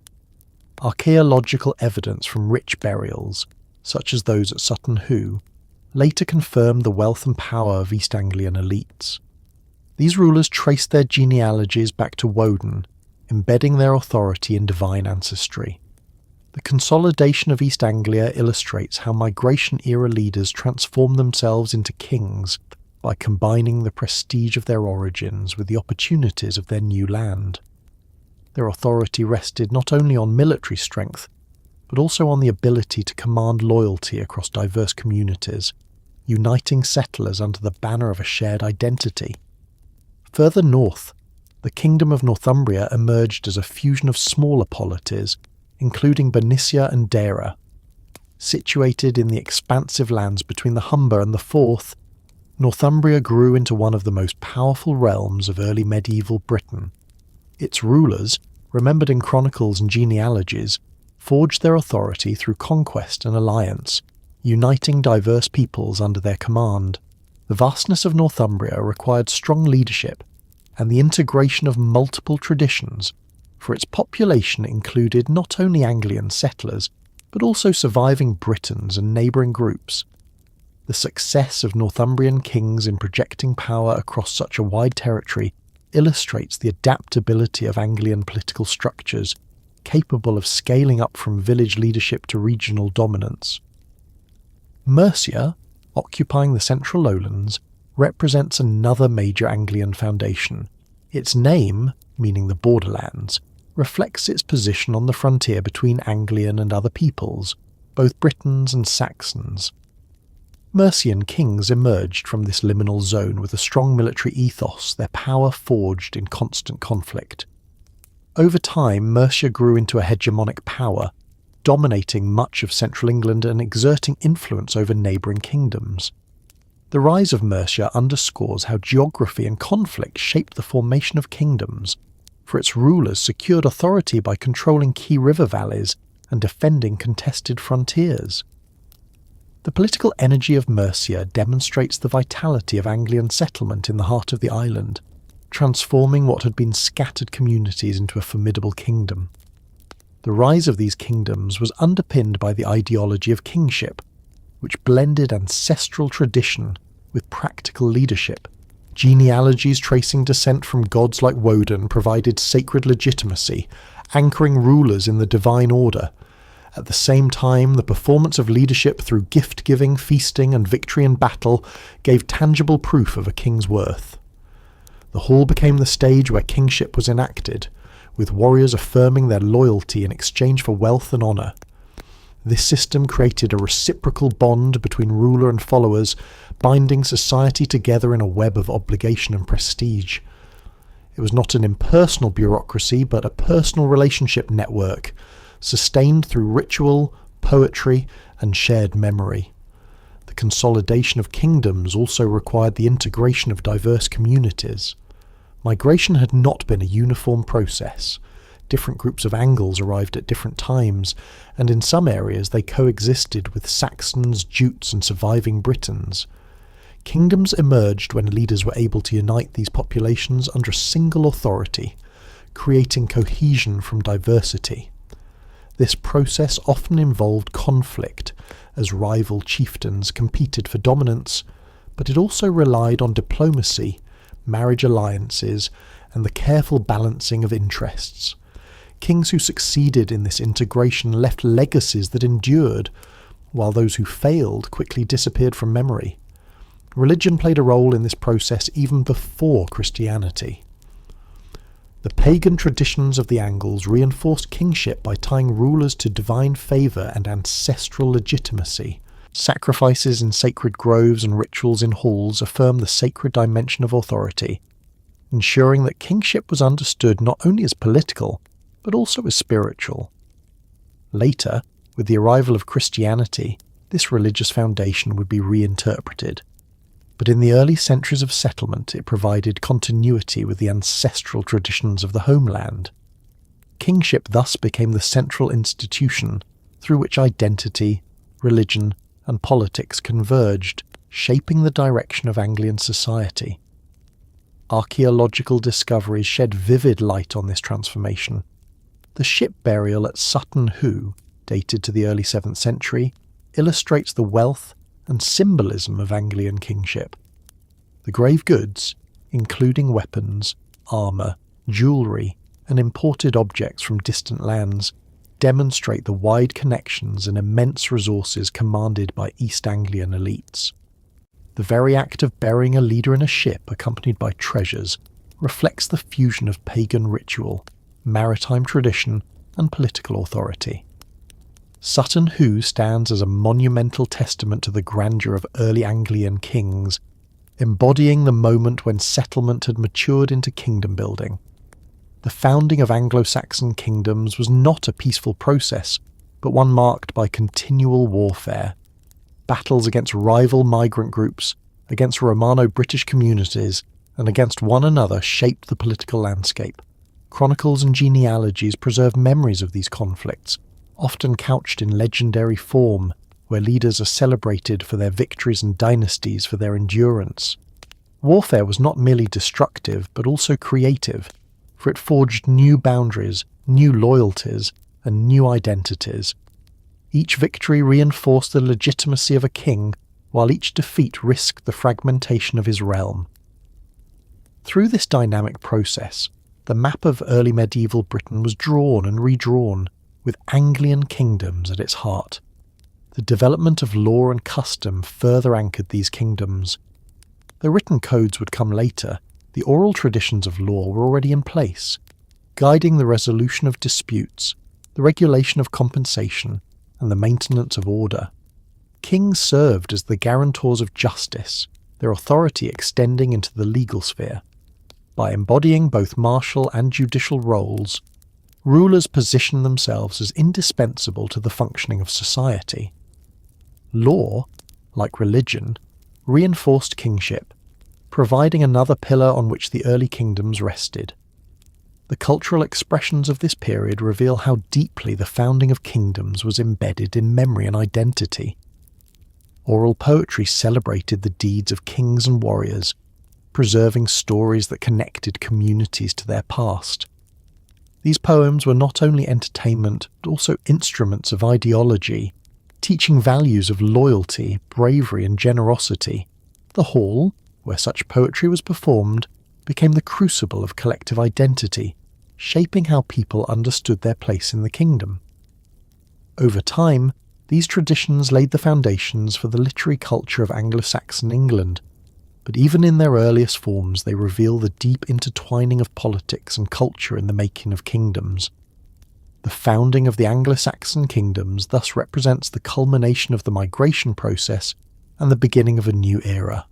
Archaeological evidence from rich burials, such as those at Sutton Hoo, later confirmed the wealth and power of East Anglian elites. These rulers traced their genealogies back to Woden, embedding their authority in divine ancestry. The consolidation of East Anglia illustrates how migration-era leaders transformed themselves into kings by combining the prestige of their origins with the opportunities of their new land. Their authority rested not only on military strength, but also on the ability to command loyalty across diverse communities, uniting settlers under the banner of a shared identity. Further north, the Kingdom of Northumbria emerged as a fusion of smaller polities, including Bernicia and Deira. Situated in the expansive lands between the Humber and the Forth, Northumbria grew into one of the most powerful realms of early medieval Britain. Its rulers, remembered in chronicles and genealogies, forged their authority through conquest and alliance, uniting diverse peoples under their command. The vastness of Northumbria required strong leadership and the integration of multiple traditions, for its population included not only Anglian settlers, but also surviving Britons and neighbouring groups. The success of Northumbrian kings in projecting power across such a wide territory illustrates the adaptability of Anglian political structures, capable of scaling up from village leadership to regional dominance. Mercia, occupying the central lowlands, represents another major Anglian foundation. Its name, meaning the borderlands, reflects its position on the frontier between Anglian and other peoples, both Britons and Saxons. Mercian kings emerged from this liminal zone with a strong military ethos, their power forged in constant conflict. Over time, Mercia grew into a hegemonic power, dominating much of central England and exerting influence over neighbouring kingdoms. The rise of Mercia underscores how geography and conflict shaped the formation of kingdoms, for its rulers secured authority by controlling key river valleys and defending contested frontiers. The political energy of Mercia demonstrates the vitality of Anglian settlement in the heart of the island, transforming what had been scattered communities into a formidable kingdom. The rise of these kingdoms was underpinned by the ideology of kingship, which blended ancestral tradition with practical leadership. Genealogies tracing descent from gods like Woden provided sacred legitimacy, anchoring rulers in the divine order. At the same time, the performance of leadership through gift-giving, feasting, and victory in battle gave tangible proof of a king's worth. The hall became the stage where kingship was enacted, with warriors affirming their loyalty in exchange for wealth and honour. This system created a reciprocal bond between ruler and followers, binding society together in a web of obligation and prestige. It was not an impersonal bureaucracy, but a personal relationship network, sustained through ritual, poetry, and shared memory. The consolidation of kingdoms also required the integration of diverse communities. Migration had not been a uniform process. Different groups of Angles arrived at different times, and in some areas they coexisted with Saxons, Jutes, and surviving Britons. Kingdoms emerged when leaders were able to unite these populations under a single authority, creating cohesion from diversity. This process often involved conflict, as rival chieftains competed for dominance, but it also relied on diplomacy, marriage alliances, and the careful balancing of interests. Kings who succeeded in this integration left legacies that endured, while those who failed quickly disappeared from memory. Religion played a role in this process even before Christianity. The pagan traditions of the Angles reinforced kingship by tying rulers to divine favour and ancestral legitimacy. Sacrifices in sacred groves and rituals in halls affirmed the sacred dimension of authority, ensuring that kingship was understood not only as political, but also as spiritual. Later, with the arrival of Christianity, this religious foundation would be reinterpreted. But in the early centuries of settlement, it provided continuity with the ancestral traditions of the homeland. Kingship thus became the central institution through which identity, religion, and politics converged, shaping the direction of Anglian society. Archaeological discoveries shed vivid light on this transformation. The ship burial at Sutton Hoo, dated to the early 7th century, illustrates the wealth and symbolism of Anglian kingship. The grave goods, including weapons, armour, jewellery, and imported objects from distant lands, demonstrate the wide connections and immense resources commanded by East Anglian elites. The very act of burying a leader in a ship accompanied by treasures reflects the fusion of pagan ritual, maritime tradition, and political authority. Sutton Hoo stands as a monumental testament to the grandeur of early Anglian kings, embodying the moment when settlement had matured into kingdom building. The founding of Anglo-Saxon kingdoms was not a peaceful process, but one marked by continual warfare. Battles against rival migrant groups, against Romano-British communities, and against one another shaped the political landscape. Chronicles and genealogies preserve memories of these conflicts, often couched in legendary form, where leaders are celebrated for their victories and dynasties for their endurance. Warfare was not merely destructive, but also creative, for it forged new boundaries, new loyalties, and new identities. Each victory reinforced the legitimacy of a king, while each defeat risked the fragmentation of his realm. Through this dynamic process, the map of early medieval Britain was drawn and redrawn, with Anglian kingdoms at its heart. The development of law and custom further anchored these kingdoms. The written codes would come later. The oral traditions of law were already in place, guiding the resolution of disputes, the regulation of compensation, and the maintenance of order. Kings served as the guarantors of justice, their authority extending into the legal sphere. By embodying both martial and judicial roles, rulers positioned themselves as indispensable to the functioning of society. Law, like religion, reinforced kingship, providing another pillar on which the early kingdoms rested. The cultural expressions of this period reveal how deeply the founding of kingdoms was embedded in memory and identity. Oral poetry celebrated the deeds of kings and warriors, preserving stories that connected communities to their past. These poems were not only entertainment, but also instruments of ideology, teaching values of loyalty, bravery, and generosity. The hall, where such poetry was performed, became the crucible of collective identity, shaping how people understood their place in the kingdom. Over time, these traditions laid the foundations for the literary culture of Anglo-Saxon England, but even in their earliest forms they reveal the deep intertwining of politics and culture in the making of kingdoms. The founding of the Anglo-Saxon kingdoms thus represents the culmination of the migration process and the beginning of a new era.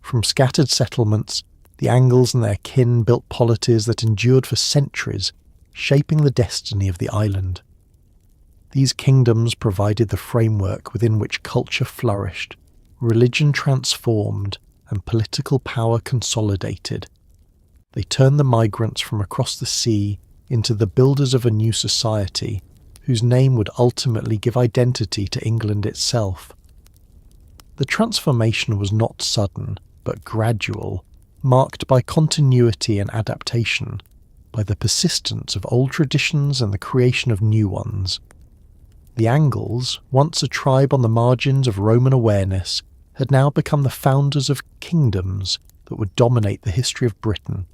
From scattered settlements, the Angles and their kin built polities that endured for centuries, shaping the destiny of the island. These kingdoms provided the framework within which culture flourished, religion transformed, and political power consolidated. They turned the migrants from across the sea into the builders of a new society, whose name would ultimately give identity to England itself. The transformation was not sudden, but gradual, marked by continuity and adaptation, by the persistence of old traditions and the creation of new ones. The Angles, once a tribe on the margins of Roman awareness, had now become the founders of kingdoms that would dominate the history of Britain.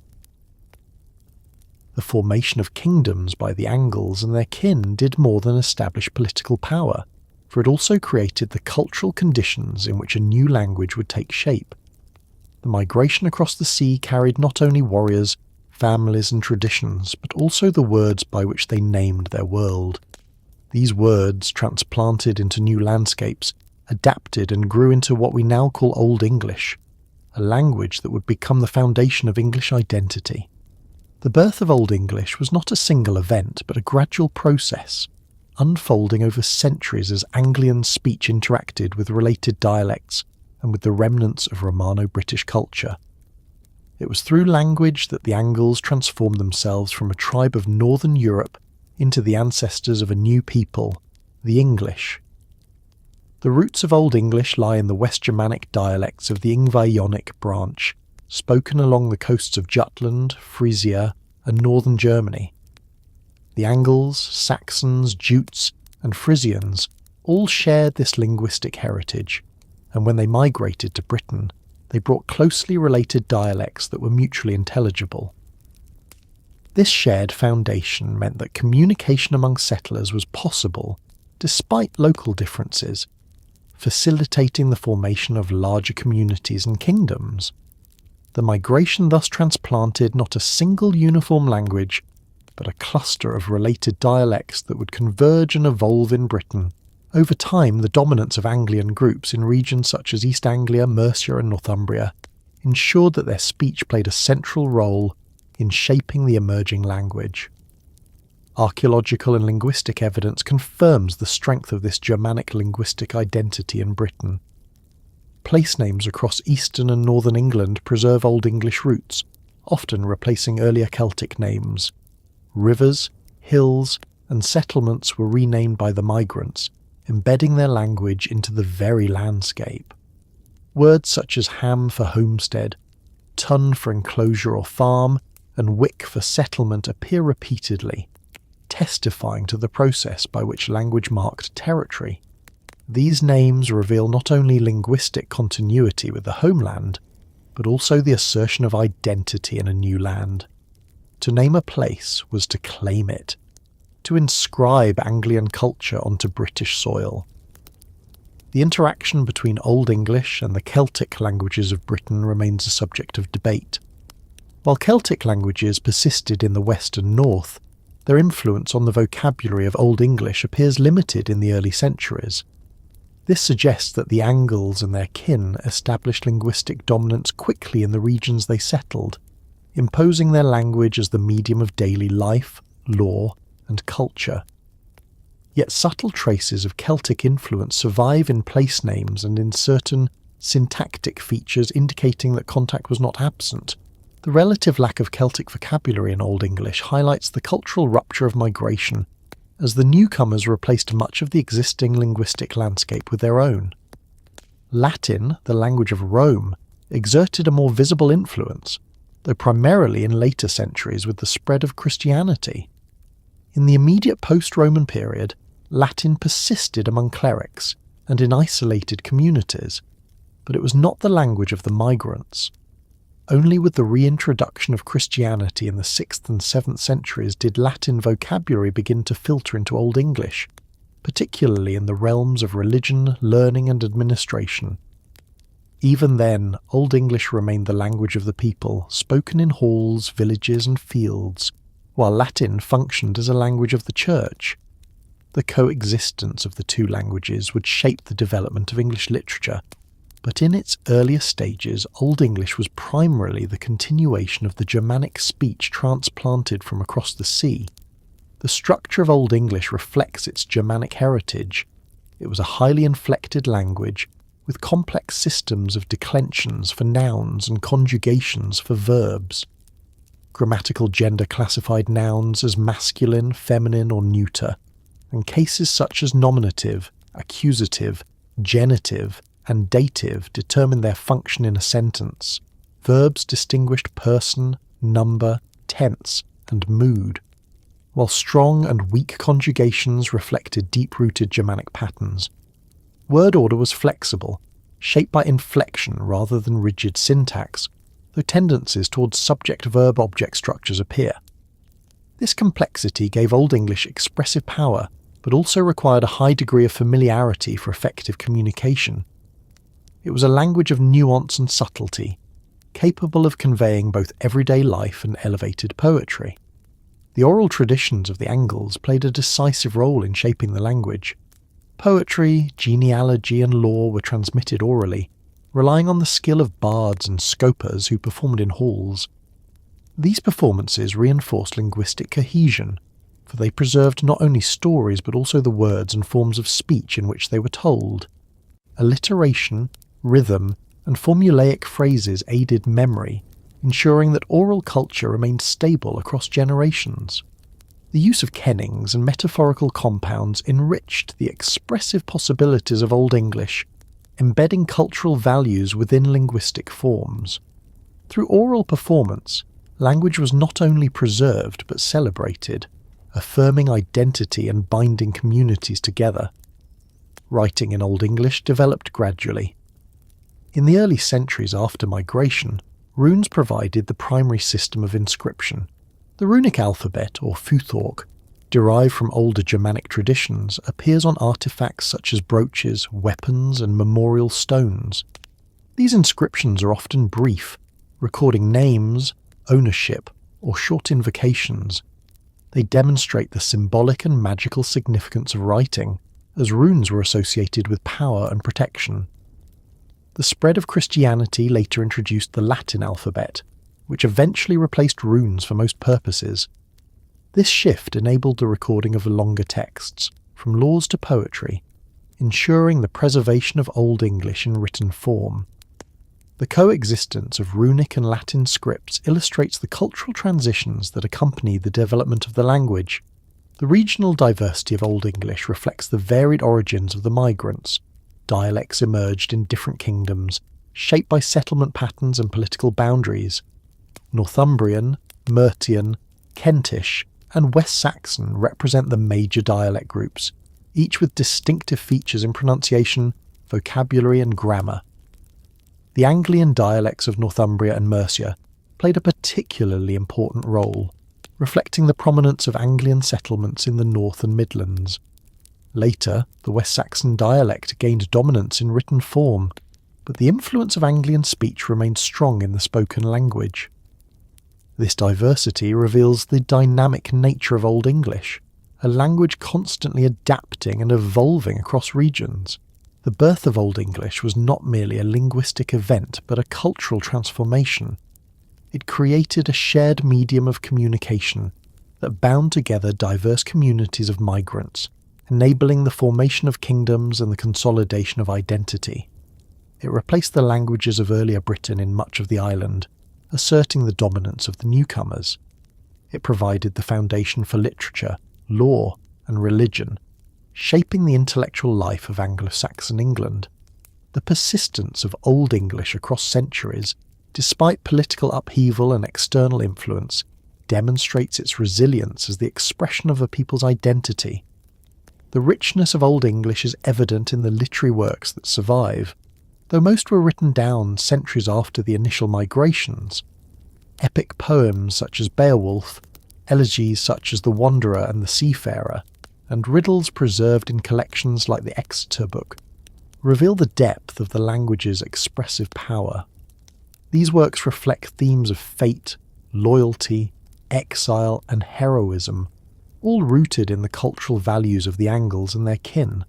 The formation of kingdoms by the Angles and their kin did more than establish political power, for it also created the cultural conditions in which a new language would take shape. The migration across the sea carried not only warriors, families and traditions, but also the words by which they named their world. These words, transplanted into new landscapes, adapted and grew into what we now call Old English, a language that would become the foundation of English identity. The birth of Old English was not a single event, but a gradual process, unfolding over centuries as Anglian speech interacted with related dialects and with the remnants of Romano-British culture. It was through language that the Angles transformed themselves from a tribe of northern Europe into the ancestors of a new people, the English. The roots of Old English lie in the West Germanic dialects of the Ingvaeonic branch, spoken along the coasts of Jutland, Frisia, and northern Germany. The Angles, Saxons, Jutes, and Frisians all shared this linguistic heritage, and when they migrated to Britain, they brought closely related dialects that were mutually intelligible. This shared foundation meant that communication among settlers was possible despite local differences, facilitating the formation of larger communities and kingdoms. The migration thus transplanted not a single uniform language, but a cluster of related dialects that would converge and evolve in Britain, Over time, the dominance of Anglian groups in regions such as East Anglia, Mercia and Northumbria ensured that their speech played a central role in shaping the emerging language. Archaeological and linguistic evidence confirms the strength of this Germanic linguistic identity in Britain. Place names across eastern and northern England preserve Old English roots, often replacing earlier Celtic names. Rivers, hills, and settlements were renamed by the migrants, embedding their language into the very landscape. Words such as ham for homestead, tun for enclosure or farm, and wick for settlement appear repeatedly, testifying to the process by which language marked territory. These names reveal not only linguistic continuity with the homeland, but also the assertion of identity in a new land. To name a place was to claim it, to inscribe Anglian culture onto British soil. The interaction between Old English and the Celtic languages of Britain remains a subject of debate. While Celtic languages persisted in the west and north, their influence on the vocabulary of Old English appears limited in the early centuries. This suggests that the Angles and their kin established linguistic dominance quickly in the regions they settled, imposing their language as the medium of daily life, law, and culture. Yet subtle traces of Celtic influence survive in place names and in certain syntactic features indicating that contact was not absent. The relative lack of Celtic vocabulary in Old English highlights the cultural rupture of migration, as the newcomers replaced much of the existing linguistic landscape with their own. Latin, the language of Rome, exerted a more visible influence, though primarily in later centuries with the spread of Christianity. In the immediate post-Roman period, Latin persisted among clerics and in isolated communities, but it was not the language of the migrants. Only with the reintroduction of Christianity in the 6th and 7th centuries did Latin vocabulary begin to filter into Old English, particularly in the realms of religion, learning and administration. Even then, Old English remained the language of the people, spoken in halls, villages and fields, while Latin functioned as a language of the church. The coexistence of the two languages would shape the development of English literature, but in its earlier stages, Old English was primarily the continuation of the Germanic speech transplanted from across the sea. The structure of Old English reflects its Germanic heritage. It was a highly inflected language, with complex systems of declensions for nouns and conjugations for verbs. Grammatical gender classified nouns as masculine, feminine or neuter, and cases such as nominative, accusative, genitive, and dative determined their function in a sentence. Verbs distinguished person, number, tense, and mood, while strong and weak conjugations reflected deep-rooted Germanic patterns. Word order was flexible, shaped by inflection rather than rigid syntax, though tendencies towards subject-verb-object structures appear. This complexity gave Old English expressive power, but also required a high degree of familiarity for effective communication. It was a language of nuance and subtlety, capable of conveying both everyday life and elevated poetry. The oral traditions of the Angles played a decisive role in shaping the language. Poetry, genealogy and lore were transmitted orally, relying on the skill of bards and scopers who performed in halls. These performances reinforced linguistic cohesion, for they preserved not only stories but also the words and forms of speech in which they were told. Alliteration, rhythm, and formulaic phrases aided memory, ensuring that oral culture remained stable across generations. The use of kennings and metaphorical compounds enriched the expressive possibilities of Old English, embedding cultural values within linguistic forms. Through oral performance, language was not only preserved but celebrated, affirming identity and binding communities together. Writing in Old English developed gradually. In the early centuries after migration, runes provided the primary system of inscription. The runic alphabet, or Futhorc, derived from older Germanic traditions, appears on artifacts such as brooches, weapons, and memorial stones. These inscriptions are often brief, recording names, ownership, or short invocations. They demonstrate the symbolic and magical significance of writing, as runes were associated with power and protection. The spread of Christianity later introduced the Latin alphabet, which eventually replaced runes for most purposes. This shift enabled the recording of longer texts, from laws to poetry, ensuring the preservation of Old English in written form. The coexistence of runic and Latin scripts illustrates the cultural transitions that accompany the development of the language. The regional diversity of Old English reflects the varied origins of the migrants. Dialects emerged in different kingdoms, shaped by settlement patterns and political boundaries. Northumbrian, Mercian, Kentish, and West Saxon represent the major dialect groups, each with distinctive features in pronunciation, vocabulary and grammar. The Anglian dialects of Northumbria and Mercia played a particularly important role, reflecting the prominence of Anglian settlements in the North and Midlands. Later, the West Saxon dialect gained dominance in written form, but the influence of Anglian speech remained strong in the spoken language. This diversity reveals the dynamic nature of Old English, a language constantly adapting and evolving across regions. The birth of Old English was not merely a linguistic event, but a cultural transformation. It created a shared medium of communication that bound together diverse communities of migrants, enabling the formation of kingdoms and the consolidation of identity. It replaced the languages of earlier Britain in much of the island, asserting the dominance of the newcomers. It provided the foundation for literature, law, and religion, shaping the intellectual life of Anglo-Saxon England. The persistence of Old English across centuries, despite political upheaval and external influence, demonstrates its resilience as the expression of a people's identity. The richness of Old English is evident in the literary works that survive, though most were written down centuries after the initial migrations. Epic poems such as Beowulf, elegies such as The Wanderer and the Seafarer, and riddles preserved in collections like the Exeter Book reveal the depth of the language's expressive power. These works reflect themes of fate, loyalty, exile, and heroism, all rooted in the cultural values of the Angles and their kin.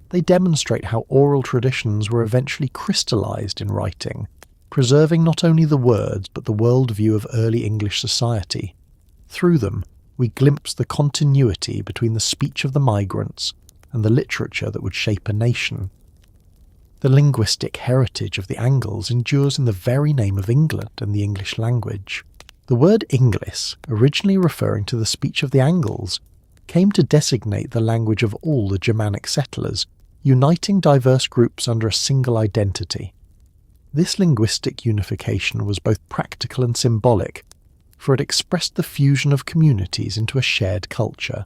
They demonstrate how oral traditions were eventually crystallized in writing, preserving not only the words but the worldview of early English society. Through them, we glimpse the continuity between the speech of the migrants and the literature that would shape a nation. The linguistic heritage of the Angles endures in the very name of England and the English language. The word Inglis, originally referring to the speech of the Angles, came to designate the language of all the Germanic settlers, uniting diverse groups under a single identity. This linguistic unification was both practical and symbolic, for it expressed the fusion of communities into a shared culture.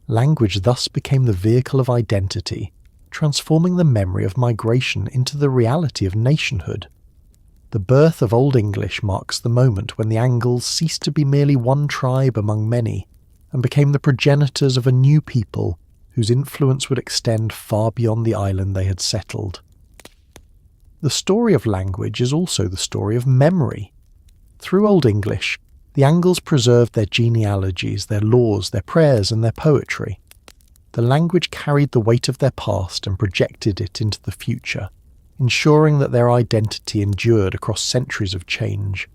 Language thus became the vehicle of identity, transforming the memory of migration into the reality of nationhood. The birth of Old English marks the moment when the Angles ceased to be merely one tribe among many, and became the progenitors of a new people whose influence would extend far beyond the island they had settled. The story of language is also the story of memory. Through Old English, the Angles preserved their genealogies, their laws, their prayers, and their poetry. The language carried the weight of their past and projected it into the future, ensuring that their identity endured across centuries of change.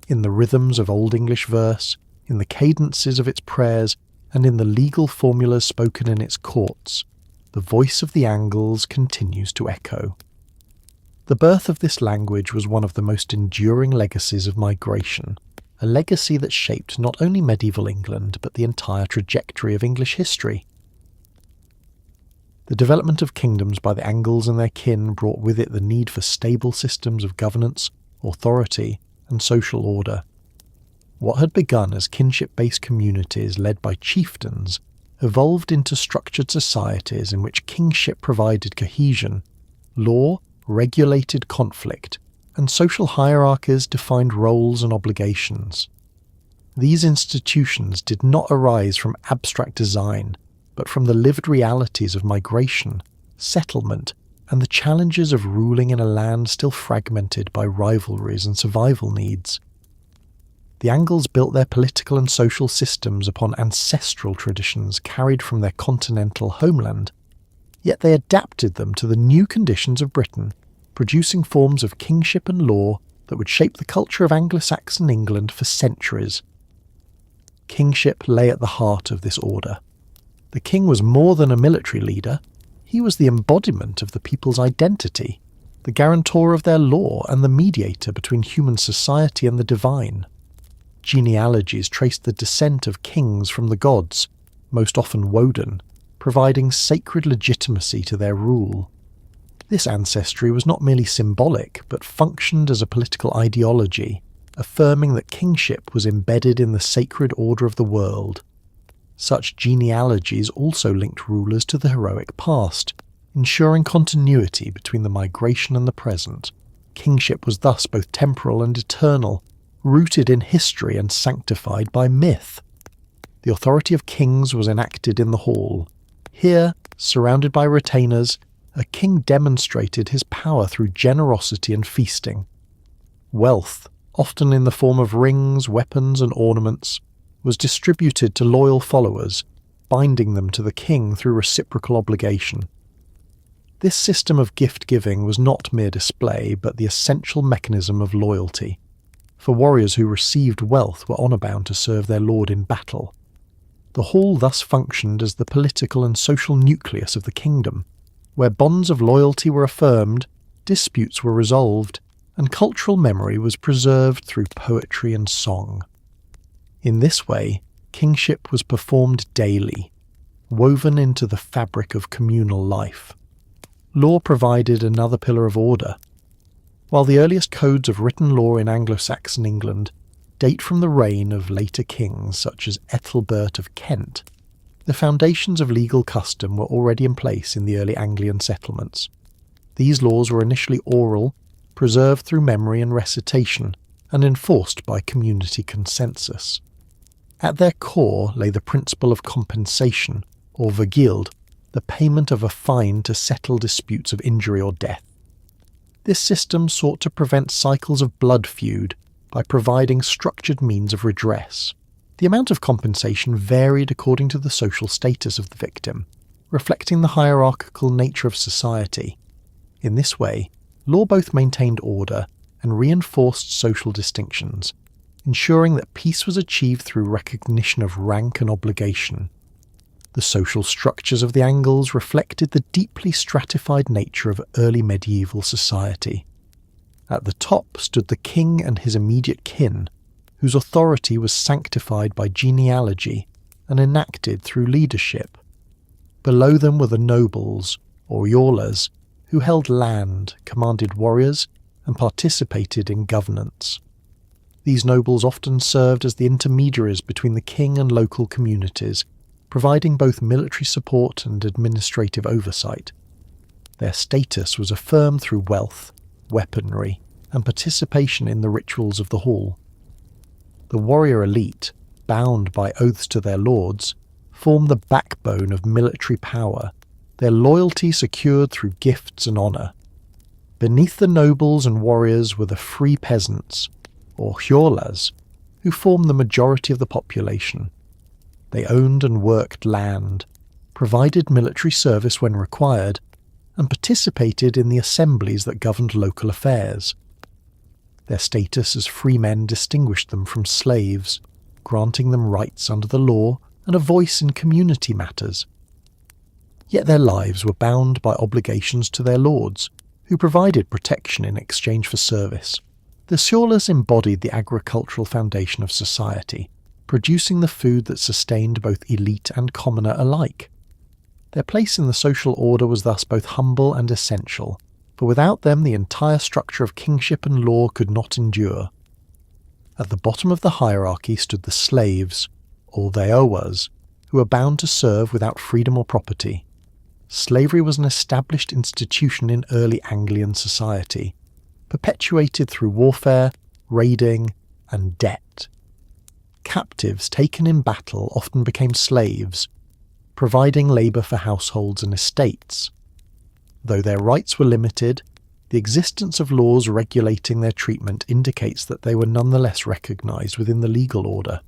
In the rhythms of Old English verse, in the cadences of its prayers, and in the legal formulas spoken in its courts, the voice of the Angles continues to echo. The birth of this language was one of the most enduring legacies of migration, a legacy that shaped not only medieval England but the entire trajectory of English history. The development of kingdoms by the Angles and their kin brought with it the need for stable systems of governance, authority, and social order. What had begun as kinship-based communities led by chieftains evolved into structured societies in which kingship provided cohesion, law regulated conflict, and social hierarchies defined roles and obligations. These institutions did not arise from abstract design, but from the lived realities of migration, settlement, and the challenges of ruling in a land still fragmented by rivalries and survival needs. The Angles built their political and social systems upon ancestral traditions carried from their continental homeland, Yet they adapted them to the new conditions of Britain, producing forms of kingship and law that would shape the culture of Anglo-Saxon England for centuries. Kingship lay at the heart of this order. The king was more than a military leader. He was the embodiment of the people's identity, the guarantor of their law and the mediator between human society and the divine. Genealogies traced the descent of kings from the gods, most often Woden, providing sacred legitimacy to their rule. This ancestry was not merely symbolic, but functioned as a political ideology, affirming that kingship was embedded in the sacred order of the world. Such genealogies also linked rulers to the heroic past, ensuring continuity between the migration and the present. Kingship was thus both temporal and eternal, rooted in history and sanctified by myth. The authority of kings was enacted in the hall. Here, surrounded by retainers, a king demonstrated his power through generosity and feasting. Wealth, often in the form of rings, weapons, and ornaments, was distributed to loyal followers, binding them to the king through reciprocal obligation. This system of gift-giving was not mere display, but the essential mechanism of loyalty, for warriors who received wealth were honour-bound to serve their lord in battle. The hall thus functioned as the political and social nucleus of the kingdom, where bonds of loyalty were affirmed, disputes were resolved, and cultural memory was preserved through poetry and song. In this way, kingship was performed daily, woven into the fabric of communal life. Law provided another pillar of order. While the earliest codes of written law in Anglo-Saxon England date from the reign of later kings such as Ethelbert of Kent, the foundations of legal custom were already in place in the early Anglian settlements. These laws were initially oral, preserved through memory and recitation, and enforced by community consensus. At their core lay the principle of compensation, or vergild, the payment of a fine to settle disputes of injury or death. This system sought to prevent cycles of blood feud by providing structured means of redress. The amount of compensation varied according to the social status of the victim, reflecting the hierarchical nature of society. In this way, law both maintained order and reinforced social distinctions, ensuring that peace was achieved through recognition of rank and obligation. The social structures of the Angles reflected the deeply stratified nature of early medieval society. At the top stood the king and his immediate kin, whose authority was sanctified by genealogy and enacted through leadership. Below them were the nobles, or iorlas, who held land, commanded warriors, and participated in governance. These nobles often served as the intermediaries between the king and local communities, providing both military support and administrative oversight. Their status was affirmed through wealth, weaponry, and participation in the rituals of the hall. The warrior elite, bound by oaths to their lords, formed the backbone of military power, their loyalty secured through gifts and honour. Beneath the nobles and warriors were the free peasants, or hjorlas, who formed the majority of the population. They owned and worked land, provided military service when required, and participated in the assemblies that governed local affairs. Their status as free men distinguished them from slaves, granting them rights under the law and a voice in community matters. Yet their lives were bound by obligations to their lords, who provided protection in exchange for service. The hjorlas embodied the agricultural foundation of society, producing the food that sustained both elite and commoner alike. Their place in the social order was thus both humble and essential, for without them the entire structure of kingship and law could not endure. At the bottom of the hierarchy stood the slaves, or veowas, who were bound to serve without freedom or property. Slavery was an established institution in early Anglian society, perpetuated through warfare, raiding, and debt. Captives taken in battle often became slaves, providing labour for households and estates. Though their rights were limited, the existence of laws regulating their treatment indicates that they were nonetheless recognised within the legal order.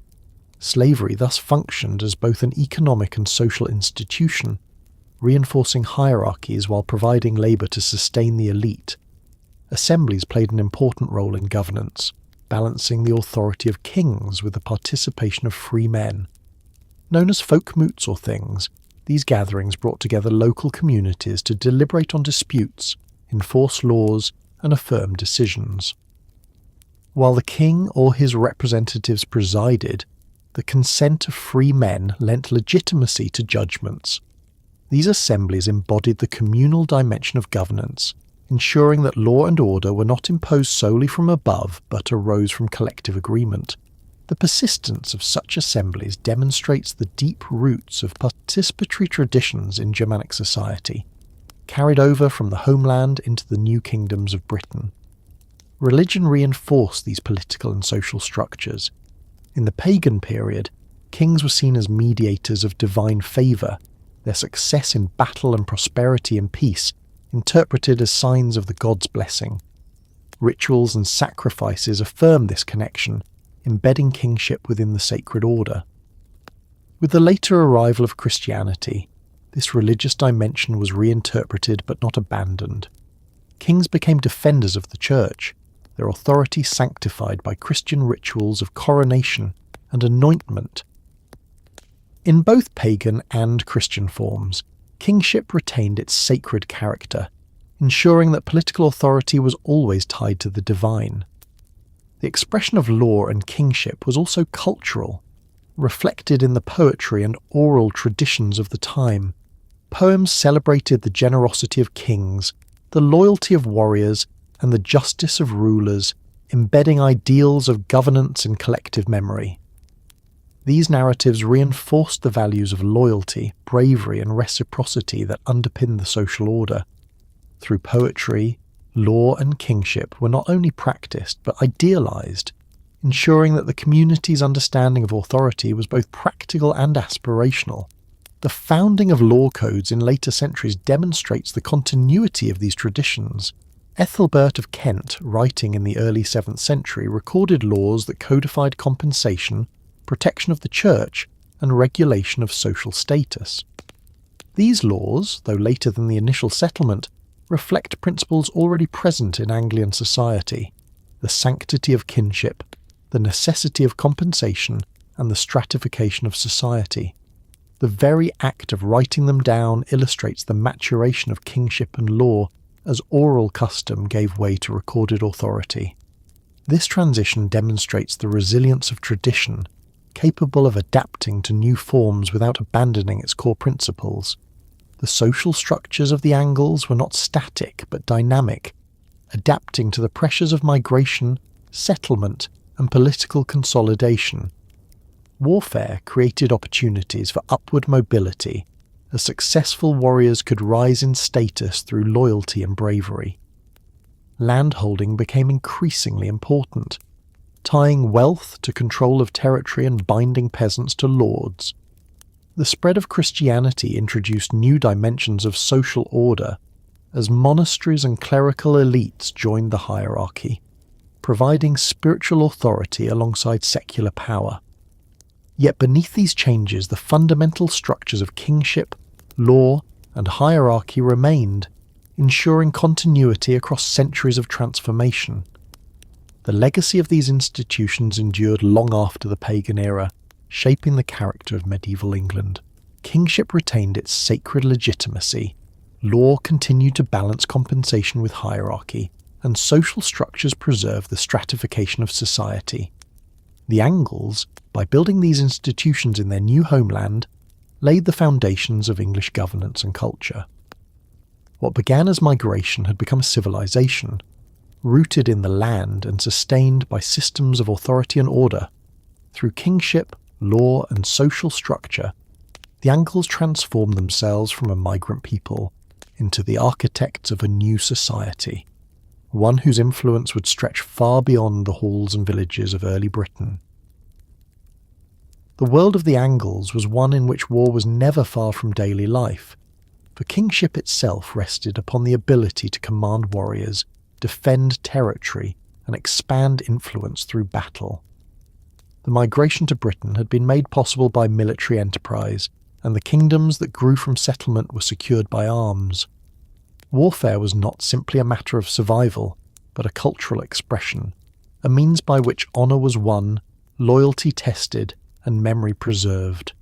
Slavery thus functioned as both an economic and social institution, reinforcing hierarchies while providing labour to sustain the elite. Assemblies played an important role in governance, balancing the authority of kings with the participation of free men. Known as folkmoots or things, these gatherings brought together local communities to deliberate on disputes, enforce laws, and affirm decisions. While the king or his representatives presided, the consent of free men lent legitimacy to judgments. These assemblies embodied the communal dimension of governance, ensuring that law and order were not imposed solely from above but arose from collective agreement. The persistence of such assemblies demonstrates the deep roots of participatory traditions in Germanic society, carried over from the homeland into the new kingdoms of Britain. Religion reinforced these political and social structures. In the pagan period, kings were seen as mediators of divine favour, their success in battle and prosperity and peace interpreted as signs of the god's blessing. Rituals and sacrifices affirmed this connection, embedding kingship within the sacred order. With the later arrival of Christianity, this religious dimension was reinterpreted but not abandoned. Kings became defenders of the church, their authority sanctified by Christian rituals of coronation and anointment. In both pagan and Christian forms, kingship retained its sacred character, ensuring that political authority was always tied to the divine. The expression of law and kingship was also cultural, reflected in the poetry and oral traditions of the time. Poems celebrated the generosity of kings, the loyalty of warriors, and the justice of rulers, embedding ideals of governance in collective memory. These narratives reinforced the values of loyalty, bravery, and reciprocity that underpin the social order. Through poetry, law and kingship were not only practiced but idealized, ensuring that the community's understanding of authority was both practical and aspirational. The founding of law codes in later centuries demonstrates the continuity of these traditions. Ethelbert of Kent, writing in the early 7th century, recorded laws that codified compensation, protection of the church, and regulation of social status. These laws, though later than the initial settlement, reflect principles already present in Anglian society: the sanctity of kinship, the necessity of compensation, and the stratification of society. The very act of writing them down illustrates the maturation of kingship and law as oral custom gave way to recorded authority. This transition demonstrates the resilience of tradition, capable of adapting to new forms without abandoning its core principles. The social structures of the Angles were not static but dynamic, adapting to the pressures of migration, settlement, and political consolidation. Warfare created opportunities for upward mobility, as successful warriors could rise in status through loyalty and bravery. Landholding became increasingly important, tying wealth to control of territory and binding peasants to lords. The spread of Christianity introduced new dimensions of social order, as monasteries and clerical elites joined the hierarchy, providing spiritual authority alongside secular power. Yet beneath these changes, the fundamental structures of kingship, law, and hierarchy remained, ensuring continuity across centuries of transformation. The legacy of these institutions endured long after the pagan era, shaping the character of medieval England. Kingship retained its sacred legitimacy, law continued to balance compensation with hierarchy, and social structures preserved the stratification of society. The Angles, by building these institutions in their new homeland, laid the foundations of English governance and culture. What began as migration had become a civilization, rooted in the land and sustained by systems of authority and order. Through kingship, law, and social structure, the Angles transformed themselves from a migrant people into the architects of a new society, one whose influence would stretch far beyond the halls and villages of early Britain. The world of the Angles was one in which war was never far from daily life, for kingship itself rested upon the ability to command warriors, defend territory, and expand influence through battle. The migration to Britain had been made possible by military enterprise, and the kingdoms that grew from settlement were secured by arms. Warfare was not simply a matter of survival, but a cultural expression, a means by which honour was won, loyalty tested, and memory preserved.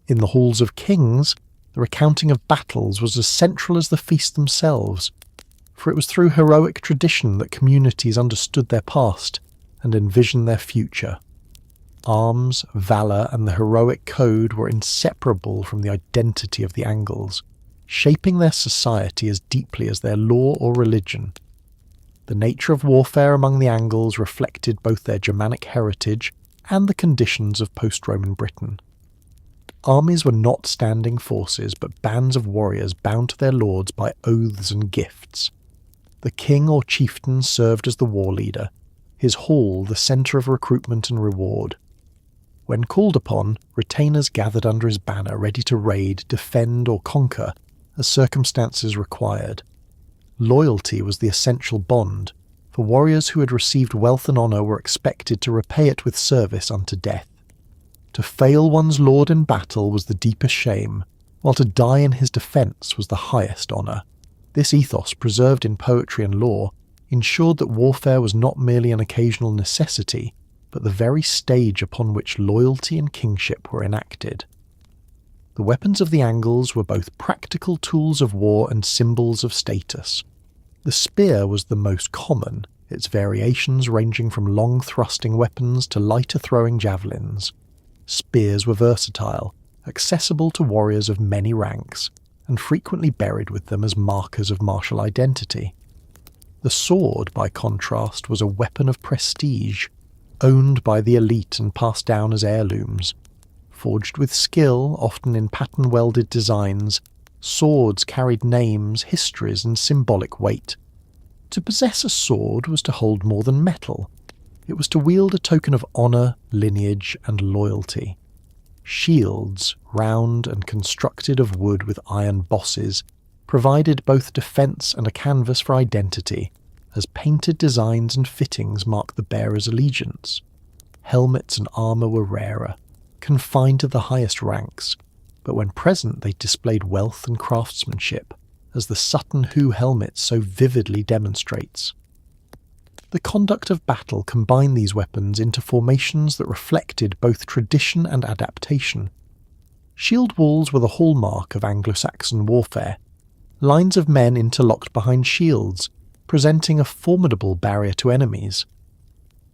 In the halls of kings, the recounting of battles was as central as the feasts themselves, for it was through heroic tradition that communities understood their past and envisioned their future. Arms, valour, and the heroic code were inseparable from the identity of the Angles, shaping their society as deeply as their law or religion. The nature of warfare among the Angles reflected both their Germanic heritage and the conditions of post-Roman Britain. Armies were not standing forces but bands of warriors bound to their lords by oaths and gifts. The king or chieftain served as the war leader, his hall the centre of recruitment and reward. When called upon, retainers gathered under his banner ready to raid, defend or conquer as circumstances required. Loyalty was the essential bond, for warriors who had received wealth and honour were expected to repay it with service unto death. To fail one's lord in battle was the deepest shame, while to die in his defence was the highest honour. This ethos, preserved in poetry and law, ensured that warfare was not merely an occasional necessity, but the very stage upon which loyalty and kingship were enacted. The weapons of the Angles were both practical tools of war and symbols of status. The spear was the most common, its variations ranging from long thrusting weapons to lighter throwing javelins. Spears were versatile, accessible to warriors of many ranks, and frequently buried with them as markers of martial identity. The sword, by contrast, was a weapon of prestige, owned by the elite and passed down as heirlooms. Forged with skill, often in pattern-welded designs, swords carried names, histories, and symbolic weight. To possess a sword was to hold more than metal. It was to wield a token of honour, lineage, and loyalty. Shields, round and constructed of wood with iron bosses, provided both defence and a canvas for identity, as painted designs and fittings marked the bearer's allegiance. Helmets and armour were rarer, confined to the highest ranks, but when present they displayed wealth and craftsmanship, as the Sutton Hoo helmet so vividly demonstrates. The conduct of battle combined these weapons into formations that reflected both tradition and adaptation. Shield walls were the hallmark of Anglo-Saxon warfare, lines of men interlocked behind shields, presenting a formidable barrier to enemies.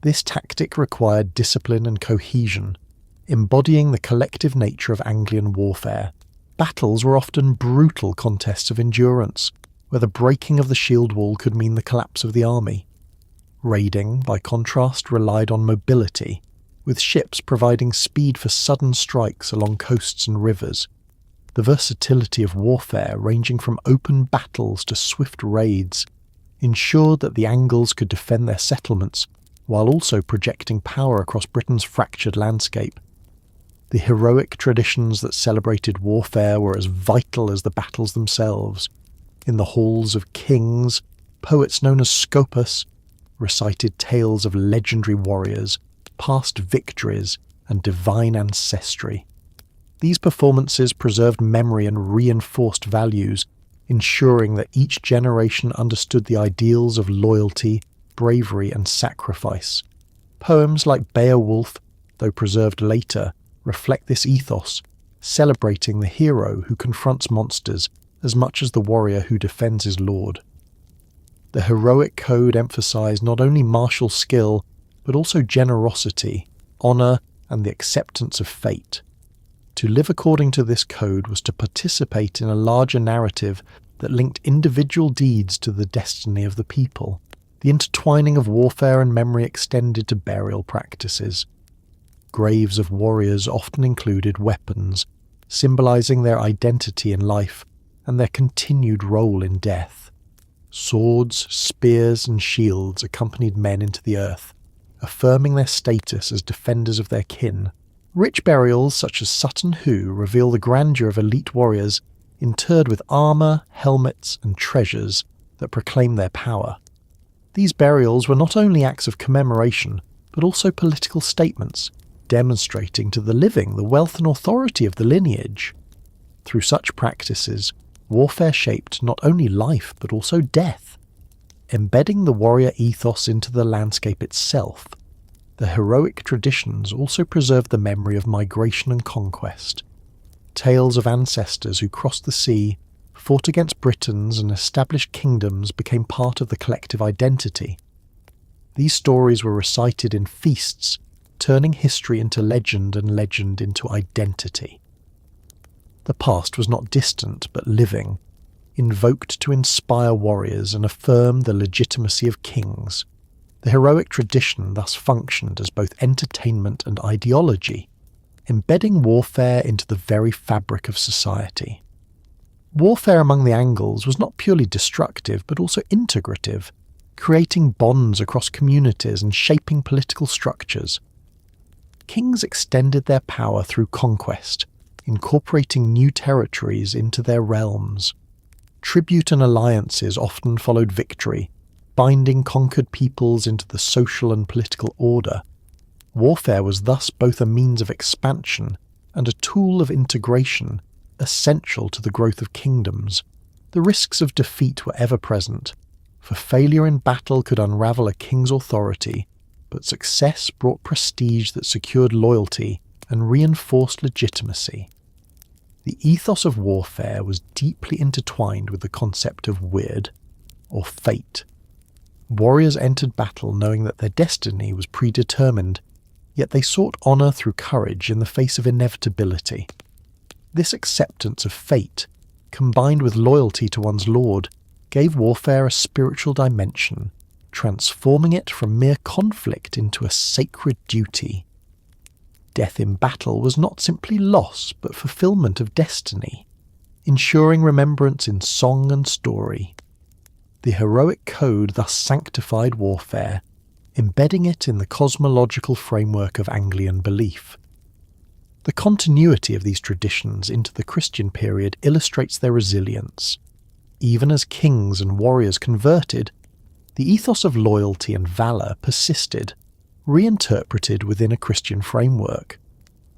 This tactic required discipline and cohesion, embodying the collective nature of Anglian warfare. Battles were often brutal contests of endurance, where the breaking of the shield wall could mean the collapse of the army. Raiding, by contrast, relied on mobility, with ships providing speed for sudden strikes along coasts and rivers. The versatility of warfare, ranging from open battles to swift raids, ensured that the Angles could defend their settlements while also projecting power across Britain's fractured landscape. The heroic traditions that celebrated warfare were as vital as the battles themselves. In the halls of kings, poets known as scopus recited tales of legendary warriors, past victories, and divine ancestry. These performances preserved memory and reinforced values, ensuring that each generation understood the ideals of loyalty, bravery, and sacrifice. Poems like Beowulf, though preserved later, reflect this ethos, celebrating the hero who confronts monsters as much as the warrior who defends his lord. The heroic code emphasized not only martial skill, but also generosity, honor, and the acceptance of fate. To live according to this code was to participate in a larger narrative that linked individual deeds to the destiny of the people. The intertwining of warfare and memory extended to burial practices. Graves of warriors often included weapons, symbolizing their identity in life and their continued role in death. Swords, spears, and shields accompanied men into the earth, affirming their status as defenders of their kin. Rich burials such as Sutton Hoo reveal the grandeur of elite warriors interred with armour, helmets, and treasures that proclaim their power. These burials were not only acts of commemoration, but also political statements, demonstrating to the living the wealth and authority of the lineage. Through such practices, warfare shaped not only life but also death. Embedding the warrior ethos into the landscape itself, the heroic traditions also preserved the memory of migration and conquest. Tales of ancestors who crossed the sea, fought against Britons and established kingdoms became part of the collective identity. These stories were recited in feasts, turning history into legend and legend into identity. The past was not distant but living, invoked to inspire warriors and affirm the legitimacy of kings. The heroic tradition thus functioned as both entertainment and ideology, embedding warfare into the very fabric of society. Warfare among the Angles was not purely destructive but also integrative, creating bonds across communities and shaping political structures. Kings extended their power through conquest, incorporating new territories into their realms. Tribute and alliances often followed victory, binding conquered peoples into the social and political order. Warfare was thus both a means of expansion and a tool of integration, essential to the growth of kingdoms. The risks of defeat were ever present, for failure in battle could unravel a king's authority, but success brought prestige that secured loyalty and reinforced legitimacy. The ethos of warfare was deeply intertwined with the concept of weird, or fate. Warriors entered battle knowing that their destiny was predetermined, yet they sought honour through courage in the face of inevitability. This acceptance of fate, combined with loyalty to one's lord, gave warfare a spiritual dimension, transforming it from mere conflict into a sacred duty. Death in battle was not simply loss, but fulfillment of destiny, ensuring remembrance in song and story. The heroic code thus sanctified warfare, embedding it in the cosmological framework of Anglian belief. The continuity of these traditions into the Christian period illustrates their resilience. Even as kings and warriors converted, the ethos of loyalty and valour persisted, reinterpreted within a Christian framework.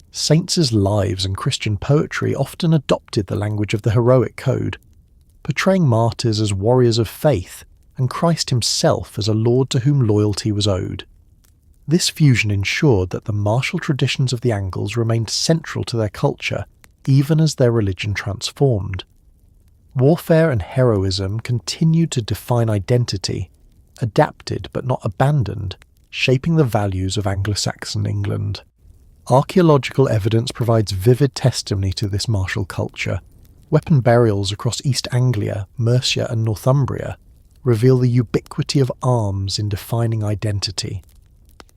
Saints' lives and Christian poetry often adopted the language of the heroic code, portraying martyrs as warriors of faith and Christ himself as a lord to whom loyalty was owed. This fusion ensured that the martial traditions of the Angles remained central to their culture, even as their religion transformed. Warfare and heroism continued to define identity, adapted but not abandoned, shaping the values of Anglo-Saxon England. Archaeological evidence provides vivid testimony to this martial culture. Weapon burials across East Anglia, Mercia and Northumbria reveal the ubiquity of arms in defining identity.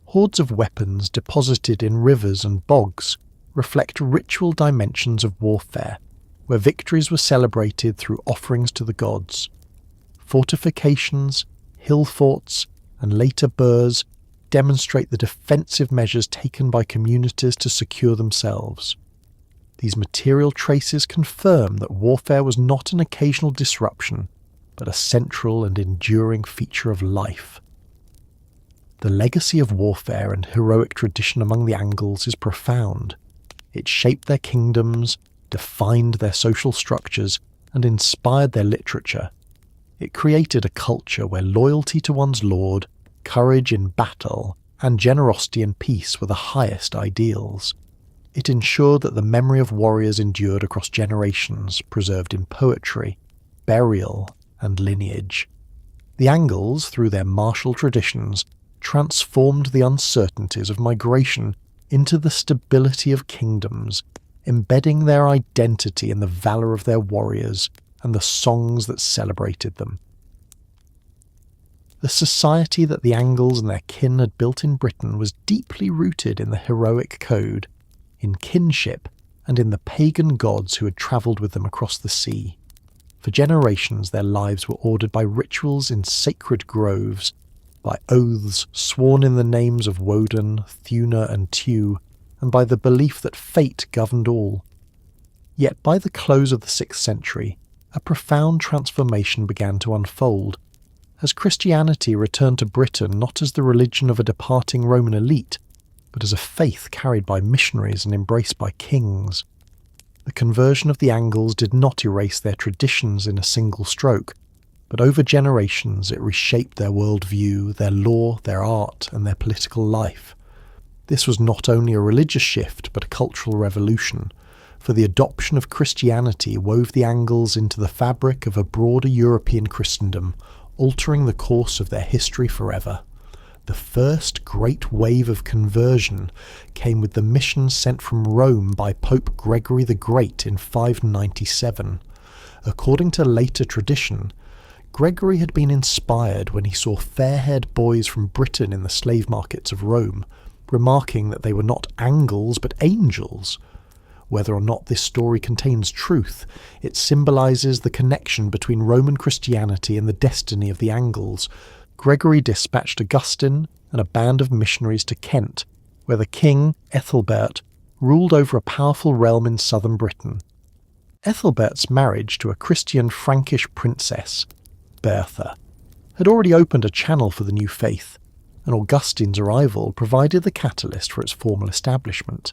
Hoards of weapons deposited in rivers and bogs reflect ritual dimensions of warfare, where victories were celebrated through offerings to the gods. Fortifications, hill forts, and later burhs demonstrate the defensive measures taken by communities to secure themselves. These material traces confirm that warfare was not an occasional disruption, but a central and enduring feature of life. The legacy of warfare and heroic tradition among the Angles is profound. It shaped their kingdoms, defined their social structures, and inspired their literature. It created a culture where loyalty to one's lord, courage in battle, and generosity in peace were the highest ideals. It ensured that the memory of warriors endured across generations, preserved in poetry, burial, and lineage. The Angles, through their martial traditions, transformed the uncertainties of migration into the stability of kingdoms, embedding their identity in the valour of their warriors and the songs that celebrated them. The society that the Angles and their kin had built in Britain was deeply rooted in the heroic code, in kinship, and in the pagan gods who had travelled with them across the sea. For generations their lives were ordered by rituals in sacred groves, by oaths sworn in the names of Woden, Thuna and Tiw, and by the belief that fate governed all. Yet by the close of the 6th century, a profound transformation began to unfold, as Christianity returned to Britain not as the religion of a departing Roman elite, but as a faith carried by missionaries and embraced by kings. The conversion of the Angles did not erase their traditions in a single stroke, but over generations it reshaped their worldview, their law, their art, and their political life. This was not only a religious shift, but a cultural revolution, for the adoption of Christianity wove the Angles into the fabric of a broader European Christendom, altering the course of their history forever. The first great wave of conversion came with the mission sent from Rome by Pope Gregory the Great in 597. According to later tradition, Gregory had been inspired when he saw fair-haired boys from Britain in the slave markets of Rome, remarking that they were not Angles but angels. Whether or not this story contains truth, it symbolises the connection between Roman Christianity and the destiny of the Angles. Gregory dispatched Augustine and a band of missionaries to Kent, where the king, Ethelbert, ruled over a powerful realm in southern Britain. Ethelbert's marriage to a Christian Frankish princess, Bertha, had already opened a channel for the new faith, and Augustine's arrival provided the catalyst for its formal establishment.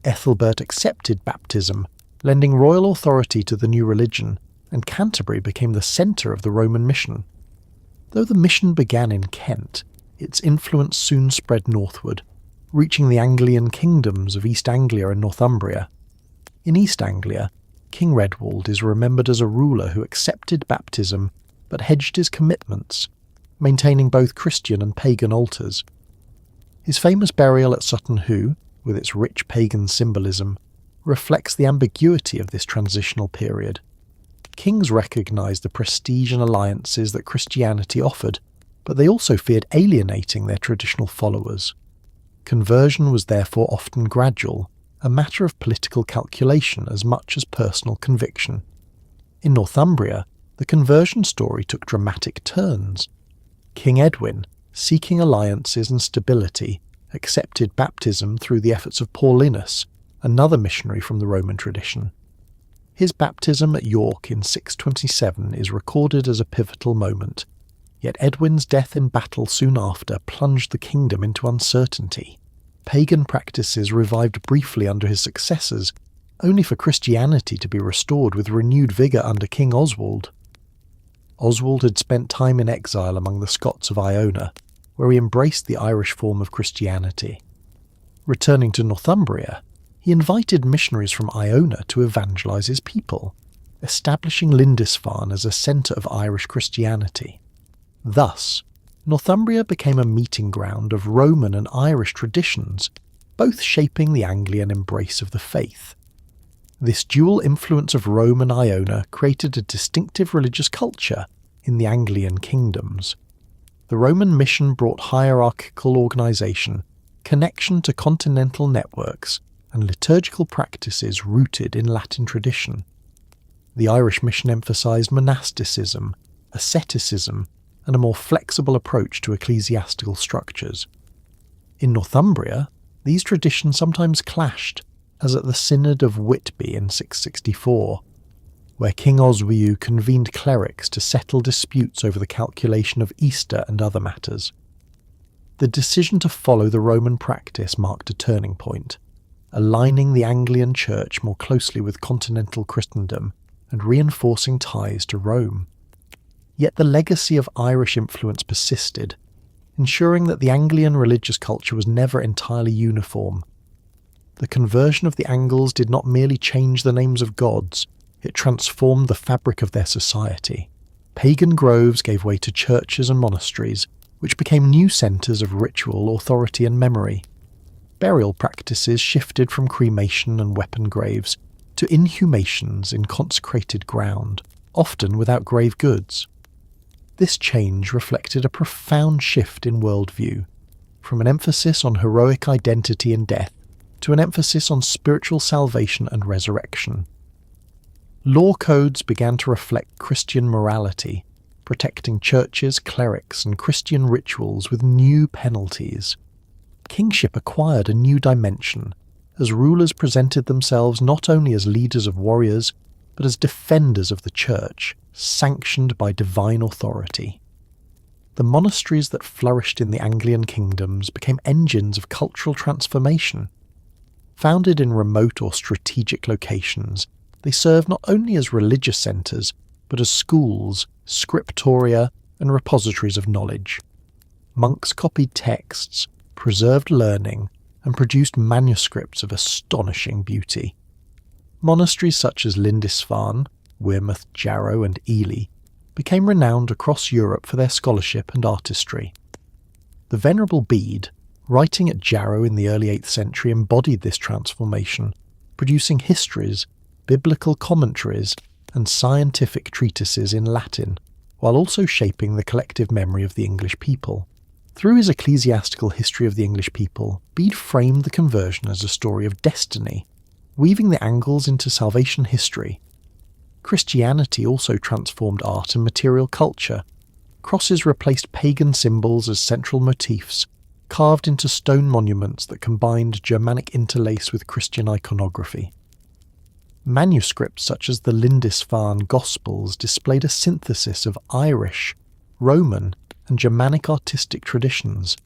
Ethelbert accepted baptism, lending royal authority to the new religion, and Canterbury became the centre of the Roman mission. Though the mission began in Kent, its influence soon spread northward, reaching the Anglian kingdoms of East Anglia and Northumbria. In East Anglia, King Redwald is remembered as a ruler who accepted baptism but hedged his commitments, maintaining both Christian and pagan altars. His famous burial at Sutton Hoo, with its rich pagan symbolism, reflects the ambiguity of this transitional period. Kings recognised the prestige and alliances that Christianity offered, but they also feared alienating their traditional followers. Conversion was therefore often gradual, a matter of political calculation as much as personal conviction. In Northumbria, the conversion story took dramatic turns. King Edwin, seeking alliances and stability, accepted baptism through the efforts of Paulinus, another missionary from the Roman tradition. His baptism at York in 627 is recorded as a pivotal moment, yet Edwin's death in battle soon after plunged the kingdom into uncertainty. Pagan practices revived briefly under his successors, only for Christianity to be restored with renewed vigour under King Oswald. Oswald had spent time in exile among the Scots of Iona, where he embraced the Irish form of Christianity. Returning to Northumbria, he invited missionaries from Iona to evangelise his people, establishing Lindisfarne as a centre of Irish Christianity. Thus, Northumbria became a meeting ground of Roman and Irish traditions, both shaping the Anglian embrace of the faith. This dual influence of Rome and Iona created a distinctive religious culture in the Anglian kingdoms. The Roman mission brought hierarchical organisation, connection to continental networks, and liturgical practices rooted in Latin tradition. The Irish mission emphasised monasticism, asceticism, and a more flexible approach to ecclesiastical structures. In Northumbria, these traditions sometimes clashed, as at the Synod of Whitby in 664, where King Oswiu convened clerics to settle disputes over the calculation of Easter and other matters. The decision to follow the Roman practice marked a turning point, aligning the Anglican Church more closely with continental Christendom and reinforcing ties to Rome. Yet the legacy of Irish influence persisted, ensuring that the Anglian religious culture was never entirely uniform. The conversion of the Angles did not merely change the names of gods, it transformed the fabric of their society. Pagan groves gave way to churches and monasteries, which became new centres of ritual, authority and memory. Burial practices shifted from cremation and weapon graves to inhumations in consecrated ground, often without grave goods. This change reflected a profound shift in worldview, from an emphasis on heroic identity and death to an emphasis on spiritual salvation and resurrection. Law codes began to reflect Christian morality, protecting churches, clerics, and Christian rituals with new penalties. Kingship acquired a new dimension, as rulers presented themselves not only as leaders of warriors, but as defenders of the church, sanctioned by divine authority. The monasteries that flourished in the Anglian kingdoms became engines of cultural transformation. Founded in remote or strategic locations, they serve not only as religious centres, but as schools, scriptoria, and repositories of knowledge. Monks copied texts, preserved learning, and produced manuscripts of astonishing beauty. Monasteries such as Lindisfarne, Wearmouth, Jarrow, and Ely became renowned across Europe for their scholarship and artistry. The Venerable Bede, writing at Jarrow in the early 8th century, embodied this transformation, producing histories, biblical commentaries, and scientific treatises in Latin, while also shaping the collective memory of the English people. Through his ecclesiastical history of the English people, Bede framed the conversion as a story of destiny, weaving the Angles into salvation history. Christianity also transformed art and material culture. Crosses replaced pagan symbols as central motifs, carved into stone monuments that combined Germanic interlace with Christian iconography. Manuscripts such as the Lindisfarne Gospels displayed a synthesis of Irish, Roman, and Germanic artistic traditions,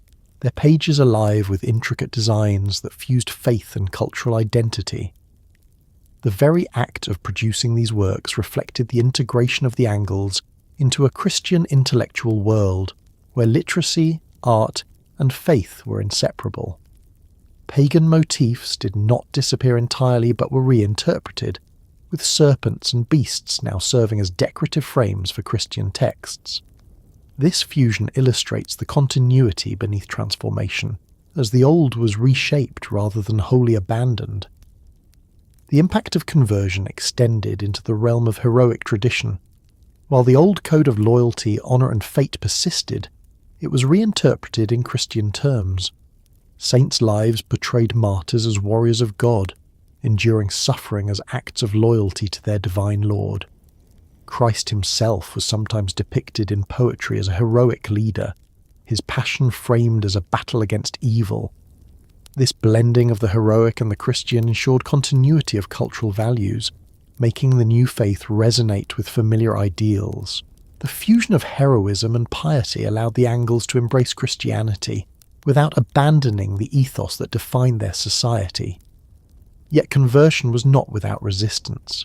their pages alive with intricate designs that fused faith and cultural identity. The very act of producing these works reflected the integration of the Angles into a Christian intellectual world, where literacy, art, and faith were inseparable. Pagan motifs did not disappear entirely but were reinterpreted, with serpents and beasts now serving as decorative frames for Christian texts. This fusion illustrates the continuity beneath transformation, as the old was reshaped rather than wholly abandoned. The impact of conversion extended into the realm of heroic tradition. While the old code of loyalty, honour and fate persisted, it was reinterpreted in Christian terms. Saints' lives portrayed martyrs as warriors of God, enduring suffering as acts of loyalty to their divine Lord. Christ himself was sometimes depicted in poetry as a heroic leader, his passion framed as a battle against evil. This blending of the heroic and the Christian ensured continuity of cultural values, making the new faith resonate with familiar ideals. The fusion of heroism and piety allowed the Angles to embrace Christianity, without abandoning the ethos that defined their society. Yet conversion was not without resistance.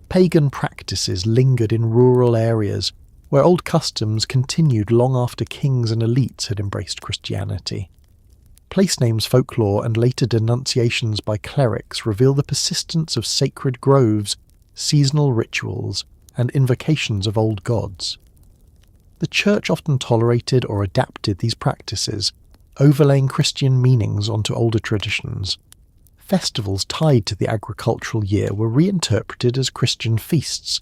Pagan practices lingered in rural areas, where old customs continued long after kings and elites had embraced Christianity. Place names folklore and later denunciations by clerics reveal the persistence of sacred groves, seasonal rituals, and invocations of old gods. The Church often tolerated or adapted these practices, overlaying Christian meanings onto older traditions. Festivals tied to the agricultural year were reinterpreted as Christian feasts,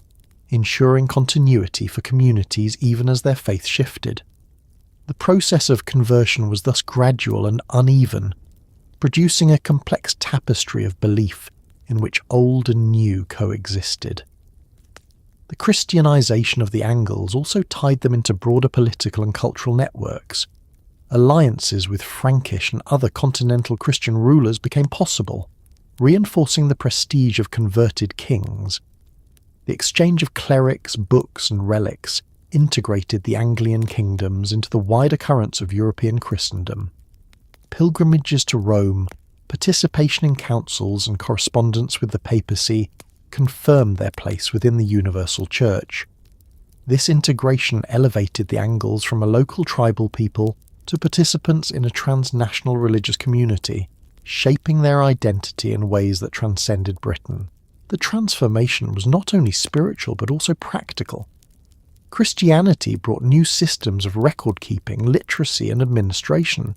ensuring continuity for communities even as their faith shifted. The process of conversion was thus gradual and uneven, producing a complex tapestry of belief in which old and new coexisted. The Christianization of the Angles also tied them into broader political and cultural networks. Alliances with Frankish and other continental Christian rulers became possible, reinforcing the prestige of converted kings. The exchange of clerics, books, and relics integrated the Anglian kingdoms into the wider currents of European Christendom. Pilgrimages to Rome, participation in councils, and correspondence with the papacy confirmed their place within the universal church. This integration elevated the Angles from a local tribal people to participants in a transnational religious community, shaping their identity in ways that transcended Britain. The transformation was not only spiritual but also practical. Christianity brought new systems of record-keeping, literacy, and administration.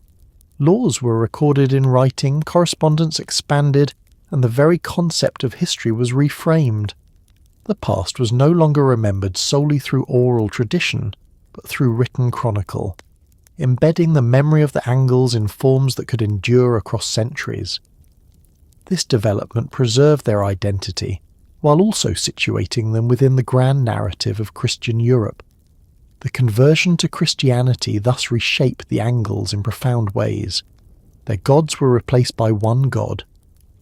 Laws were recorded in writing, correspondence expanded, and the very concept of history was reframed. The past was no longer remembered solely through oral tradition, but through written chronicle, embedding the memory of the Angles in forms that could endure across centuries. This development preserved their identity, while also situating them within the grand narrative of Christian Europe. The conversion to Christianity thus reshaped the Angles in profound ways. Their gods were replaced by one God,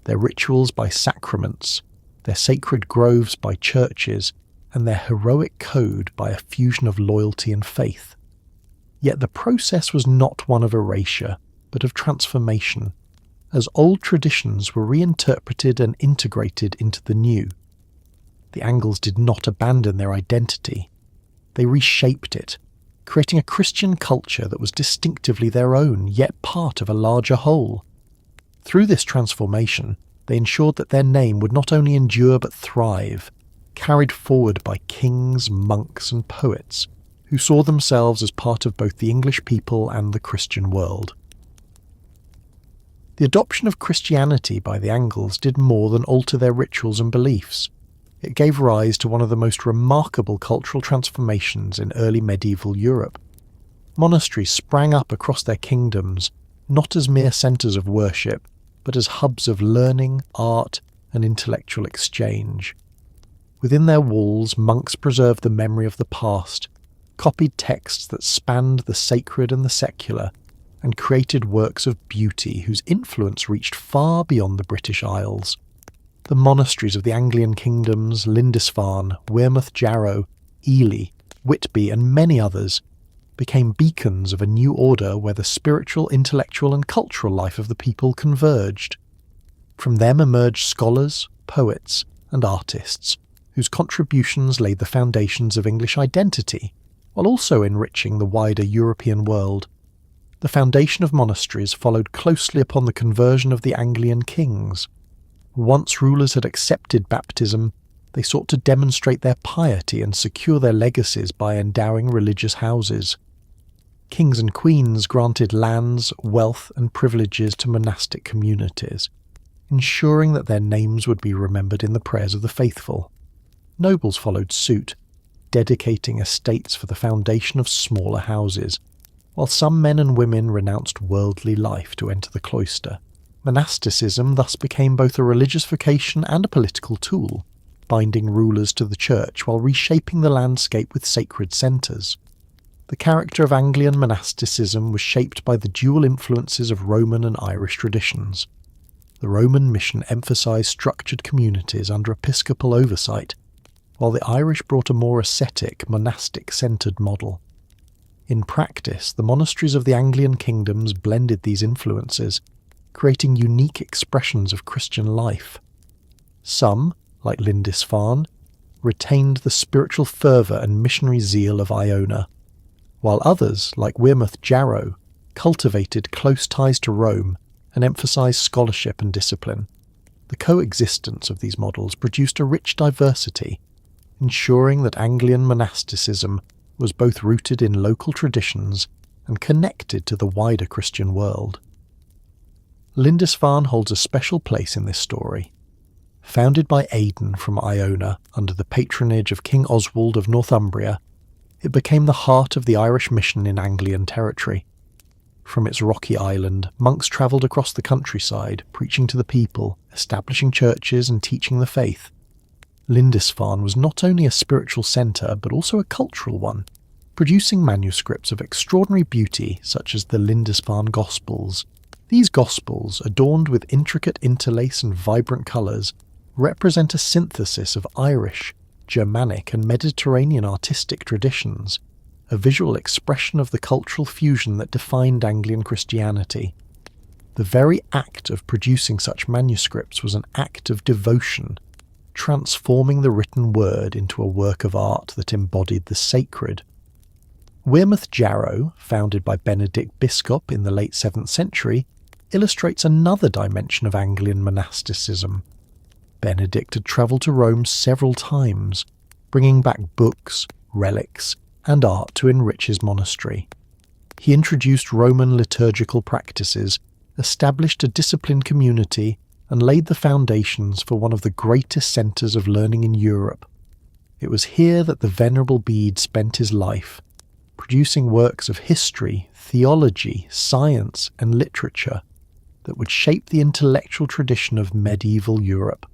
their rituals by sacraments, their sacred groves by churches, and their heroic code by a fusion of loyalty and faith. Yet the process was not one of erasure, but of transformation. as old traditions were reinterpreted and integrated into the new. The Angles did not abandon their identity. They reshaped it, creating a Christian culture that was distinctively their own, yet part of a larger whole. Through this transformation, they ensured that their name would not only endure but thrive, carried forward by kings, monks and poets, who saw themselves as part of both the English people and the Christian world. The adoption of Christianity by the Angles did more than alter their rituals and beliefs. It gave rise to one of the most remarkable cultural transformations in early medieval Europe. Monasteries sprang up across their kingdoms, not as mere centres of worship, but as hubs of learning, art, and intellectual exchange. Within their walls, monks preserved the memory of the past, copied texts that spanned the sacred and the secular, and created works of beauty whose influence reached far beyond the British Isles. The monasteries of the Anglian kingdoms, Lindisfarne, Wearmouth Jarrow, Ely, Whitby, and many others, became beacons of a new order where the spiritual, intellectual, and cultural life of the people converged. From them emerged scholars, poets, and artists, whose contributions laid the foundations of English identity, while also enriching the wider European world. The foundation of monasteries followed closely upon the conversion of the Anglian kings. Once rulers had accepted baptism, they sought to demonstrate their piety and secure their legacies by endowing religious houses. Kings and queens granted lands, wealth, and privileges to monastic communities, ensuring that their names would be remembered in the prayers of the faithful. Nobles followed suit, dedicating estates for the foundation of smaller houses, while some men and women renounced worldly life to enter the cloister. Monasticism thus became both a religious vocation and a political tool, binding rulers to the church while reshaping the landscape with sacred centres. The character of Anglian monasticism was shaped by the dual influences of Roman and Irish traditions. The Roman mission emphasised structured communities under episcopal oversight, while the Irish brought a more ascetic, monastic-centred model. In practice, the monasteries of the Anglian kingdoms blended these influences, creating unique expressions of Christian life. Some, like Lindisfarne, retained the spiritual fervour and missionary zeal of Iona, while others, like Wearmouth Jarrow, cultivated close ties to Rome and emphasised scholarship and discipline. The coexistence of these models produced a rich diversity, ensuring that Anglian monasticism was both rooted in local traditions and connected to the wider Christian world. Lindisfarne holds a special place in this story. Founded by Aidan from Iona under the patronage of King Oswald of Northumbria, it became the heart of the Irish mission in Anglian territory. From its rocky island, monks travelled across the countryside, preaching to the people, establishing churches and teaching the faith. Lindisfarne was not only a spiritual centre but also a cultural one, producing manuscripts of extraordinary beauty such as the Lindisfarne Gospels. These Gospels, adorned with intricate interlace and vibrant colours, represent a synthesis of Irish, Germanic and Mediterranean artistic traditions, a visual expression of the cultural fusion that defined Anglican Christianity. The very act of producing such manuscripts was an act of devotion, transforming the written word into a work of art that embodied the sacred. Wearmouth Jarrow, founded by Benedict Biscop in the late 7th century, illustrates another dimension of Anglican monasticism. Benedict had travelled to Rome several times, bringing back books, relics, and art to enrich his monastery. He introduced Roman liturgical practices, established a disciplined community, and laid the foundations for one of the greatest centres of learning in Europe. It was here that the Venerable Bede spent his life, producing works of history, theology, science, and literature that would shape the intellectual tradition of medieval Europe.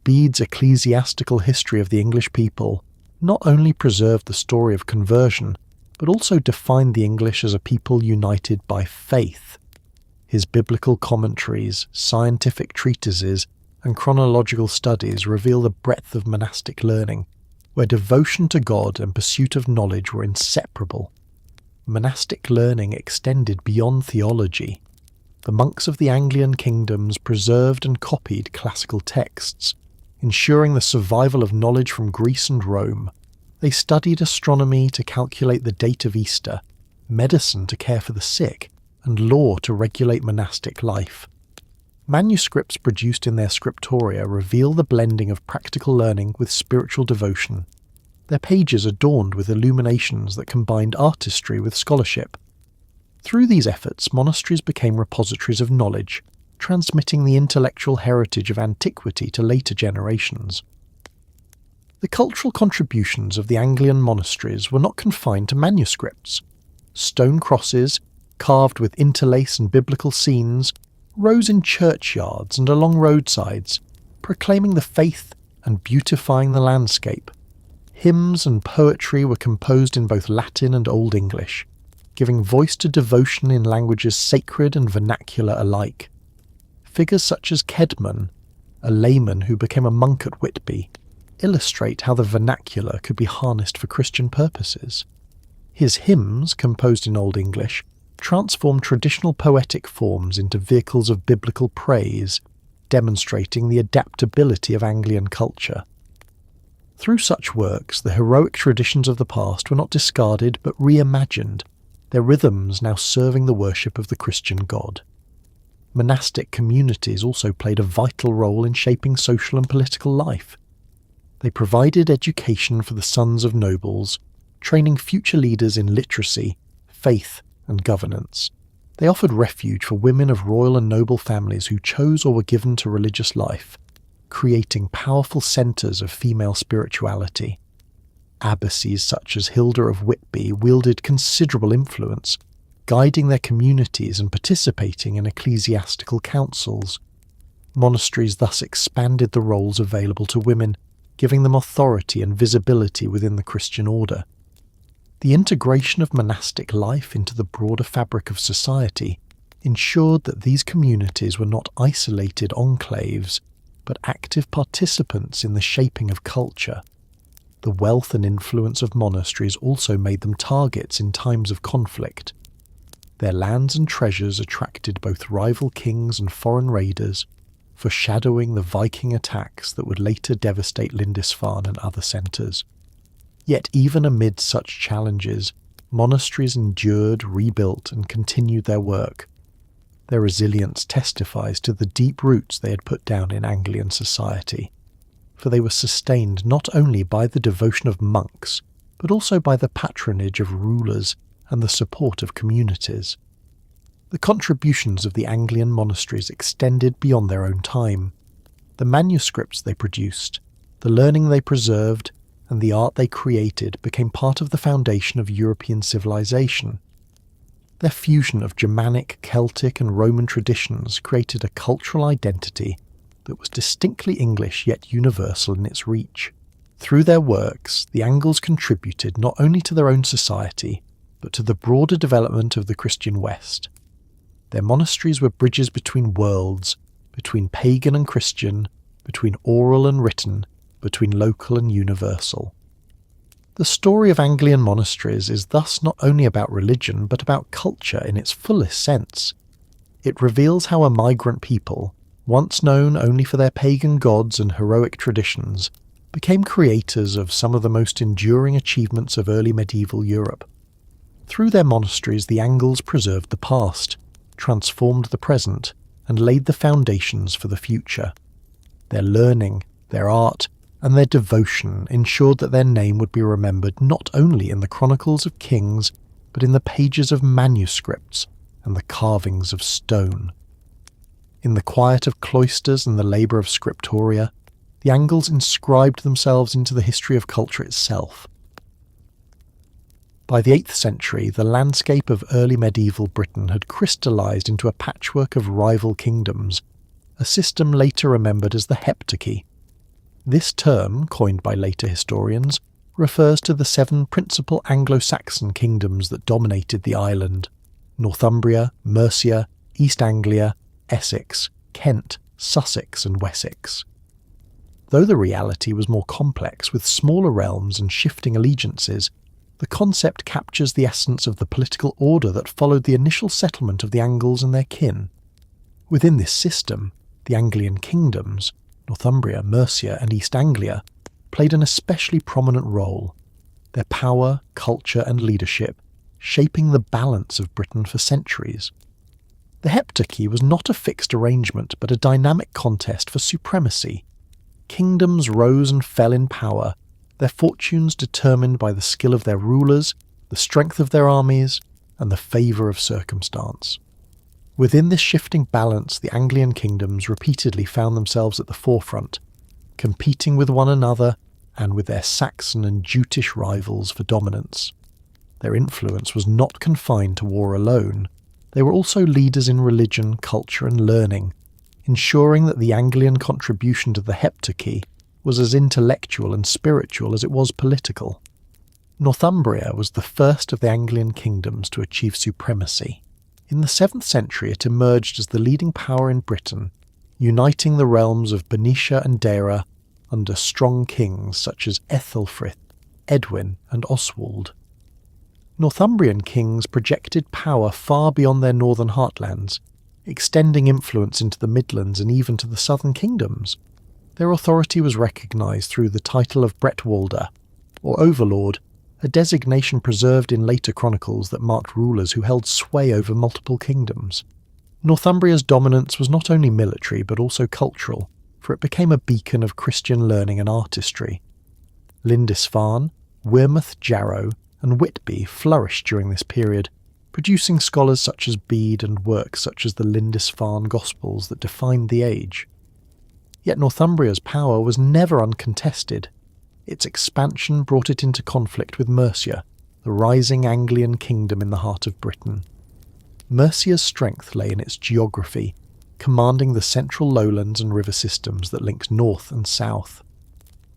Bede's ecclesiastical history of the English people not only preserved the story of conversion, but also defined the English as a people united by faith. His biblical commentaries, scientific treatises, and chronological studies reveal the breadth of monastic learning, where devotion to God and pursuit of knowledge were inseparable. Monastic learning extended beyond theology. the monks of the Anglian kingdoms preserved and copied classical texts, ensuring the survival of knowledge from Greece and Rome. They studied astronomy to calculate the date of Easter, medicine to care for the sick, and law to regulate monastic life. Manuscripts produced in their scriptoria reveal the blending of practical learning with spiritual devotion. Their pages adorned with illuminations that combined artistry with scholarship. Through these efforts, monasteries became repositories of knowledge, transmitting the intellectual heritage of antiquity to later generations. The cultural contributions of the Anglian monasteries were not confined to manuscripts. Stone crosses, carved with interlace and biblical scenes, rose in churchyards and along roadsides, proclaiming the faith and beautifying the landscape. Hymns and poetry were composed in both Latin and Old English, giving voice to devotion in languages sacred and vernacular alike. Figures such as Cedman, a layman who became a monk at Whitby, illustrate how the vernacular could be harnessed for Christian purposes. His hymns, composed in Old English, transformed traditional poetic forms into vehicles of biblical praise, demonstrating the adaptability of Anglian culture. Through such works, the heroic traditions of the past were not discarded but reimagined, their rhythms now serving the worship of the Christian God. Monastic communities also played a vital role in shaping social and political life. They provided education for the sons of nobles, training future leaders in literacy, faith, and governance. They offered refuge for women of royal and noble families who chose or were given to religious life, creating powerful centres of female spirituality. Abbacies such as Hilda of Whitby wielded considerable influence, guiding their communities and participating in ecclesiastical councils. Monasteries thus expanded the roles available to women, giving them authority and visibility within the Christian order. The integration of monastic life into the broader fabric of society ensured that these communities were not isolated enclaves, but active participants in the shaping of culture. The wealth and influence of monasteries also made them targets in times of conflict. Their lands and treasures attracted both rival kings and foreign raiders, foreshadowing the Viking attacks that would later devastate Lindisfarne and other centres. Yet even amid such challenges, monasteries endured, rebuilt, and continued their work. Their resilience testifies to the deep roots they had put down in Anglian society, for they were sustained not only by the devotion of monks, but also by the patronage of rulers and the support of communities. The contributions of the Anglian monasteries extended beyond their own time. The manuscripts they produced, the learning they preserved, and the art they created became part of the foundation of European civilization. Their fusion of Germanic, Celtic, and Roman traditions created a cultural identity that was distinctly English yet universal in its reach. Through their works, the Angles contributed not only to their own society, but to the broader development of the Christian West. Their monasteries were bridges between worlds, between pagan and Christian, between oral and written, between local and universal. The story of Anglian monasteries is thus not only about religion, but about culture in its fullest sense. It reveals how a migrant people, once known only for their pagan gods and heroic traditions, became creators of some of the most enduring achievements of early medieval Europe. Through their monasteries, the Angles preserved the past, transformed the present, and laid the foundations for the future. Their learning, their art, and their devotion ensured that their name would be remembered not only in the chronicles of kings, but in the pages of manuscripts and the carvings of stone. In the quiet of cloisters and the labour of scriptoria, the Angles inscribed themselves into the history of culture itself. By the 8th century, the landscape of early medieval Britain had crystallised into a patchwork of rival kingdoms, a system later remembered as the Heptarchy. This term, coined by later historians, refers to the 7 principal Anglo-Saxon kingdoms that dominated the island: Northumbria, Mercia, East Anglia, Essex, Kent, Sussex and Wessex. Though the reality was more complex, with smaller realms and shifting allegiances, the concept captures the essence of the political order that followed the initial settlement of the Angles and their kin. Within this system, the Anglian kingdoms, Northumbria, Mercia and East Anglia, played an especially prominent role, their power, culture and leadership shaping the balance of Britain for centuries. The Heptarchy was not a fixed arrangement but a dynamic contest for supremacy. Kingdoms rose and fell in power, their fortunes determined by the skill of their rulers, the strength of their armies, and the favour of circumstance. Within this shifting balance, the Anglian kingdoms repeatedly found themselves at the forefront, competing with one another and with their Saxon and Jutish rivals for dominance. Their influence was not confined to war alone. They were also leaders in religion, culture and learning, ensuring that the Anglian contribution to the Heptarchy was as intellectual and spiritual as it was political. Northumbria was the first of the Anglian kingdoms to achieve supremacy. In the 7th century it emerged as the leading power in Britain, uniting the realms of Bernicia and Deira under strong kings such as Ethelfrith, Edwin and Oswald. Northumbrian kings projected power far beyond their northern heartlands, extending influence into the Midlands and even to the southern kingdoms. Their authority was recognised through the title of Bretwalda, or Overlord, a designation preserved in later chronicles that marked rulers who held sway over multiple kingdoms. Northumbria's dominance was not only military but also cultural, for it became a beacon of Christian learning and artistry. Lindisfarne, Wearmouth Jarrow and Whitby flourished during this period, producing scholars such as Bede and works such as the Lindisfarne Gospels that defined the age. Yet Northumbria's power was never uncontested. Its expansion brought it into conflict with Mercia, the rising Anglian kingdom in the heart of Britain. Mercia's strength lay in its geography, commanding the central lowlands and river systems that linked north and south.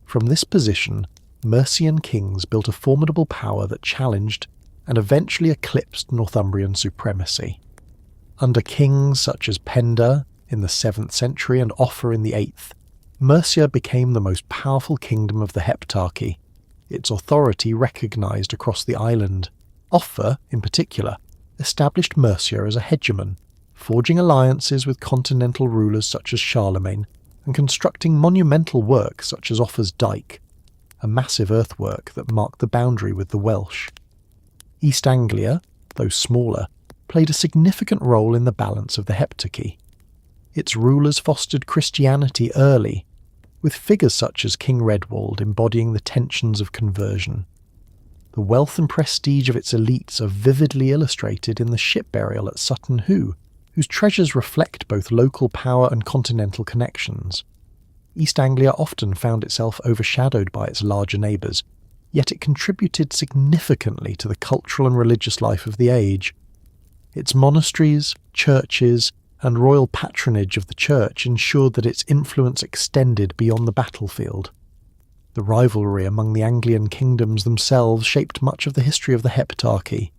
From this position, Mercian kings built a formidable power that challenged and eventually eclipsed Northumbrian supremacy. Under kings such as Penda in the 7th century and Offa in the 8th, Mercia became the most powerful kingdom of the Heptarchy, its authority recognised across the island. Offa, in particular, established Mercia as a hegemon, forging alliances with continental rulers such as Charlemagne and constructing monumental works such as Offa's Dyke, a massive earthwork that marked the boundary with the Welsh. East Anglia, though smaller, played a significant role in the balance of the Heptarchy. Its rulers fostered Christianity early, with figures such as King Redwald embodying the tensions of conversion. The wealth and prestige of its elites are vividly illustrated in the ship burial at Sutton Hoo, whose treasures reflect both local power and continental connections. East Anglia often found itself overshadowed by its larger neighbours, yet it contributed significantly to the cultural and religious life of the age. Its monasteries, churches, and royal patronage of the church ensured that its influence extended beyond the battlefield. The rivalry among the Anglian kingdoms themselves shaped much of the history of the Heptarchy.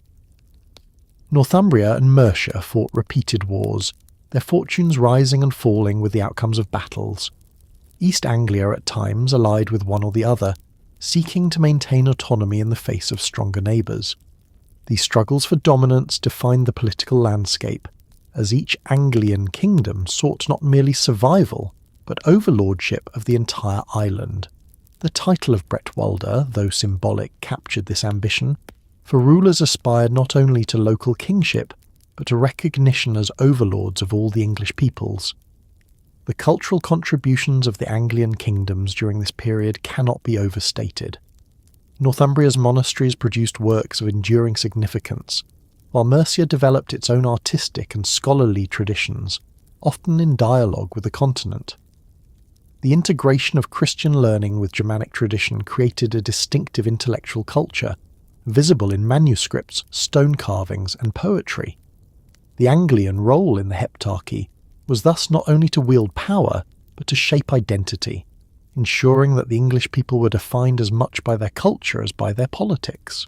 Northumbria and Mercia fought repeated wars, their fortunes rising and falling with the outcomes of battles. East Anglia at times allied with one or the other, seeking to maintain autonomy in the face of stronger neighbours. These struggles for dominance defined the political landscape, as each Anglian kingdom sought not merely survival, but overlordship of the entire island. The title of Bretwalda, though symbolic, captured this ambition, for rulers aspired not only to local kingship, but to recognition as overlords of all the English peoples. The cultural contributions of the Anglian kingdoms during this period cannot be overstated. Northumbria's monasteries produced works of enduring significance, while Mercia developed its own artistic and scholarly traditions, often in dialogue with the continent. The integration of Christian learning with Germanic tradition created a distinctive intellectual culture, visible in manuscripts, stone carvings, and poetry. The Anglian role in the Heptarchy was thus not only to wield power, but to shape identity, ensuring that the English people were defined as much by their culture as by their politics.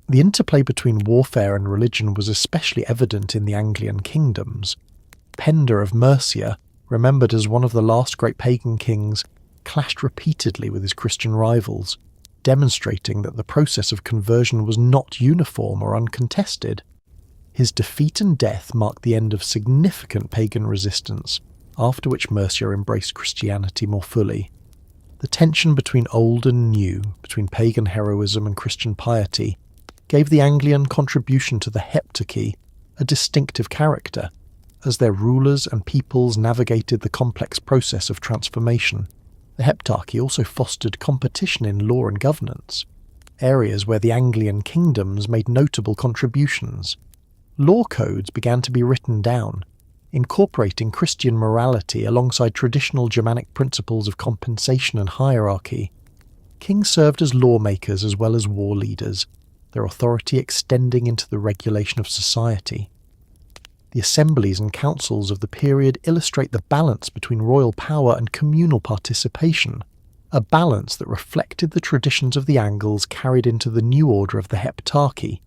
The interplay between warfare and religion was especially evident in the Anglian kingdoms. Penda of Mercia, remembered as one of the last great pagan kings, clashed repeatedly with his Christian rivals, demonstrating that the process of conversion was not uniform or uncontested. His defeat and death marked the end of significant pagan resistance, after which Mercia embraced Christianity more fully. The tension between old and new, between pagan heroism and Christian piety, gave the Anglian contribution to the Heptarchy a distinctive character, as their rulers and peoples navigated the complex process of transformation. The Heptarchy also fostered competition in law and governance, areas where the Anglian kingdoms made notable contributions. Law codes began to be written down, incorporating Christian morality alongside traditional Germanic principles of compensation and hierarchy. Kings served as lawmakers as well as war leaders, their authority extending into the regulation of society. The assemblies and councils of the period illustrate the balance between royal power and communal participation, a balance that reflected the traditions of the Angles carried into the new order of the Heptarchy.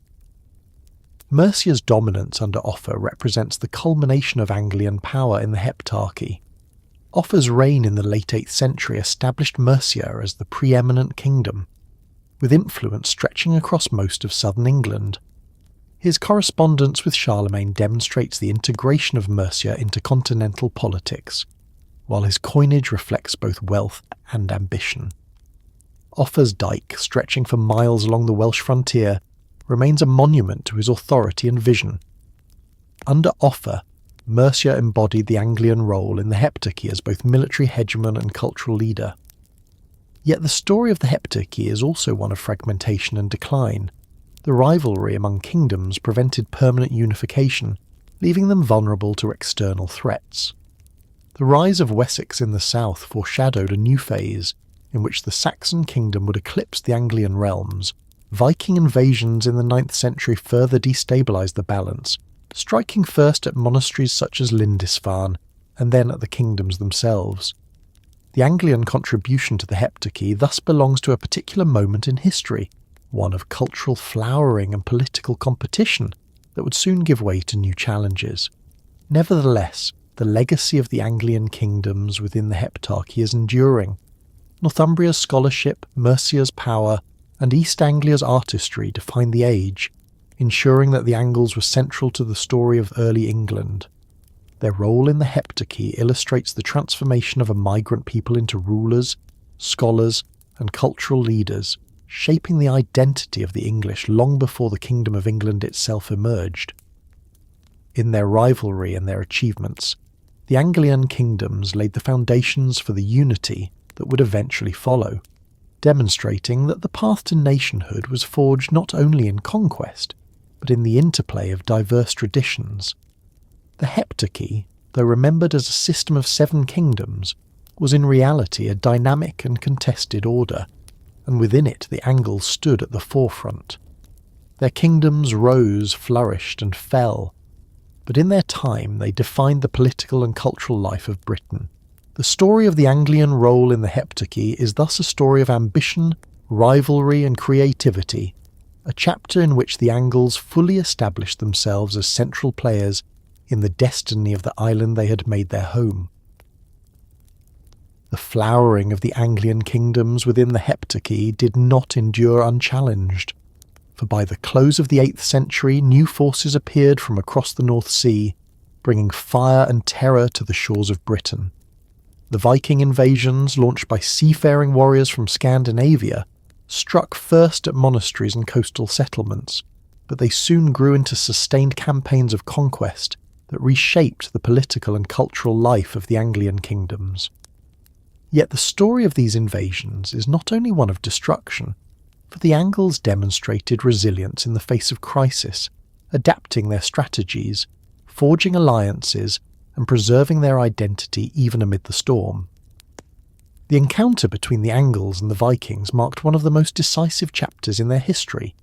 Mercia's dominance under Offa represents the culmination of Anglian power in the Heptarchy. Offa's reign in the late 8th century established Mercia as the preeminent kingdom, with influence stretching across most of southern England. His correspondence with Charlemagne demonstrates the integration of Mercia into continental politics, while his coinage reflects both wealth and ambition. Offa's dyke, stretching for miles along the Welsh frontier, remains a monument to his authority and vision. Under Offa, Mercia embodied the Anglian role in the Heptarchy as both military hegemon and cultural leader. Yet the story of the Heptarchy is also one of fragmentation and decline. The rivalry among kingdoms prevented permanent unification, leaving them vulnerable to external threats. The rise of Wessex in the south foreshadowed a new phase, in which the Saxon kingdom would eclipse the Anglian realms. Viking invasions in the 9th century further destabilised the balance, striking first at monasteries such as Lindisfarne, and then at the kingdoms themselves. The Anglian contribution to the Heptarchy thus belongs to a particular moment in history, one of cultural flowering and political competition that would soon give way to new challenges. Nevertheless, the legacy of the Anglian kingdoms within the Heptarchy is enduring. Northumbria's scholarship, Mercia's power, and East Anglia's artistry define the age, ensuring that the Angles were central to the story of early England. Their role in the Heptarchy illustrates the transformation of a migrant people into rulers, scholars, and cultural leaders, shaping the identity of the English long before the Kingdom of England itself emerged. In their rivalry and their achievements, the Anglian kingdoms laid the foundations for the unity that would eventually follow, demonstrating that the path to nationhood was forged not only in conquest, but in the interplay of diverse traditions. The Heptarchy, though remembered as a system of 7 kingdoms, was in reality a dynamic and contested order, and within it the Angles stood at the forefront. Their kingdoms rose, flourished, and fell, but in their time they defined the political and cultural life of Britain. The story of the Anglian role in the Heptarchy is thus a story of ambition, rivalry, and creativity, a chapter in which the Angles fully established themselves as central players in the destiny of the island they had made their home. The flowering of the Anglian kingdoms within the Heptarchy did not endure unchallenged, for by the close of the 8th century new forces appeared from across the North Sea, bringing fire and terror to the shores of Britain. The Viking invasions, launched by seafaring warriors from Scandinavia, struck first at monasteries and coastal settlements, but they soon grew into sustained campaigns of conquest that reshaped the political and cultural life of the Anglian kingdoms. Yet the story of these invasions is not only one of destruction, for the Angles demonstrated resilience in the face of crisis, adapting their strategies, forging alliances, and preserving their identity even amid the storm. The encounter between the Angles and the Vikings marked one of the most decisive chapters in their history,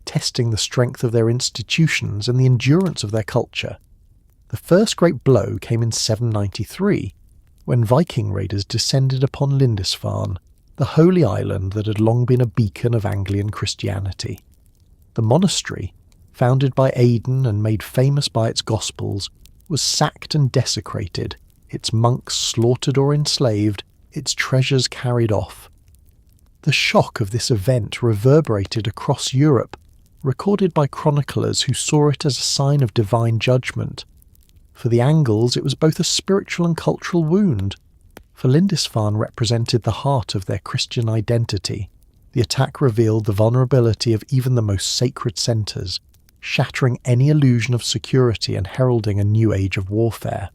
testing the strength of their institutions and the endurance of their culture. The first great blow came in 793, when Viking raiders descended upon Lindisfarne, the holy island that had long been a beacon of Anglian Christianity. The monastery, founded by Aidan and made famous by its Gospels, was sacked and desecrated, its monks slaughtered or enslaved, its treasures carried off. The shock of this event reverberated across Europe, recorded by chroniclers who saw it as a sign of divine judgment. For the Angles, it was both a spiritual and cultural wound. For Lindisfarne represented the heart of their Christian identity. The attack revealed the vulnerability of even the most sacred centres, shattering any illusion of security and heralding a new age of warfare.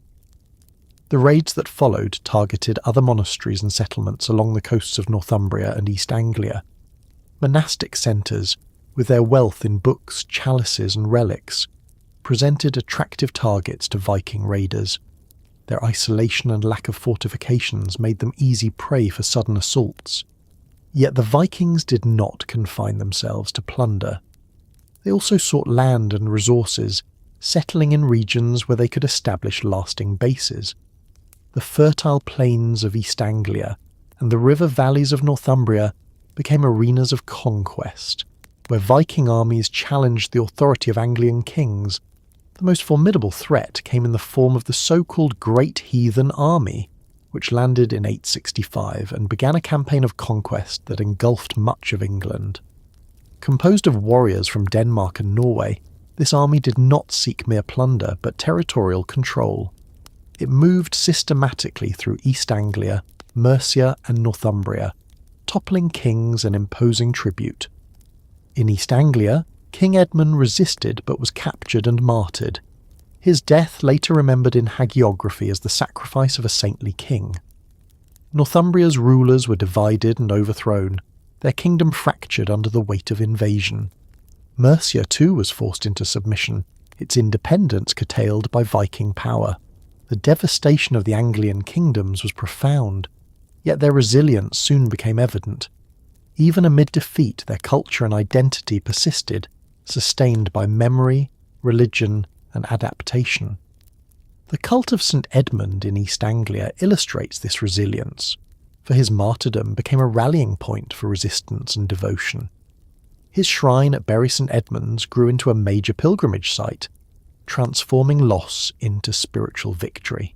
The raids that followed targeted other monasteries and settlements along the coasts of Northumbria and East Anglia. Monastic centres, with their wealth in books, chalices and relics, presented attractive targets to Viking raiders. Their isolation and lack of fortifications made them easy prey for sudden assaults. Yet the Vikings did not confine themselves to plunder. They also sought land and resources, settling in regions where they could establish lasting bases. The fertile plains of East Anglia and the river valleys of Northumbria became arenas of conquest, where Viking armies challenged the authority of Anglian kings. The most formidable threat came in the form of the so-called Great Heathen Army, which landed in 865 and began a campaign of conquest that engulfed much of England. Composed of warriors from Denmark and Norway, this army did not seek mere plunder but territorial control. It moved systematically through East Anglia, Mercia and Northumbria, toppling kings and imposing tribute. In East Anglia, King Edmund resisted but was captured and martyred. His death later remembered in hagiography as the sacrifice of a saintly king. Northumbria's rulers were divided and overthrown, their kingdom fractured under the weight of invasion. Mercia too was forced into submission, its independence curtailed by Viking power. The devastation of the Anglian kingdoms was profound, yet their resilience soon became evident. Even amid defeat, their culture and identity persisted, sustained by memory, religion, and adaptation. The cult of St. Edmund in East Anglia illustrates this resilience, for his martyrdom became a rallying point for resistance and devotion. His shrine at Bury St. Edmunds grew into a major pilgrimage site, transforming loss into spiritual victory.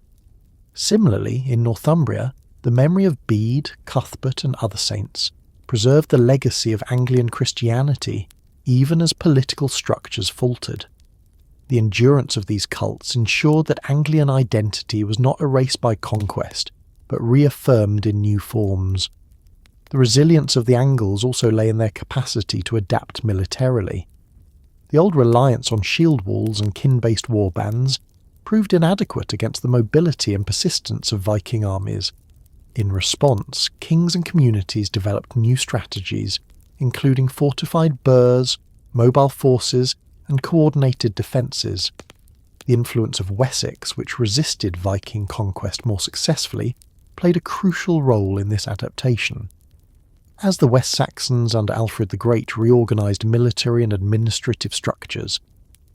Similarly, in Northumbria, the memory of Bede, Cuthbert and other saints preserved the legacy of Anglian Christianity even as political structures faltered. The endurance of these cults ensured that Anglian identity was not erased by conquest, but reaffirmed in new forms. The resilience of the Angles also lay in their capacity to adapt militarily. The old reliance on shield walls and kin-based warbands proved inadequate against the mobility and persistence of Viking armies. In response, kings and communities developed new strategies, including fortified burhs, mobile forces, and coordinated defences. The influence of Wessex, which resisted Viking conquest more successfully, played a crucial role in this adaptation. As the West Saxons under Alfred the Great reorganised military and administrative structures,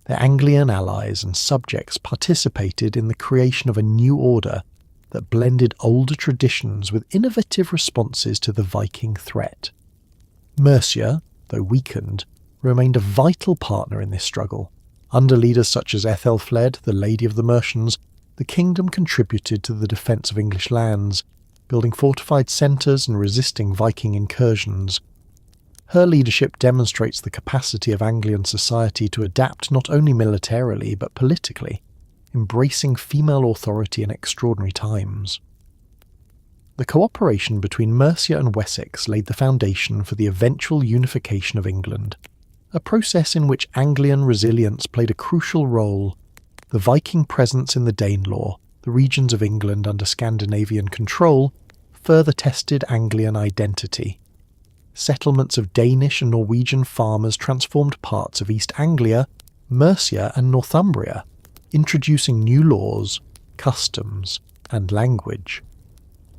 their Anglian allies and subjects participated in the creation of a new order that blended older traditions with innovative responses to the Viking threat. Mercia, though weakened, remained a vital partner in this struggle. Under leaders such as Ethelfled, the Lady of the Mercians, the kingdom contributed to the defence of English lands, building fortified centres and resisting Viking incursions. Her leadership demonstrates the capacity of Anglian society to adapt not only militarily but politically, embracing female authority in extraordinary times. The cooperation between Mercia and Wessex laid the foundation for the eventual unification of England, a process in which Anglian resilience played a crucial role. The Viking presence in the Danelaw, the regions of England under Scandinavian control, further tested Anglian identity. Settlements of Danish and Norwegian farmers transformed parts of East Anglia, Mercia and Northumbria, introducing new laws, customs, and language.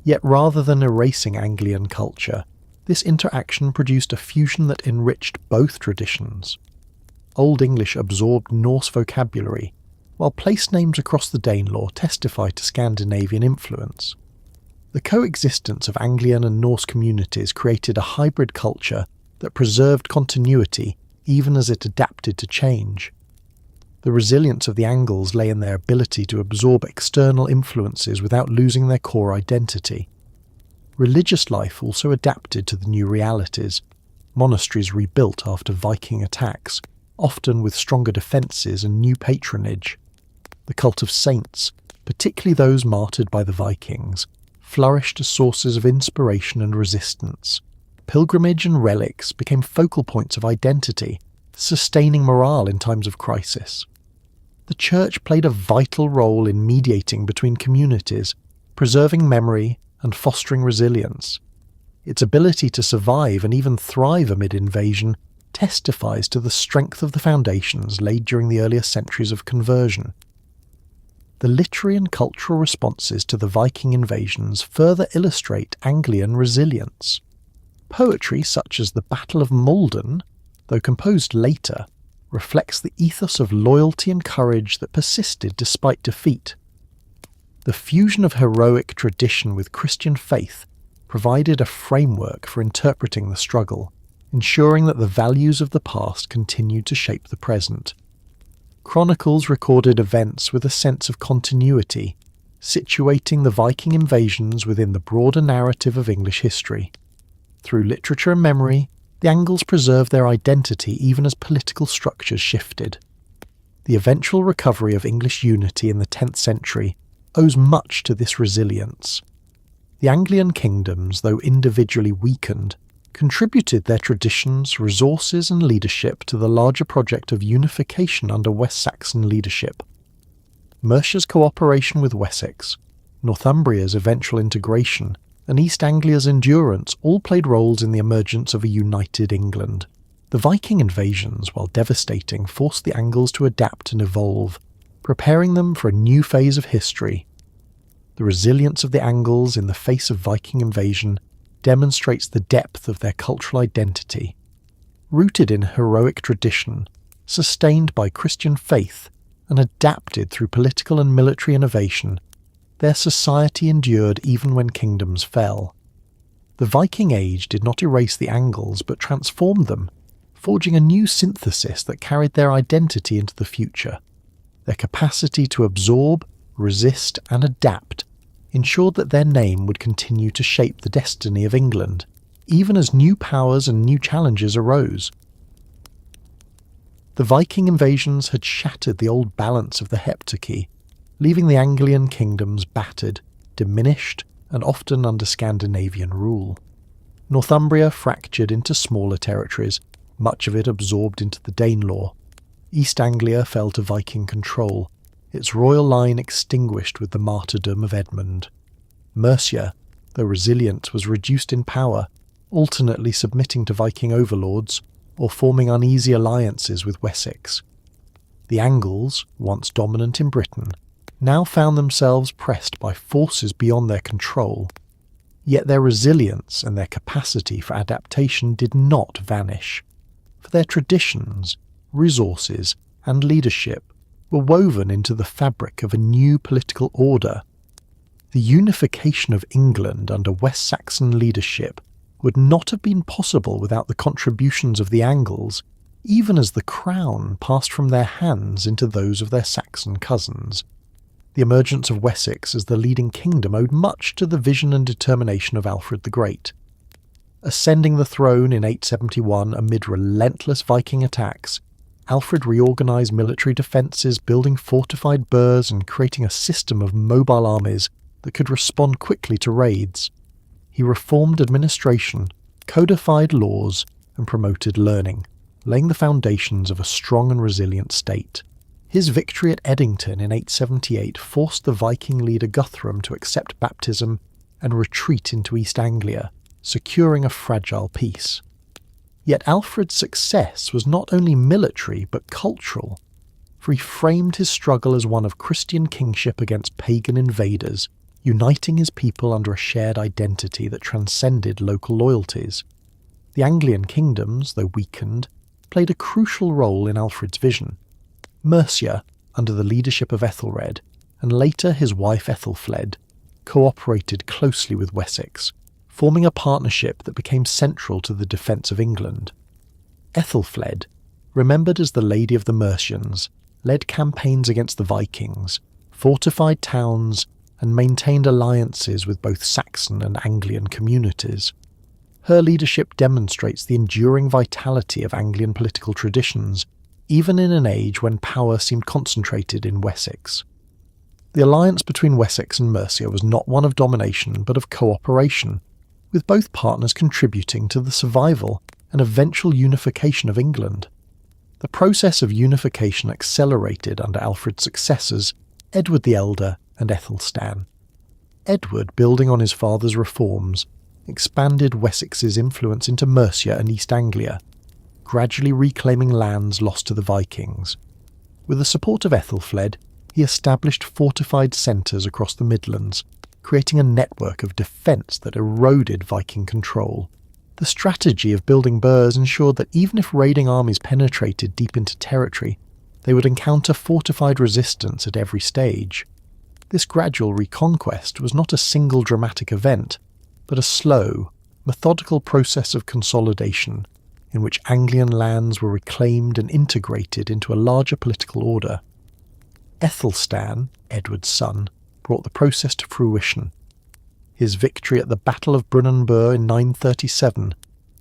Yet rather than erasing Anglian culture, this interaction produced a fusion that enriched both traditions. Old English absorbed Norse vocabulary, while place names across the Danelaw testify to Scandinavian influence. The coexistence of Anglian and Norse communities created a hybrid culture that preserved continuity even as it adapted to change. The resilience of the Angles lay in their ability to absorb external influences without losing their core identity. Religious life also adapted to the new realities. monasteries rebuilt after Viking attacks, often with stronger defences and new patronage. The cult of saints, particularly those martyred by the Vikings, flourished as sources of inspiration and resistance. Pilgrimage and relics became focal points of identity, sustaining morale in times of crisis. The church played a vital role in mediating between communities, preserving memory and fostering resilience. Its ability to survive and even thrive amid invasion testifies to the strength of the foundations laid during the earlier centuries of conversion. The literary and cultural responses to the Viking invasions further illustrate Anglian resilience. Poetry such as the Battle of Malden, though composed later, reflects the ethos of loyalty and courage that persisted despite defeat. The fusion of heroic tradition with Christian faith provided a framework for interpreting the struggle, ensuring that the values of the past continued to shape the present. Chronicles recorded events with a sense of continuity, situating the Viking invasions within the broader narrative of English history. Through literature and memory, the Angles preserved their identity even as political structures shifted. The eventual recovery of English unity in the 10th century owes much to this resilience. The Anglian kingdoms, though individually weakened, contributed their traditions, resources and leadership to the larger project of unification under West Saxon leadership. Mercia's cooperation with Wessex, Northumbria's eventual integration, and East Anglia's endurance all played roles in the emergence of a united England. The Viking invasions, while devastating, forced the Angles to adapt and evolve, preparing them for a new phase of history. The resilience of the Angles in the face of Viking invasion demonstrates the depth of their cultural identity. Rooted in heroic tradition, sustained by Christian faith, and adapted through political and military innovation, their society endured even when kingdoms fell. The Viking Age did not erase the Angles but transformed them, forging a new synthesis that carried their identity into the future. Their capacity to absorb, resist and adapt ensured that their name would continue to shape the destiny of England, even as new powers and new challenges arose. The Viking invasions had shattered the old balance of the heptarchy, leaving the Anglian kingdoms battered, diminished, and often under Scandinavian rule. Northumbria fractured into smaller territories, much of it absorbed into the Danelaw. East Anglia fell to Viking control, its royal line extinguished with the martyrdom of Edmund. Mercia, though resilient, was reduced in power, alternately submitting to Viking overlords or forming uneasy alliances with Wessex. The Angles, once dominant in Britain, now found themselves pressed by forces beyond their control, yet their resilience and their capacity for adaptation did not vanish, for their traditions, resources, and leadership were woven into the fabric of a new political order. The unification of England under West Saxon leadership would not have been possible without the contributions of the Angles, even as the crown passed from their hands into those of their Saxon cousins. The emergence of Wessex as the leading kingdom owed much to the vision and determination of Alfred the Great. Ascending the throne in 871 amid relentless Viking attacks, Alfred reorganised military defences, building fortified burhs and creating a system of mobile armies that could respond quickly to raids. He reformed administration, codified laws, and promoted learning, laying the foundations of a strong and resilient state. His victory at Edington in 878 forced the Viking leader Guthrum to accept baptism and retreat into East Anglia, securing a fragile peace. Yet Alfred's success was not only military but cultural, for he framed his struggle as one of Christian kingship against pagan invaders, uniting his people under a shared identity that transcended local loyalties. The Anglian kingdoms, though weakened, played a crucial role in Alfred's vision. Mercia, under the leadership of Ethelred, and later his wife Ethelfled, cooperated closely with Wessex, forming a partnership that became central to the defence of England. Ethelfled, remembered as the Lady of the Mercians, led campaigns against the Vikings, fortified towns, and maintained alliances with both Saxon and Anglian communities. Her leadership demonstrates the enduring vitality of Anglian political traditions, even in an age when power seemed concentrated in Wessex. The alliance between Wessex and Mercia was not one of domination but of cooperation, with both partners contributing to the survival and eventual unification of England. The process of unification accelerated under Alfred's successors, Edward the Elder and Aethelstan. Edward, building on his father's reforms, expanded Wessex's influence into Mercia and East Anglia, gradually reclaiming lands lost to the Vikings. With the support of Aethelflaed, he established fortified centres across the Midlands, creating a network of defence that eroded Viking control. The strategy of building burhs ensured that even if raiding armies penetrated deep into territory, they would encounter fortified resistance at every stage. This gradual reconquest was not a single dramatic event, but a slow, methodical process of consolidation in which Anglian lands were reclaimed and integrated into a larger political order. Aethelstan, Edward's son, brought the process to fruition. His victory at the Battle of Brunanburh in 937,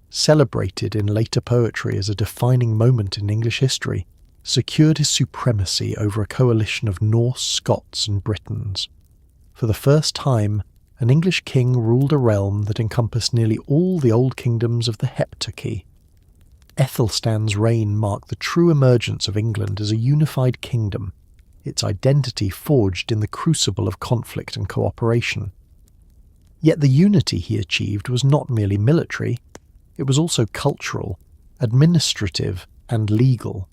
celebrated in later poetry as a defining moment in English history, secured his supremacy over a coalition of Norse, Scots and Britons. For the first time, an English king ruled a realm that encompassed nearly all the old kingdoms of the Heptarchy. Aethelstan's reign marked the true emergence of England as a unified kingdom, its identity forged in the crucible of conflict and cooperation. Yet the unity he achieved was not merely military, it was also cultural, administrative and legal.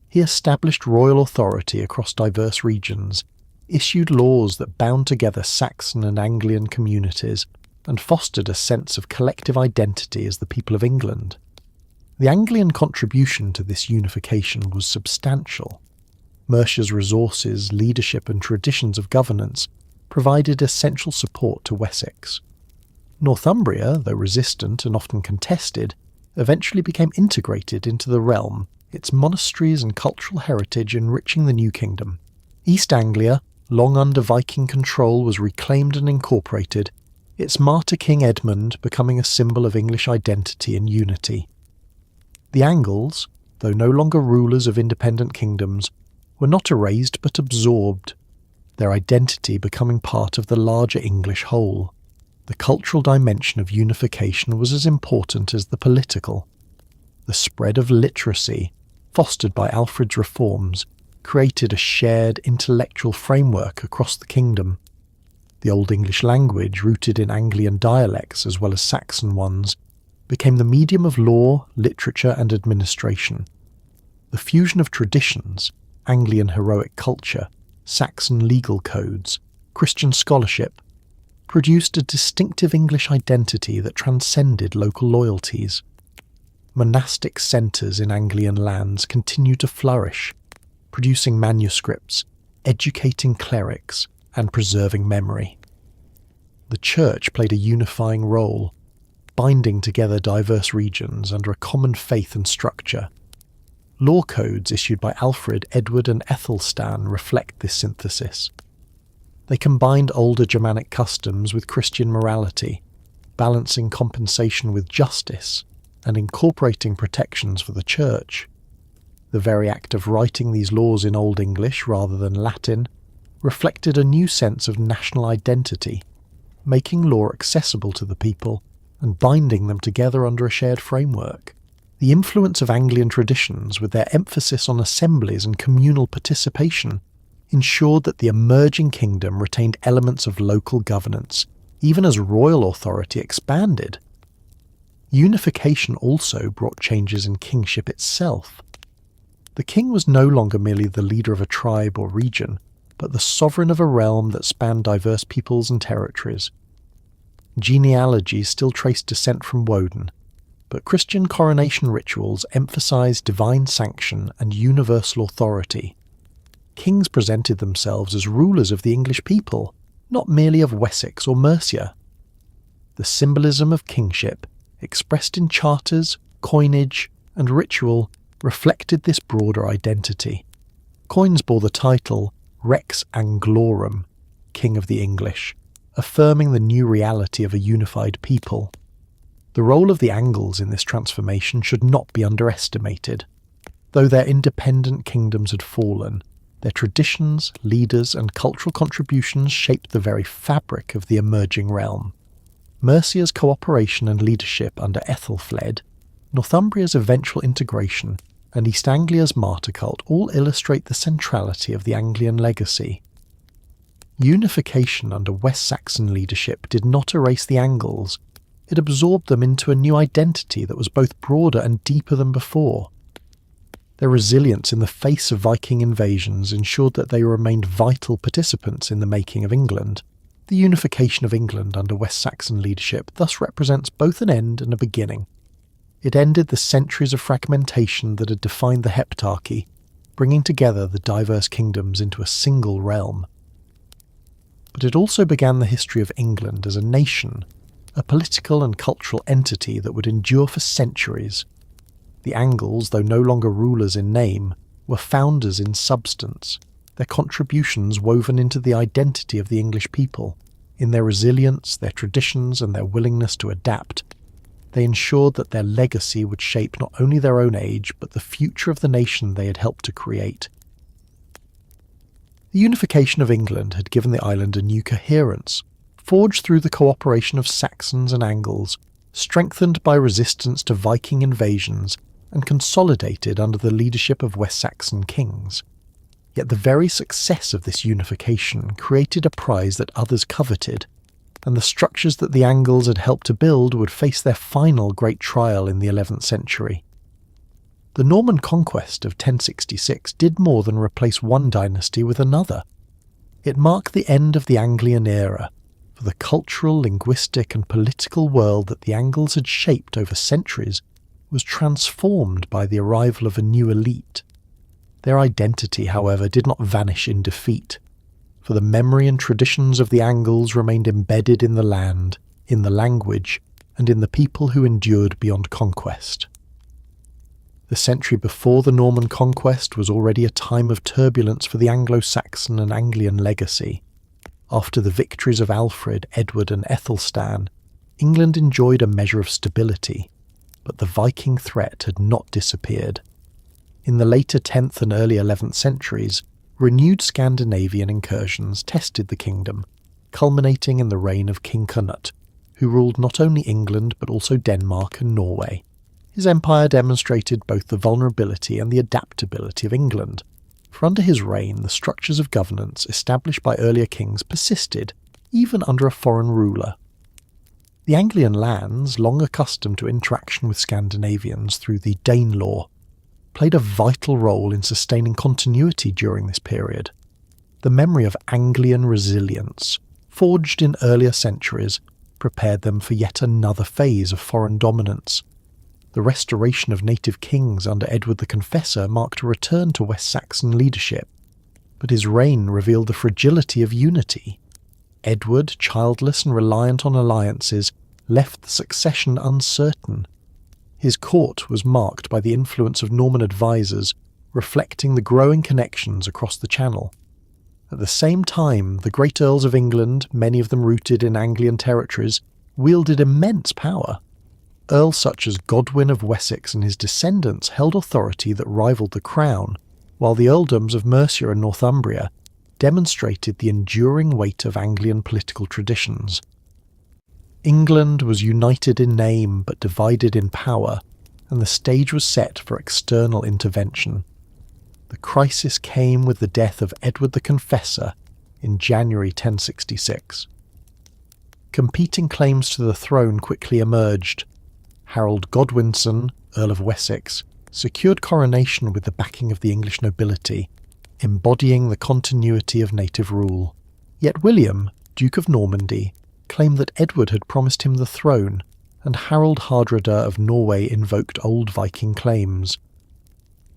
He established royal authority across diverse regions, issued laws that bound together Saxon and Anglian communities, and fostered a sense of collective identity as the people of England. The Anglian contribution to this unification was substantial. Mercia's resources, leadership and traditions of governance provided essential support to Wessex. Northumbria, though resistant and often contested, eventually became integrated into the realm, its monasteries and cultural heritage enriching the new kingdom. East Anglia, long under Viking control, was reclaimed and incorporated, its martyr King Edmund becoming a symbol of English identity and unity. The Angles, though no longer rulers of independent kingdoms, were not erased but absorbed, their identity becoming part of the larger English whole. The cultural dimension of unification was as important as the political. The spread of literacy, fostered by Alfred's reforms, created a shared intellectual framework across the kingdom. The Old English language, rooted in Anglian dialects as well as Saxon ones, became the medium of law, literature and administration. The fusion of traditions, Anglian heroic culture, Saxon legal codes, Christian scholarship, produced a distinctive English identity that transcended local loyalties. Monastic centres in Anglian lands continued to flourish, producing manuscripts, educating clerics, and preserving memory. The Church played a unifying role, binding together diverse regions under a common faith and structure. Law codes issued by Alfred, Edward and Aethelstan reflect this synthesis. They combined older Germanic customs with Christian morality, balancing compensation with justice, and incorporating protections for the Church. The very act of writing these laws in Old English rather than Latin reflected a new sense of national identity, making law accessible to the people and binding them together under a shared framework. The influence of Anglian traditions, with their emphasis on assemblies and communal participation, ensured that the emerging kingdom retained elements of local governance, even as royal authority expanded. Unification also brought changes in kingship itself. The king was no longer merely the leader of a tribe or region, but the sovereign of a realm that spanned diverse peoples and territories. Genealogies still traced descent from Woden, but Christian coronation rituals emphasized divine sanction and universal authority. Kings presented themselves as rulers of the English people, not merely of Wessex or Mercia. The symbolism of kingship, expressed in charters, coinage, and ritual, reflected this broader identity. Coins bore the title Rex Anglorum, King of the English, affirming the new reality of a unified people. The role of the Angles in this transformation should not be underestimated. Though their independent kingdoms had fallen, their traditions, leaders, and cultural contributions shaped the very fabric of the emerging realm. Mercia's cooperation and leadership under Ethelfled, Northumbria's eventual integration, and East Anglia's martyr cult all illustrate the centrality of the Anglian legacy. Unification under West Saxon leadership did not erase the Angles. It absorbed them into a new identity that was both broader and deeper than before. Their resilience in the face of Viking invasions ensured that they remained vital participants in the making of England. The unification of England under West Saxon leadership thus represents both an end and a beginning. It ended the centuries of fragmentation that had defined the Heptarchy, bringing together the diverse kingdoms into a single realm. But it also began the history of England as a nation, a political and cultural entity that would endure for centuries. The Angles, though no longer rulers in name, were founders in substance, their contributions woven into the identity of the English people. In their resilience, their traditions, and their willingness to adapt, they ensured that their legacy would shape not only their own age, but the future of the nation they had helped to create. The unification of England had given the island a new coherence, forged through the cooperation of Saxons and Angles, strengthened by resistance to Viking invasions, and consolidated under the leadership of West Saxon kings. Yet the very success of this unification created a prize that others coveted, and the structures that the Angles had helped to build would face their final great trial in the 11th century. The Norman conquest of 1066 did more than replace one dynasty with another. It marked the end of the Anglian era, for the cultural, linguistic, and political world that the Angles had shaped over centuries was transformed by the arrival of a new elite. Their identity, however, did not vanish in defeat, for the memory and traditions of the Angles remained embedded in the land, in the language, and in the people who endured beyond conquest. The century before the Norman conquest was already a time of turbulence for the Anglo-Saxon and Anglian legacy. After the victories of Alfred, Edward, and Aethelstan, England enjoyed a measure of stability, but the Viking threat had not disappeared. In the later 10th and early 11th centuries, renewed Scandinavian incursions tested the kingdom, culminating in the reign of King Canute, who ruled not only England but also Denmark and Norway. His empire demonstrated both the vulnerability and the adaptability of England, for under his reign the structures of governance established by earlier kings persisted, even under a foreign ruler. The Anglian lands, long accustomed to interaction with Scandinavians through the Danelaw, played a vital role in sustaining continuity during this period. The memory of Anglian resilience, forged in earlier centuries, prepared them for yet another phase of foreign dominance. The restoration of native kings under Edward the Confessor marked a return to West Saxon leadership, but his reign revealed the fragility of unity. Edward, childless and reliant on alliances, left the succession uncertain. His court was marked by the influence of Norman advisors, reflecting the growing connections across the Channel. At the same time, the great earls of England, many of them rooted in Anglian territories, wielded immense power. Earls such as Godwin of Wessex and his descendants held authority that rivaled the crown, while the earldoms of Mercia and Northumbria demonstrated the enduring weight of Anglian political traditions. England was united in name but divided in power, and the stage was set for external intervention. The crisis came with the death of Edward the Confessor in January 1066. Competing claims to the throne quickly emerged. Harold Godwinson, Earl of Wessex, secured coronation with the backing of the English nobility, embodying the continuity of native rule. Yet William, Duke of Normandy, claimed that Edward had promised him the throne, and Harald Hardrada of Norway invoked old Viking claims.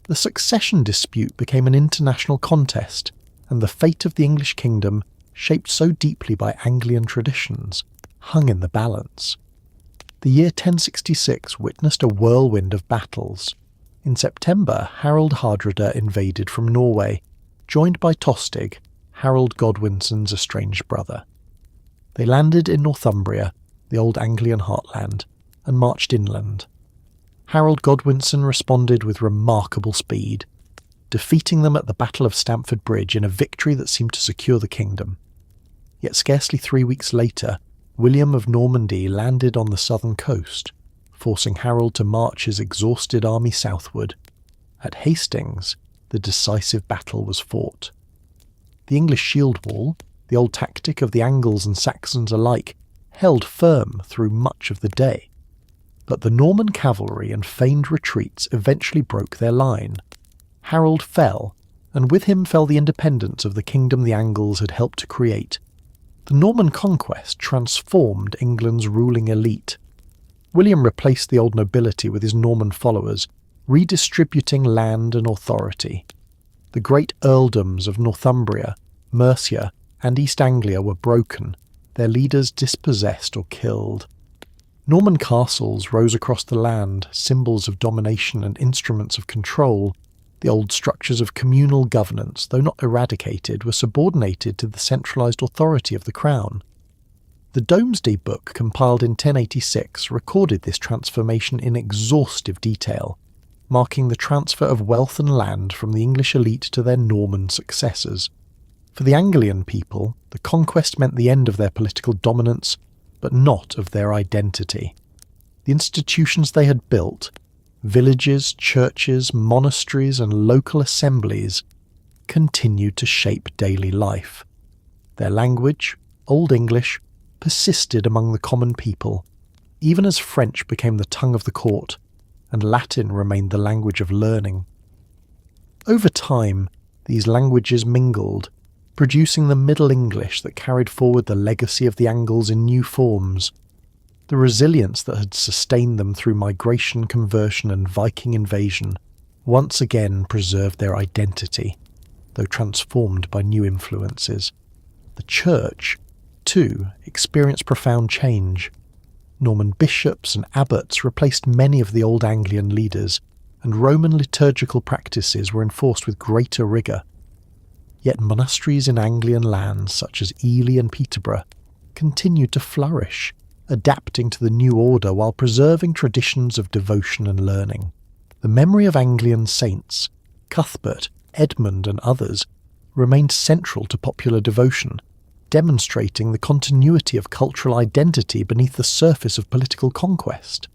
The succession dispute became an international contest, and the fate of the English kingdom, shaped so deeply by Anglian traditions, hung in the balance. The year 1066 witnessed a whirlwind of battles. In September, Harald Hardrada invaded from Norway, joined by Tostig, Harold Godwinson's estranged brother. They landed in Northumbria, the old Anglian heartland, and marched inland. Harold Godwinson responded with remarkable speed, defeating them at the Battle of Stamford Bridge in a victory that seemed to secure the kingdom. Yet scarcely 3 weeks later, William of Normandy landed on the southern coast, forcing Harold to march his exhausted army southward. At Hastings, the decisive battle was fought. The English shield wall, the old tactic of the Angles and Saxons alike, held firm through much of the day. But the Norman cavalry and feigned retreats eventually broke their line. Harold fell, and with him fell the independence of the kingdom the Angles had helped to create. The Norman conquest transformed England's ruling elite. William replaced the old nobility with his Norman followers, redistributing land and authority. The great earldoms of Northumbria, Mercia, and East Anglia were broken, their leaders dispossessed or killed. Norman castles rose across the land, symbols of domination and instruments of control. The old structures of communal governance, though not eradicated, were subordinated to the centralised authority of the crown. The Domesday Book, compiled in 1086, recorded this transformation in exhaustive detail, marking the transfer of wealth and land from the English elite to their Norman successors. For the Anglian people, the conquest meant the end of their political dominance, but not of their identity. The institutions they had built, villages, churches, monasteries, and local assemblies, continued to shape daily life. Their language, Old English, persisted among the common people, even as French became the tongue of the court, and Latin remained the language of learning. Over time, these languages mingled, producing the Middle English that carried forward the legacy of the Angles in new forms. The resilience that had sustained them through migration, conversion, and Viking invasion once again preserved their identity, though transformed by new influences. The Church, too, experienced profound change. Norman bishops and abbots replaced many of the old Anglian leaders, and Roman liturgical practices were enforced with greater rigour. Yet monasteries in Anglian lands, such as Ely and Peterborough, continued to flourish, adapting to the new order while preserving traditions of devotion and learning. The memory of Anglian saints, Cuthbert, Edmund and others, remained central to popular devotion, demonstrating the continuity of cultural identity beneath the surface of political conquest.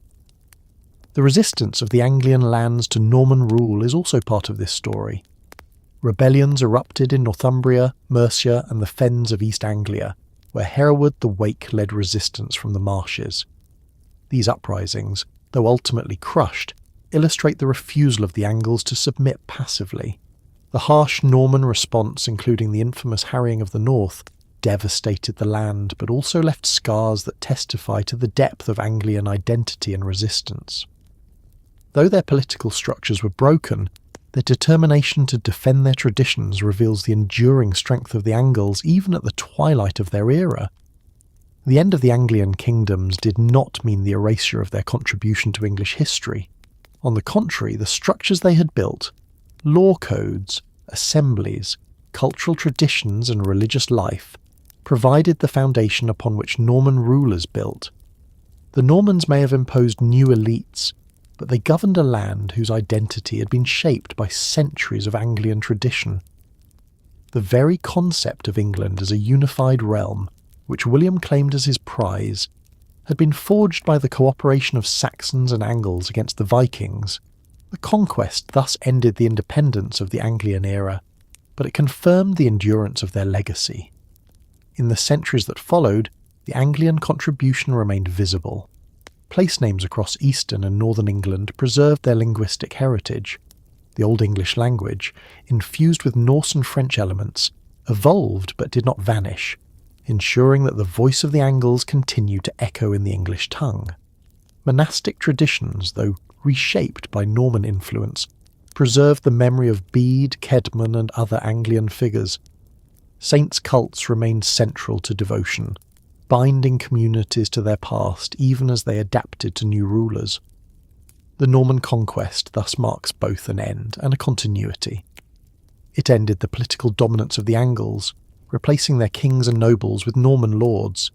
The resistance of the Anglian lands to Norman rule is also part of this story. Rebellions erupted in Northumbria, Mercia and the fens of East Anglia, where Hereward the Wake led resistance from the marshes. These uprisings, though ultimately crushed, illustrate the refusal of the Angles to submit passively. The harsh Norman response, including the infamous harrying of the north, devastated the land but also left scars that testify to the depth of Anglian identity and resistance. Though their political structures were broken, their determination to defend their traditions reveals the enduring strength of the Angles even at the twilight of their era. The end of the Anglian kingdoms did not mean the erasure of their contribution to English history. On the contrary, the structures they had built, law codes, assemblies, cultural traditions and religious life, provided the foundation upon which Norman rulers built. The Normans may have imposed new elites, but they governed a land whose identity had been shaped by centuries of Anglian tradition. The very concept of England as a unified realm, which William claimed as his prize, had been forged by the cooperation of Saxons and Angles against the Vikings. The conquest thus ended the independence of the Anglian era, but it confirmed the endurance of their legacy. In the centuries that followed, the Anglian contribution remained visible. Place names across eastern and northern England preserved their linguistic heritage. The Old English language, infused with Norse and French elements, evolved but did not vanish, ensuring that the voice of the Angles continued to echo in the English tongue. Monastic traditions, though reshaped by Norman influence, preserved the memory of Bede, Cedman and other Anglian figures. Saints' cults remained central to devotion, binding communities to their past even as they adapted to new rulers. The Norman conquest thus marks both an end and a continuity. It ended the political dominance of the Angles, replacing their kings and nobles with Norman lords.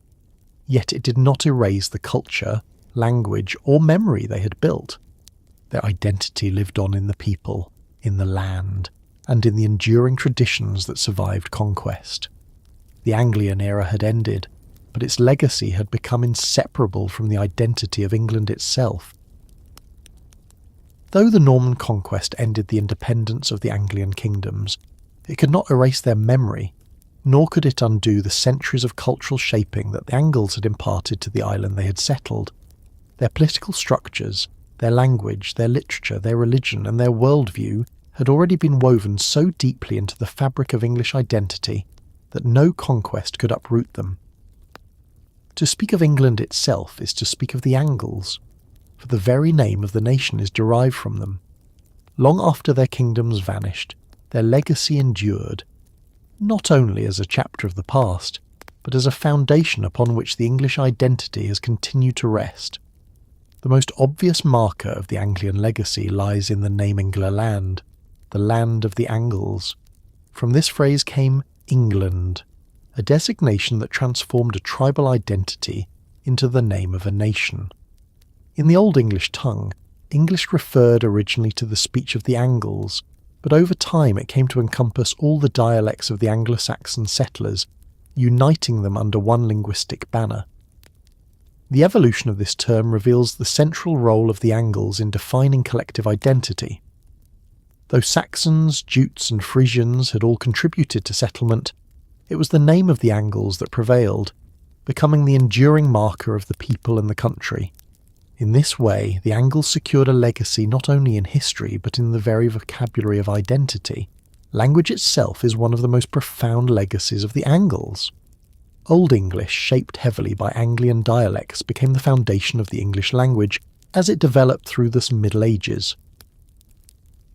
Yet it did not erase the culture, language, or memory they had built. Their identity lived on in the people, in the land, and in the enduring traditions that survived conquest. The Anglian era had ended, but its legacy had become inseparable from the identity of England itself. Though the Norman conquest ended the independence of the Anglian kingdoms, it could not erase their memory, nor could it undo the centuries of cultural shaping that the Angles had imparted to the island they had settled. Their political structures, their language, their literature, their religion, and their worldview had already been woven so deeply into the fabric of English identity that no conquest could uproot them. To speak of England itself is to speak of the Angles, for the very name of the nation is derived from them. Long after their kingdoms vanished, their legacy endured, not only as a chapter of the past, but as a foundation upon which the English identity has continued to rest. The most obvious marker of the Anglian legacy lies in the name England, the land of the Angles. From this phrase came England, a designation that transformed a tribal identity into the name of a nation. In the Old English tongue, English referred originally to the speech of the Angles, but over time it came to encompass all the dialects of the Anglo-Saxon settlers, uniting them under one linguistic banner. The evolution of this term reveals the central role of the Angles in defining collective identity. Though Saxons, Jutes and Frisians had all contributed to settlement, it was the name of the Angles that prevailed, becoming the enduring marker of the people and the country. In this way, the Angles secured a legacy not only in history but in the very vocabulary of identity. Language itself is one of the most profound legacies of the Angles. Old English, shaped heavily by Anglian dialects, became the foundation of the English language as it developed through the Middle Ages.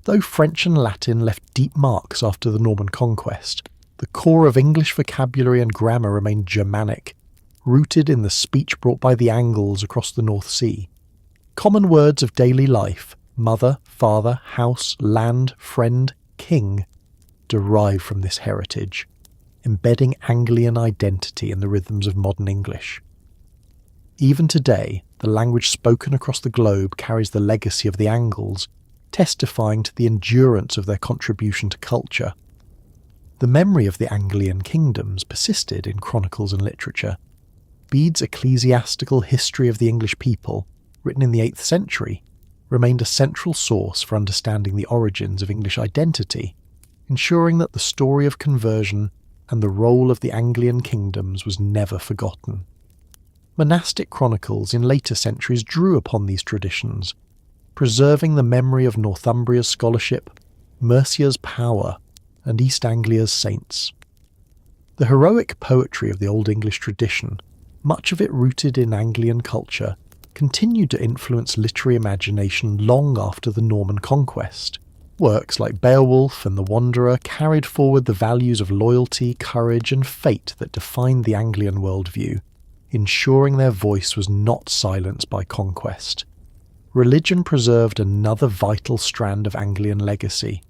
Though French and Latin left deep marks after the Norman conquest, the core of English vocabulary and grammar remained Germanic, rooted in the speech brought by the Angles across the North Sea. Common words of daily life, mother, father, house, land, friend, king, derive from this heritage, embedding Anglian identity in the rhythms of modern English. Even today, the language spoken across the globe carries the legacy of the Angles, testifying to the endurance of their contribution to culture. The memory of the Anglian kingdoms persisted in chronicles and literature. Bede's ecclesiastical history of the English people, written in the 8th century, remained a central source for understanding the origins of English identity, ensuring that the story of conversion and the role of the Anglian kingdoms was never forgotten. Monastic chronicles in later centuries drew upon these traditions, preserving the memory of Northumbria's scholarship, Mercia's power, and East Anglia's saints. The heroic poetry of the Old English tradition, much of it rooted in Anglian culture, continued to influence literary imagination long after the Norman conquest. Works like Beowulf and The Wanderer carried forward the values of loyalty, courage, and fate that defined the Anglian worldview, ensuring their voice was not silenced by conquest. Religion preserved another vital strand of Anglian legacy.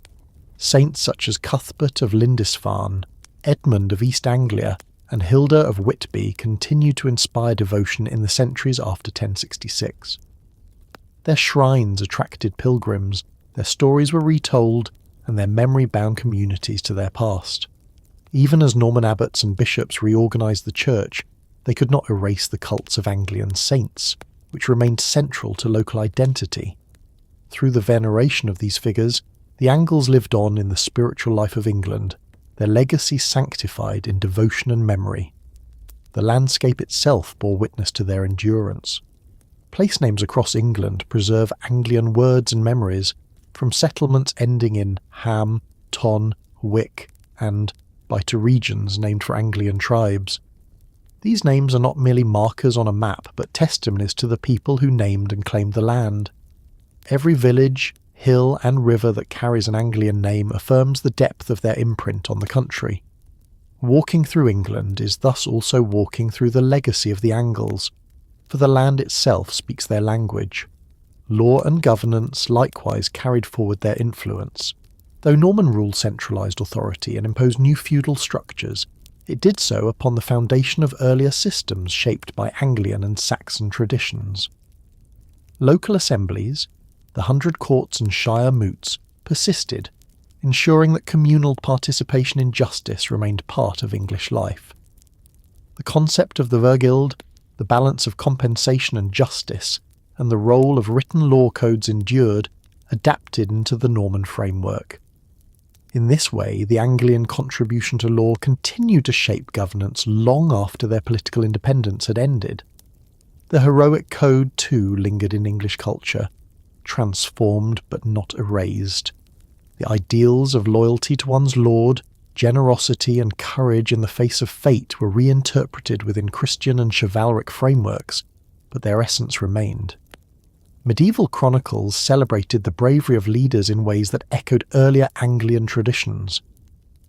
Saints such as Cuthbert of Lindisfarne, Edmund of East Anglia, and Hilda of Whitby continued to inspire devotion in the centuries after 1066. Their shrines attracted pilgrims, their stories were retold, and their memory bound communities to their past. Even as Norman abbots and bishops reorganised the church, they could not erase the cults of Anglian saints, which remained central to local identity. Through the veneration of these figures, the Angles lived on in the spiritual life of England, their legacy sanctified in devotion and memory. The landscape itself bore witness to their endurance. Place names across England preserve Anglian words and memories, from settlements ending in Ham, Ton, Wick, and by to regions named for Anglian tribes. These names are not merely markers on a map, but testimonies to the people who named and claimed the land. Every village, hill and river that carries an Anglian name affirms the depth of their imprint on the country. Walking through England is thus also walking through the legacy of the Angles, for the land itself speaks their language. Law and governance likewise carried forward their influence. Though Norman rule centralised authority and imposed new feudal structures, it did so upon the foundation of earlier systems shaped by Anglian and Saxon traditions. Local assemblies, the 100 courts and shire moots, persisted, ensuring that communal participation in justice remained part of English life. The concept of the Vergild, the balance of compensation and justice, and the role of written law codes endured, adapted into the Norman framework. In this way, the Anglian contribution to law continued to shape governance long after their political independence had ended. The heroic code too lingered in English culture, transformed but not erased. The ideals of loyalty to one's lord, generosity and courage in the face of fate were reinterpreted within Christian and chivalric frameworks, but their essence remained. Medieval chronicles celebrated the bravery of leaders in ways that echoed earlier Anglian traditions.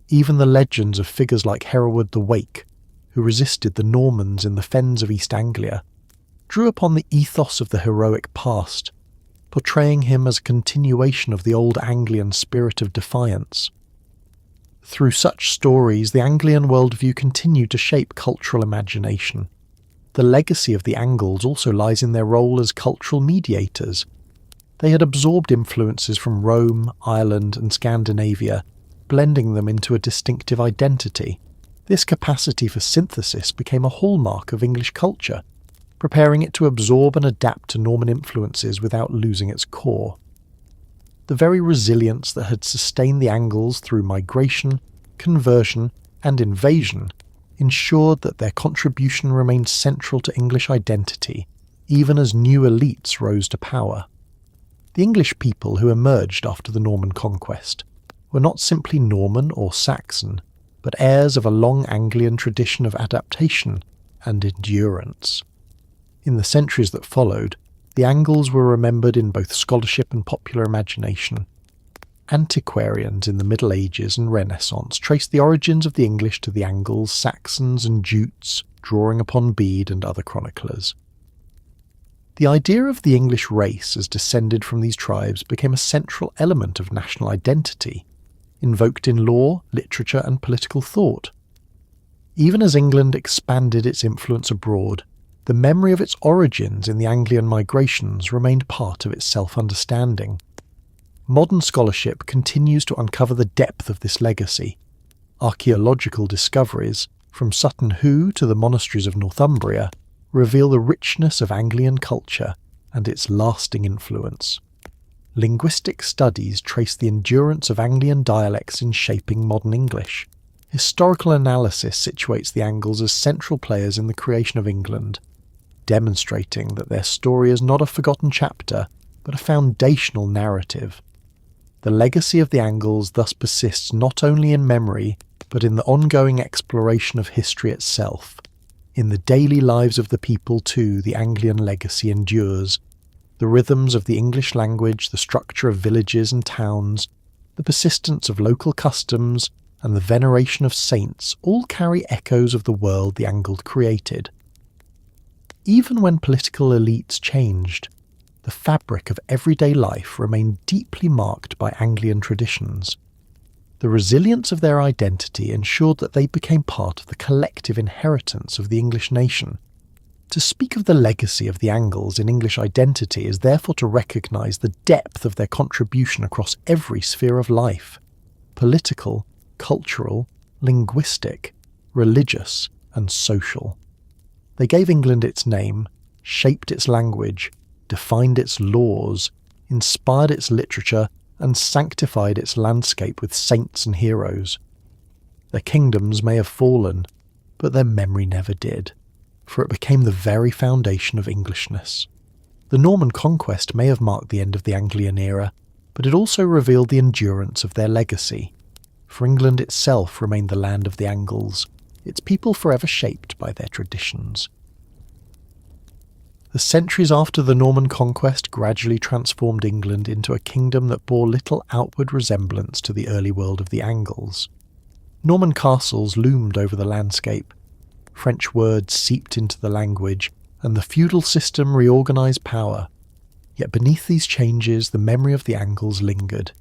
Even the legends of figures like Hereward the Wake, who resisted the Normans in the fens of East Anglia, drew upon the ethos of the heroic past, portraying him as a continuation of the old Anglian spirit of defiance. Through such stories, the Anglian worldview continued to shape cultural imagination. The legacy of the Angles also lies in their role as cultural mediators. They had absorbed influences from Rome, Ireland, and Scandinavia, blending them into a distinctive identity. This capacity for synthesis became a hallmark of English culture, preparing it to absorb and adapt to Norman influences without losing its core. The very resilience that had sustained the Angles through migration, conversion, and invasion ensured that their contribution remained central to English identity, even as new elites rose to power. The English people who emerged after the Norman conquest were not simply Norman or Saxon, but heirs of a long Anglian tradition of adaptation and endurance. In the centuries that followed, the Angles were remembered in both scholarship and popular imagination. Antiquarians in the Middle Ages and Renaissance traced the origins of the English to the Angles, Saxons and Jutes, drawing upon Bede and other chroniclers. The idea of the English race as descended from these tribes became a central element of national identity, invoked in law, literature and political thought. Even as England expanded its influence abroad, the memory of its origins in the Anglian migrations remained part of its self-understanding. Modern scholarship continues to uncover the depth of this legacy. Archaeological discoveries, from Sutton Hoo to the monasteries of Northumbria, reveal the richness of Anglian culture and its lasting influence. Linguistic studies trace the endurance of Anglian dialects in shaping modern English. Historical analysis situates the Angles as central players in the creation of England, demonstrating that their story is not a forgotten chapter, but a foundational narrative. The legacy of the Angles thus persists not only in memory, but in the ongoing exploration of history itself. In the daily lives of the people, too, the Anglian legacy endures. The rhythms of the English language, the structure of villages and towns, the persistence of local customs, and the veneration of saints all carry echoes of the world the Angles created. Even when political elites changed, the fabric of everyday life remained deeply marked by Anglian traditions. The resilience of their identity ensured that they became part of the collective inheritance of the English nation. To speak of the legacy of the Angles in English identity is therefore to recognise the depth of their contribution across every sphere of life: political, cultural, linguistic, religious, and social. They gave England its name, shaped its language, defined its laws, inspired its literature, and sanctified its landscape with saints and heroes. Their kingdoms may have fallen, but their memory never did, for it became the very foundation of Englishness. The Norman conquest may have marked the end of the Anglian era, but it also revealed the endurance of their legacy, for England itself remained the land of the Angles, its people forever shaped by their traditions. The centuries after the Norman conquest gradually transformed England into a kingdom that bore little outward resemblance to the early world of the Angles. Norman castles loomed over the landscape, French words seeped into the language, and the feudal system reorganised power. Yet beneath these changes the memory of the Angles lingered.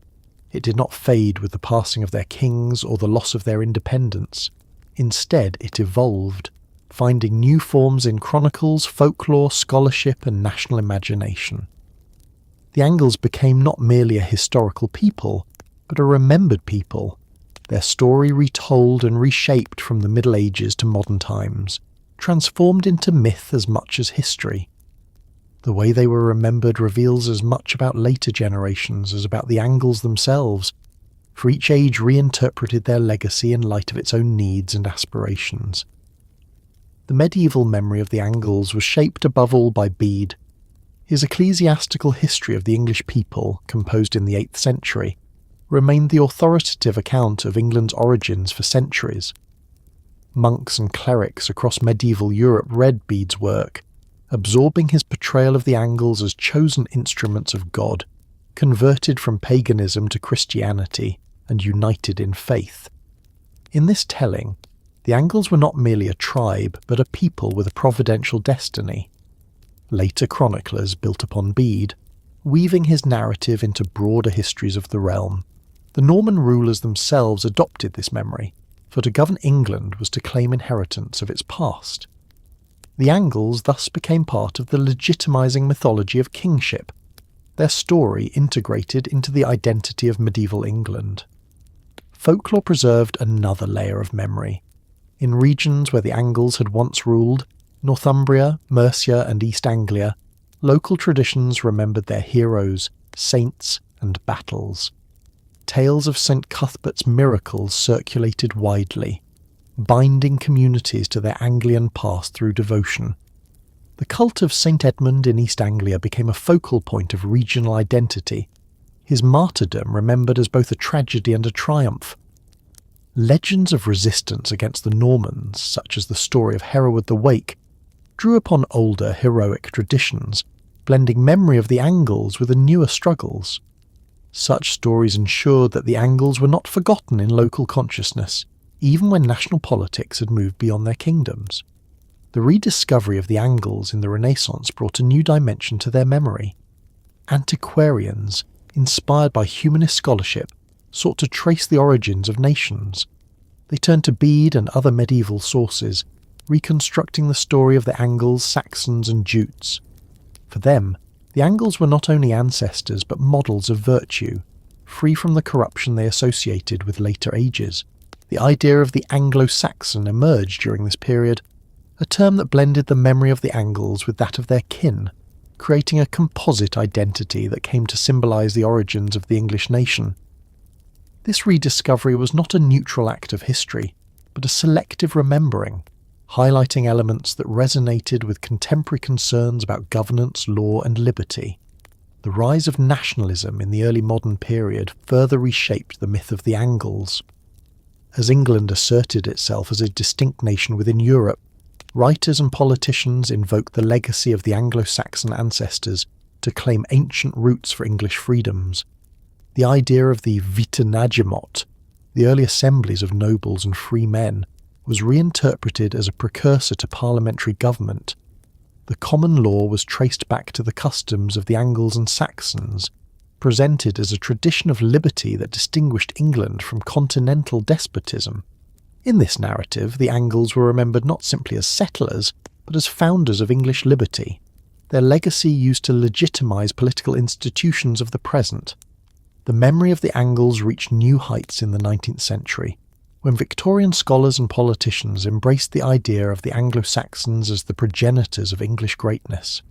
It did not fade with the passing of their kings or the loss of their independence. Instead, it evolved, finding new forms in chronicles, folklore, scholarship, and national imagination. the Angles became not merely a historical people, but a remembered people, their story retold and reshaped from the Middle Ages to modern times, transformed into myth as much as history. The way they were remembered reveals as much about later generations as about the Angles themselves, for each age reinterpreted their legacy in light of its own needs and aspirations. The medieval memory of the Angles was shaped above all by Bede. His ecclesiastical history of the English people, composed in the 8th century, remained the authoritative account of England's origins for centuries. Monks and clerics across medieval Europe read Bede's work, absorbing his portrayal of the Angles as chosen instruments of God, converted from paganism to Christianity, and united in faith. In this telling, the Angles were not merely a tribe, but a people with a providential destiny. Later chroniclers built upon Bede, weaving his narrative into broader histories of the realm. The Norman rulers themselves adopted this memory, for to govern England was to claim inheritance of its past. The Angles thus became part of the legitimising mythology of kingship, their story integrated into the identity of medieval England. Folklore preserved another layer of memory. In regions where the Angles had once ruled, Northumbria, Mercia and East Anglia, local traditions remembered their heroes, saints and battles. Tales of St. Cuthbert's miracles circulated widely, binding communities to their Anglian past through devotion. The cult of St. Edmund in East Anglia became a focal point of regional identity, his martyrdom remembered as both a tragedy and a triumph. Legends of resistance against the Normans, such as the story of Hereward the Wake, drew upon older heroic traditions, blending memory of the Angles with the newer struggles. Such stories ensured that the Angles were not forgotten in local consciousness, even when national politics had moved beyond their kingdoms. The rediscovery of the Angles in the Renaissance brought a new dimension to their memory. Antiquarians, inspired by humanist scholarship, sought to trace the origins of nations. They turned to Bede and other medieval sources, reconstructing the story of the Angles, Saxons and Jutes. For them, the Angles were not only ancestors but models of virtue, free from the corruption they associated with later ages. The idea of the Anglo-Saxon emerged during this period, a term that blended the memory of the Angles with that of their kin, creating a composite identity that came to symbolise the origins of the English nation. This rediscovery was not a neutral act of history, but a selective remembering, highlighting elements that resonated with contemporary concerns about governance, law and liberty. The rise of nationalism in the early modern period further reshaped the myth of the Angles. As England asserted itself as a distinct nation within Europe, writers and politicians invoked the legacy of the Anglo-Saxon ancestors to claim ancient roots for English freedoms. The idea of the Vita Nagemot, the early assemblies of nobles and free men, was reinterpreted as a precursor to parliamentary government. The common law was traced back to the customs of the Angles and Saxons, presented as a tradition of liberty that distinguished England from continental despotism. In this narrative, the Angles were remembered not simply as settlers, but as founders of English liberty, their legacy used to legitimise political institutions of the present. The memory of the Angles reached new heights in the 19th century, when Victorian scholars and politicians embraced the idea of the Anglo-Saxons as the progenitors of English greatness.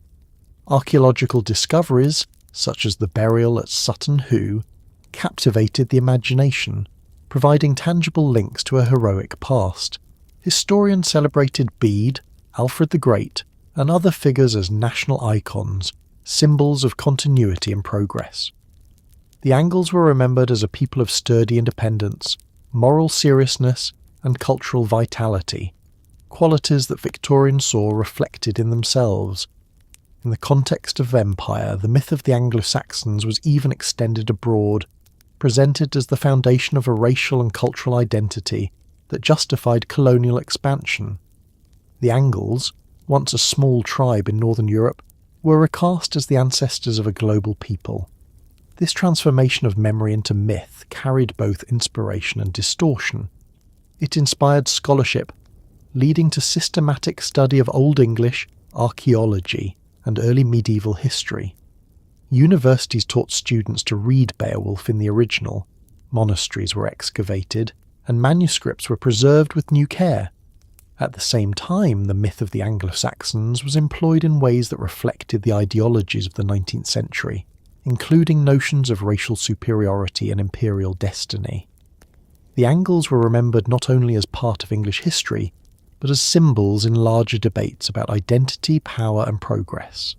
Archaeological discoveries, such as the burial at Sutton Hoo, captivated the imagination, providing tangible links to a heroic past. Historians celebrated Bede, Alfred the Great, and other figures as national icons, symbols of continuity and progress. The Angles were remembered as a people of sturdy independence, moral seriousness, and cultural vitality, qualities that Victorians saw reflected in themselves. In the context of empire, the myth of the Anglo-Saxons was even extended abroad, presented as the foundation of a racial and cultural identity that justified colonial expansion. The Angles, once a small tribe in northern Europe, were recast as the ancestors of a global people. This transformation of memory into myth carried both inspiration and distortion. It inspired scholarship, leading to systematic study of Old English, archaeology, and early medieval history. Universities taught students to read Beowulf in the original, monasteries were excavated, and manuscripts were preserved with new care. At the same time, the myth of the Anglo-Saxons was employed in ways that reflected the ideologies of the 19th century, including notions of racial superiority and imperial destiny. The Angles were remembered not only as part of English history, but as symbols in larger debates about identity, power and progress.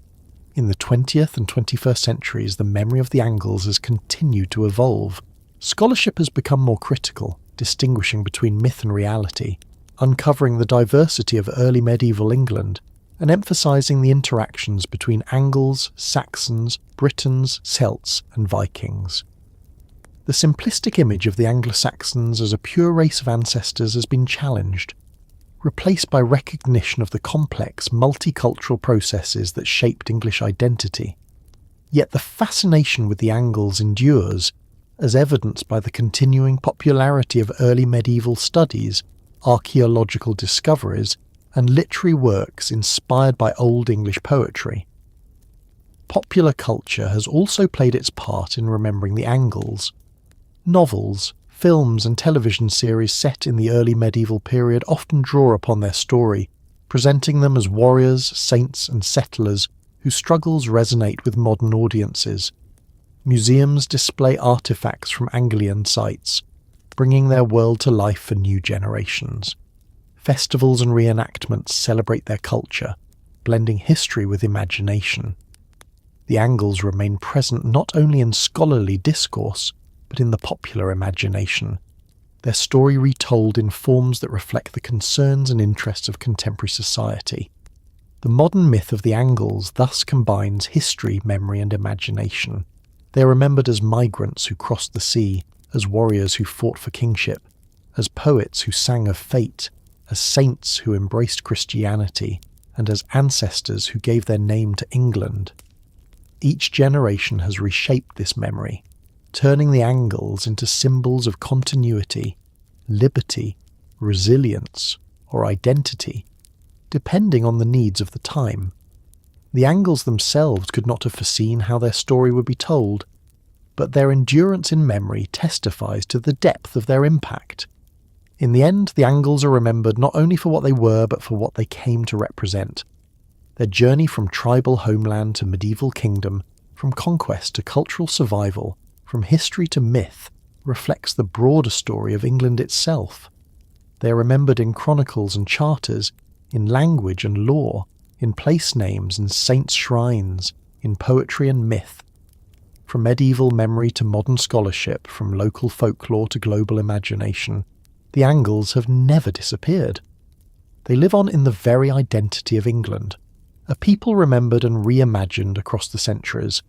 In the 20th and 21st centuries, the memory of the Angles has continued to evolve. Scholarship has become more critical, distinguishing between myth and reality, uncovering the diversity of early medieval England, and emphasising the interactions between Angles, Saxons, Britons, Celts and Vikings. The simplistic image of the Anglo-Saxons as a pure race of ancestors has been challenged, replaced by recognition of the complex, multicultural processes that shaped English identity. Yet the fascination with the Angles endures, as evidenced by the continuing popularity of early medieval studies, archaeological discoveries, and literary works inspired by Old English poetry. Popular culture has also played its part in remembering the Angles. Novels, films and television series set in the early medieval period often draw upon their story, presenting them as warriors, saints and settlers whose struggles resonate with modern audiences. Museums display artefacts from Anglian sites, bringing their world to life for new generations. Festivals and reenactments celebrate their culture, blending history with imagination. The Angles remain present not only in scholarly discourse, but in the popular imagination, their story retold in forms that reflect the concerns and interests of contemporary society. The modern myth of the Angles thus combines history, memory and imagination. They are remembered as migrants who crossed the sea, as warriors who fought for kingship, as poets who sang of fate, as saints who embraced Christianity, and as ancestors who gave their name to England. Each generation has reshaped this memory, turning the Angles into symbols of continuity, liberty, resilience, or identity, depending on the needs of the time. The Angles themselves could not have foreseen how their story would be told, but their endurance in memory testifies to the depth of their impact. In the end, the Angles are remembered not only for what they were, but for what they came to represent. Their journey from tribal homeland to medieval kingdom, from conquest to cultural survival, from history to myth, reflects the broader story of England itself. They are remembered in chronicles and charters, in language and law, in place names and saints' shrines, in poetry and myth. From medieval memory to modern scholarship, from local folklore to global imagination, the Angles have never disappeared. They live on in the very identity of England, a people remembered and reimagined across the centuries,